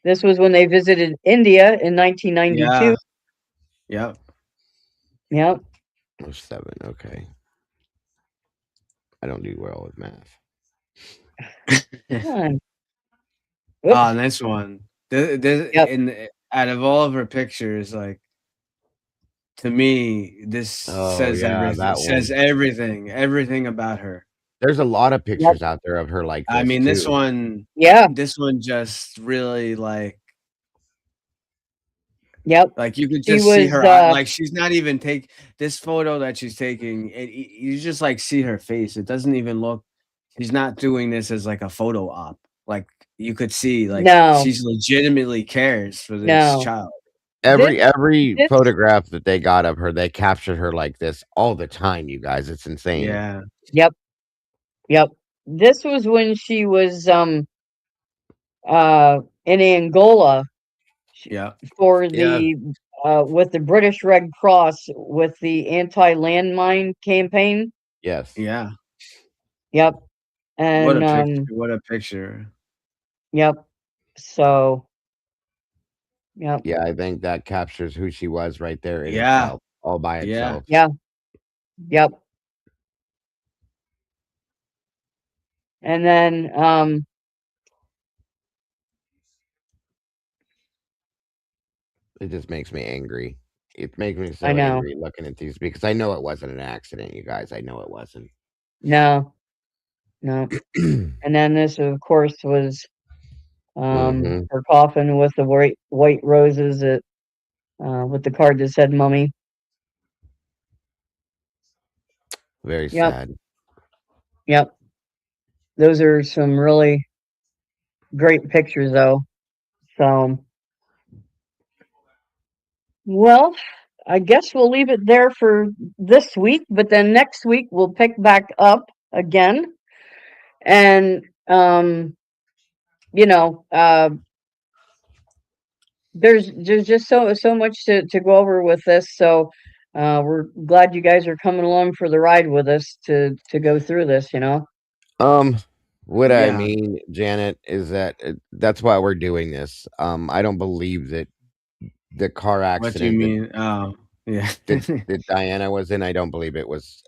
S2: This was when they visited India in 1992.
S5: Yeah. Yep.
S2: Yep.
S3: Oh, 7. Okay. I don't do well with math.
S2: Come on.
S5: Oh,
S2: Oops.
S5: nice one. This
S2: Yep.
S5: out of all of her pictures, like to me, this
S3: Oh
S5: says
S3: yeah,
S5: everything.
S3: that one.
S5: Says everything about her.
S3: There's a lot of
S2: Yep.
S3: pictures out there of her like
S5: I
S3: this
S5: mean,
S3: too.
S2: Yeah.
S5: this one just really
S2: Yep.
S5: like you could
S2: She
S5: just see
S2: was.
S5: her eye. Like she's not even take this photo that she's taking. You just like see her face. It doesn't even look. She's not doing this as like a photo op. Like you could see, like
S2: No.
S5: she's legitimately cares for this
S2: No.
S5: child.
S3: Every
S2: This. This.
S3: photograph that they got of her, they captured her like this all the time, you guys. It's insane.
S5: Yeah.
S2: Yep. Yep. This was when she was in Angola
S5: Yeah.
S2: for
S5: Yeah.
S2: the with the British Red Cross with the anti-landmine campaign.
S3: Yes.
S5: Yeah.
S2: Yep.
S5: What
S2: And
S5: a picture. What a picture.
S2: yep. So yep.
S3: Yeah, I think that captures who she was right there in
S5: Yeah.
S3: itself, all by
S5: Yeah.
S3: itself.
S2: Yeah. Yep. And then
S3: It just makes me angry. It makes me
S2: I
S3: so
S2: know.
S3: angry looking at these because I know it wasn't an accident, you guys. I know it wasn't.
S2: No. No. And then this of course was
S3: hmm
S2: her coffin with the white roses that with the card that said mummy.
S3: Very
S2: Yep.
S3: sad.
S2: Yep. Those are some really great pictures though. So well, I guess we'll leave it there for this week, but then next week we'll pick back up again. And you know, there's just so much to go over with this. So we're glad you guys are coming along for the ride with us to go through this, you know.
S3: What I
S5: Yeah.
S3: mean, Janet, is that that's why we're doing this. I don't believe that the car
S5: What do you
S3: accident
S5: mean? Oh, yeah.
S3: that Diana was in, I don't believe it was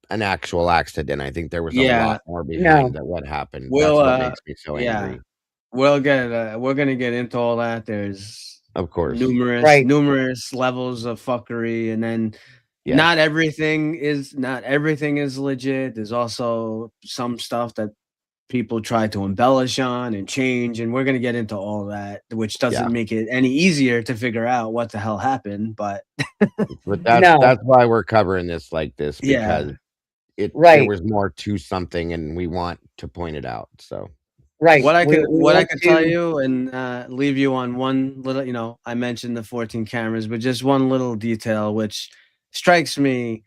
S3: an actual accident. I think there was a
S5: Yeah.
S3: lot more
S2: No.
S3: behind that what happened.
S5: We'll
S3: That's what makes me so
S5: yeah.
S3: angry.
S5: we're gonna get into all that. There's
S3: Of course.
S2: Right.
S5: numerous levels of fuckery, and then
S3: Yes.
S5: not everything is legit. There's also some stuff that people try to embellish on and change, and we're gonna get into all that, which doesn't
S3: Yeah.
S5: make it any easier to figure out what the hell happened. But
S3: But
S2: No.
S3: that's why we're covering this like this,
S5: yeah,
S3: because there
S2: Right.
S3: was more to something and we want to point it out. So
S2: Right.
S5: what I
S2: We
S5: could
S2: want
S5: tell
S2: to.
S5: you and leave you on one little, I mentioned the 14 cameras, but just one little detail which strikes me.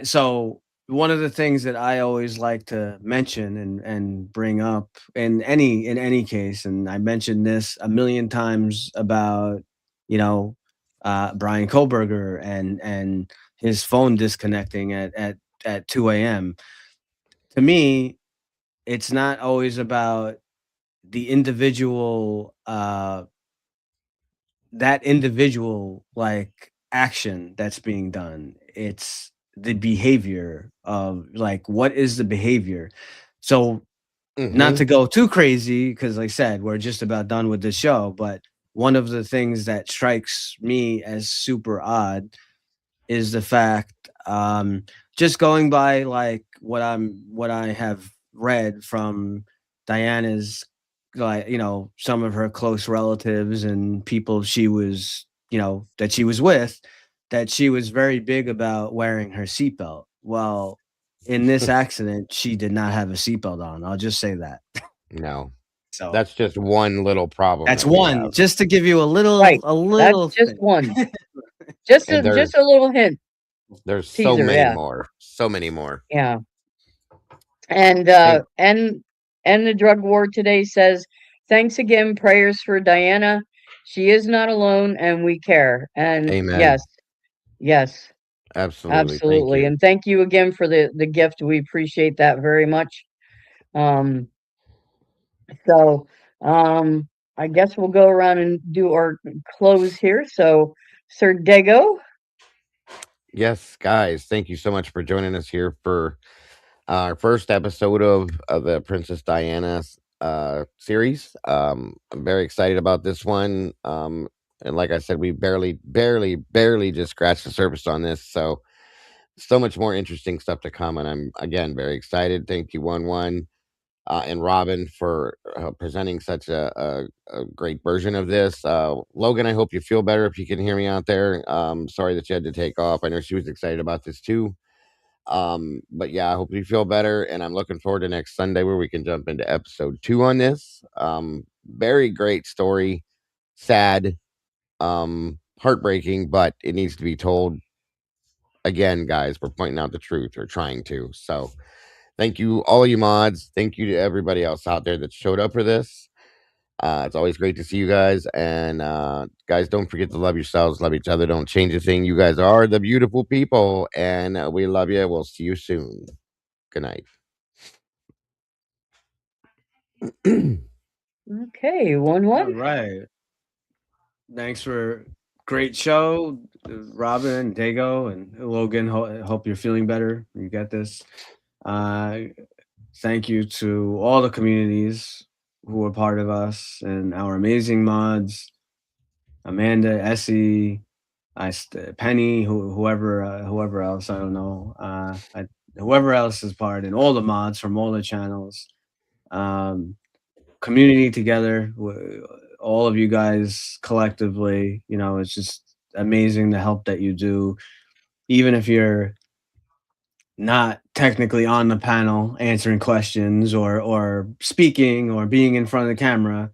S5: So one of the things that I always like to mention and bring up in any case, and I mentioned this a million times about, Brian Koberger and his phone disconnecting at 2 a.m. To me, it's not always about the individual that individual like action that's being done. It's the behavior of like what is the behavior. So not to
S3: Mhm.
S5: go too crazy, because like I said, we're just about done with the show, but one of the things that strikes me as super odd is the fact, just going by like what I have read from Diana's, like, some of her close relatives and people she was, that she was with, that she was very big about wearing her seatbelt. Well, in this accident, she did not have a seatbelt on. I'll just say that.
S3: No.
S5: So
S3: That's just one little problem
S5: that's
S3: that we
S5: one,
S3: have.
S5: just to give you
S2: Right.
S5: a
S2: That's
S5: little
S2: just
S5: thing.
S2: one. Just
S3: And
S2: a little hint.
S3: there's so
S2: Teaser.
S3: many
S2: Yeah.
S3: more. So many more.
S2: Yeah. And
S3: Hey,
S2: and the drug war today says, thanks again, prayers for Diana. She is not alone and we care. And
S3: amen.
S2: yes,
S3: Absolutely. Thank
S2: absolutely.
S3: you.
S2: And thank you again for the gift. We appreciate that very much. Um, so I guess we'll go around and do our close here. So Sir Dago.
S3: Yes, guys, thank you so much for joining us here for our first episode of the Princess Diana series. I'm very excited about this one. And like I said, we barely just scratched the surface on this. So much more interesting stuff to come. And I'm again very excited. Thank you, 1-1. And Robin for presenting such a great version of this. Logan, I hope you feel better if you can hear me out there. Sorry that you had to take off. I know she was excited about this too. But yeah, I hope you feel better. And I'm looking forward to next Sunday where we can jump into episode 2 on this. Very great story. Sad, heartbreaking, but it needs to be told. Again, guys, we're pointing out the truth or trying to. So thank you, all you mods. Thank you to everybody else out there that showed up for this. It's always great to see you guys. And guys, don't forget to love yourselves, love each other. Don't change a thing. You guys are the beautiful people. And we love you. We'll see you soon. Good night.
S2: Okay, 1-1.
S5: All right. Thanks for great show, Robin, Dago, and Logan. Hope you're feeling better. You got this. Thank you to all the communities who were part of us and our amazing mods, Amanda, Essie, Penny, whoever else, I don't know, whoever else is part, and all the mods from all the channels. Community together, all of you guys collectively, it's just amazing the help that you do, even if you're not technically on the panel answering questions or speaking or being in front of the camera.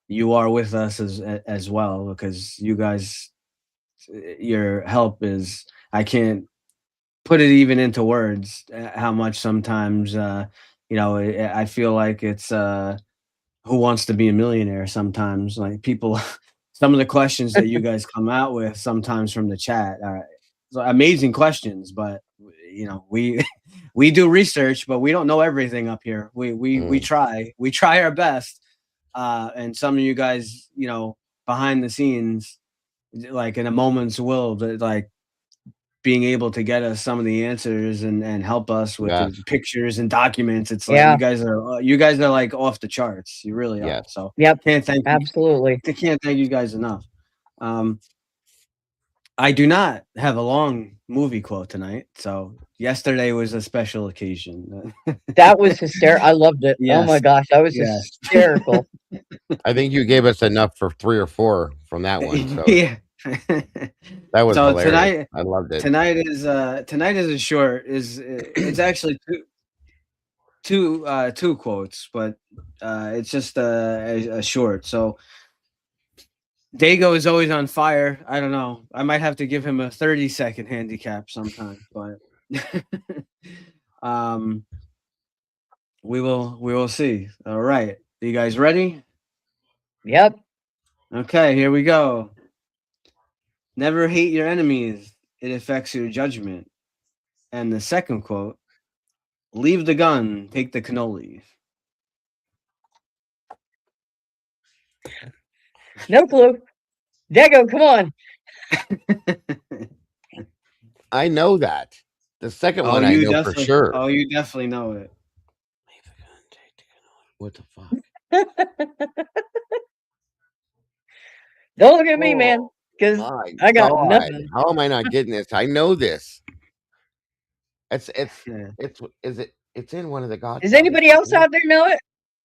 S5: You are with us as well, because you guys, your help is, I can't put it even into words, how much sometimes I feel like it's Who Wants to Be a Millionaire sometimes. Like people, some of the questions that you guys come out with sometimes from the chat are amazing questions, but we we do research, but we don't know everything up here. We try our best, and some of you guys, behind the scenes, like in a moment's will, like being able to get us some of the answers and help us with
S3: Yes.
S5: the pictures and documents. It's like
S2: Yeah.
S5: you guys are like off the charts. You really are.
S3: Yes.
S5: So
S2: Yep.
S5: can't thank
S2: Absolutely.
S5: you guys enough. I do not have a long movie quote tonight. So yesterday was a special occasion.
S2: That was hysterical. I loved it. Oh my
S5: Yes.
S2: gosh, that was
S5: Yes.
S2: hysterical.
S3: I think you gave us enough for 3 or 4 from that one. So
S5: Yeah.
S3: that was
S5: So
S3: hilarious. I loved it.
S5: tonight is a short. It's actually two quotes, but it's just a short. So Dago is always on fire. I don't know. I might have to give him a 30-second handicap sometime, but we will see. All right. Are you guys ready?
S2: Yep.
S5: Okay, here we go. Never hate your enemies. It affects your judgment. And the second quote, leave the gun, take the cannolis.
S2: No clue. Dago, come on.
S3: I know that. The second
S5: Oh,
S3: one I
S5: you
S3: know for
S5: definitely.
S3: sure.
S5: Oh, you definitely know it.
S3: What the fuck?
S2: Don't look at me, man, because
S3: My
S2: I got
S3: God.
S2: nothing.
S3: How am I not getting this? I know this. It's
S5: Yeah.
S3: it's in one of the Godfathers.
S2: Does anybody else
S3: isn't it?
S2: out there know it?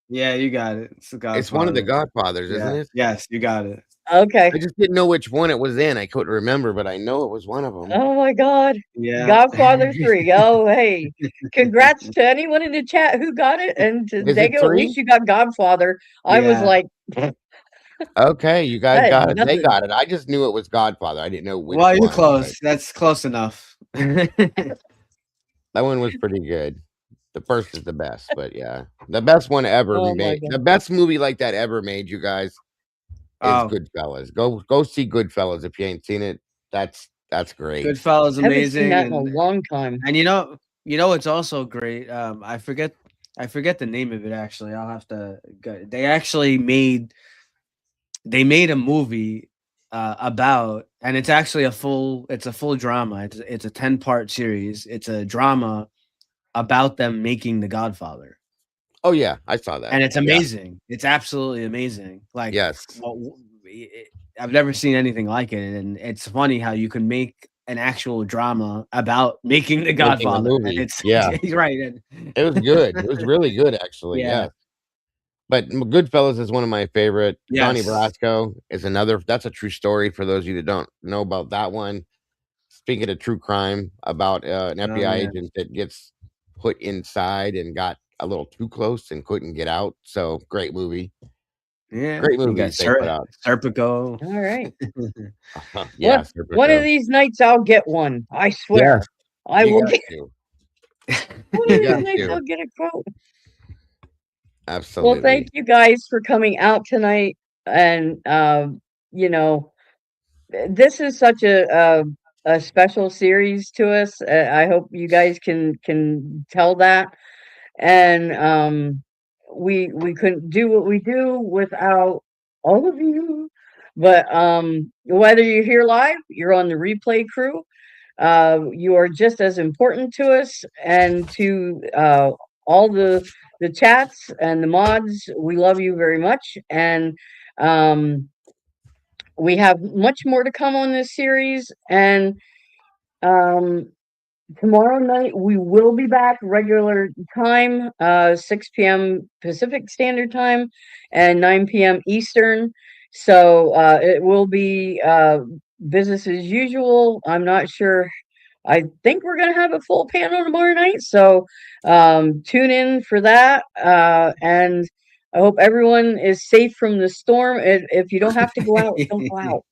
S5: Yeah, you got it. It's the Godfather.
S3: It's one of the Godfathers, isn't
S5: Yeah.
S3: it?
S5: Yes, you got it.
S2: Okay.
S3: I just didn't know which one it was in. I couldn't remember, but I know it was one of them.
S2: Oh my God.
S5: Yeah.
S2: Godfather 3. Oh, hey. Congrats to anyone in the chat who got it. And to
S3: Is it
S2: Dago, at
S3: 3?
S2: least you got Godfather. I was
S5: Yeah.
S2: like,
S3: Okay, you guys
S2: I had
S3: got it. They
S2: nothing.
S3: got it. I just knew it was Godfather. I didn't know which
S5: Well, you're
S3: one.
S5: close. That's close enough.
S3: That one was pretty good. The first is the best, but yeah, the best one ever
S2: Oh my
S3: made.
S2: God.
S3: The best movie like that ever made, you guys, is
S5: Oh,
S3: Goodfellas. Go see Goodfellas if you ain't seen it. That's great.
S5: Goodfellas
S2: I haven't seen
S5: amazing,
S2: that in a long time.
S5: and you know it's also great. I forget the name of it actually. I'll have to. They actually made a movie about, and it's actually a full drama. It's a 10-part series. It's a drama about them making The Godfather.
S3: Oh yeah, I saw that.
S5: And it's
S3: Yeah.
S5: amazing. It's absolutely amazing. Like,
S3: Yes.
S5: I've never seen anything like it, and it's funny how you can make an actual drama about making The Godfather.
S3: movie.
S5: And it's
S3: Yeah.
S5: right. And
S3: It was good. It was really good, actually.
S5: Yeah.
S3: Yeah. But Goodfellas is one of my favorite. Donnie
S5: Yes.
S3: Brasco is another. That's a true story for those of you that don't know about that one. Speaking of true crime, about an FBI
S5: yeah.
S3: agent that gets put inside and got a little too close and couldn't get out. So great movie.
S5: Yeah.
S3: Great
S5: You got
S3: movies they put out.
S5: Serpico.
S2: All right.
S3: Yeah,
S2: One of these nights I'll get one. I swear.
S3: Yes,
S2: I
S3: you
S2: will
S3: got
S2: get
S3: to.
S2: one of
S3: You
S2: these
S3: got
S2: nights
S3: to.
S2: I'll get a quote.
S3: Absolutely.
S2: Well, thank you guys for coming out tonight. And you know, this is such a special series to us. I hope you guys can tell that. And we couldn't do what we do without all of you. But whether you're here live, you're on the replay crew, you are just as important to us and to all the chats and the mods. We love you very much, and we have much more to come on this series. And um, tomorrow night we will be back regular time, 6 p.m. Pacific Standard Time and 9 p.m. Eastern. So it will be business as usual. I'm not sure. I think we're going to have a full panel tomorrow night. So tune in for that. And I hope everyone is safe from the storm. If you don't have to go out, don't go out.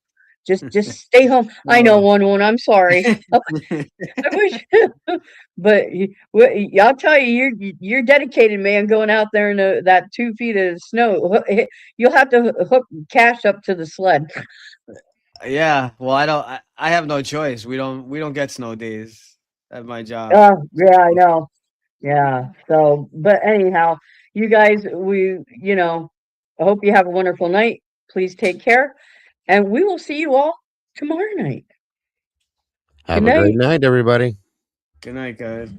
S2: Just stay home. I know,
S5: Oh.
S2: one. I'm sorry. I wish, but I'll tell you, you're dedicated, man. Going out there in that 2 feet of snow, you'll have to hook cash up to the sled.
S5: Yeah. Well, I have no choice. We don't get snow days at my job.
S2: Yeah, I know. Yeah. So, but anyhow, you guys, I hope you have a wonderful night. Please take care, and we will see you all tomorrow night.
S3: Have
S2: Good
S3: a great
S2: night.
S3: night, everybody.
S5: Good night, guys.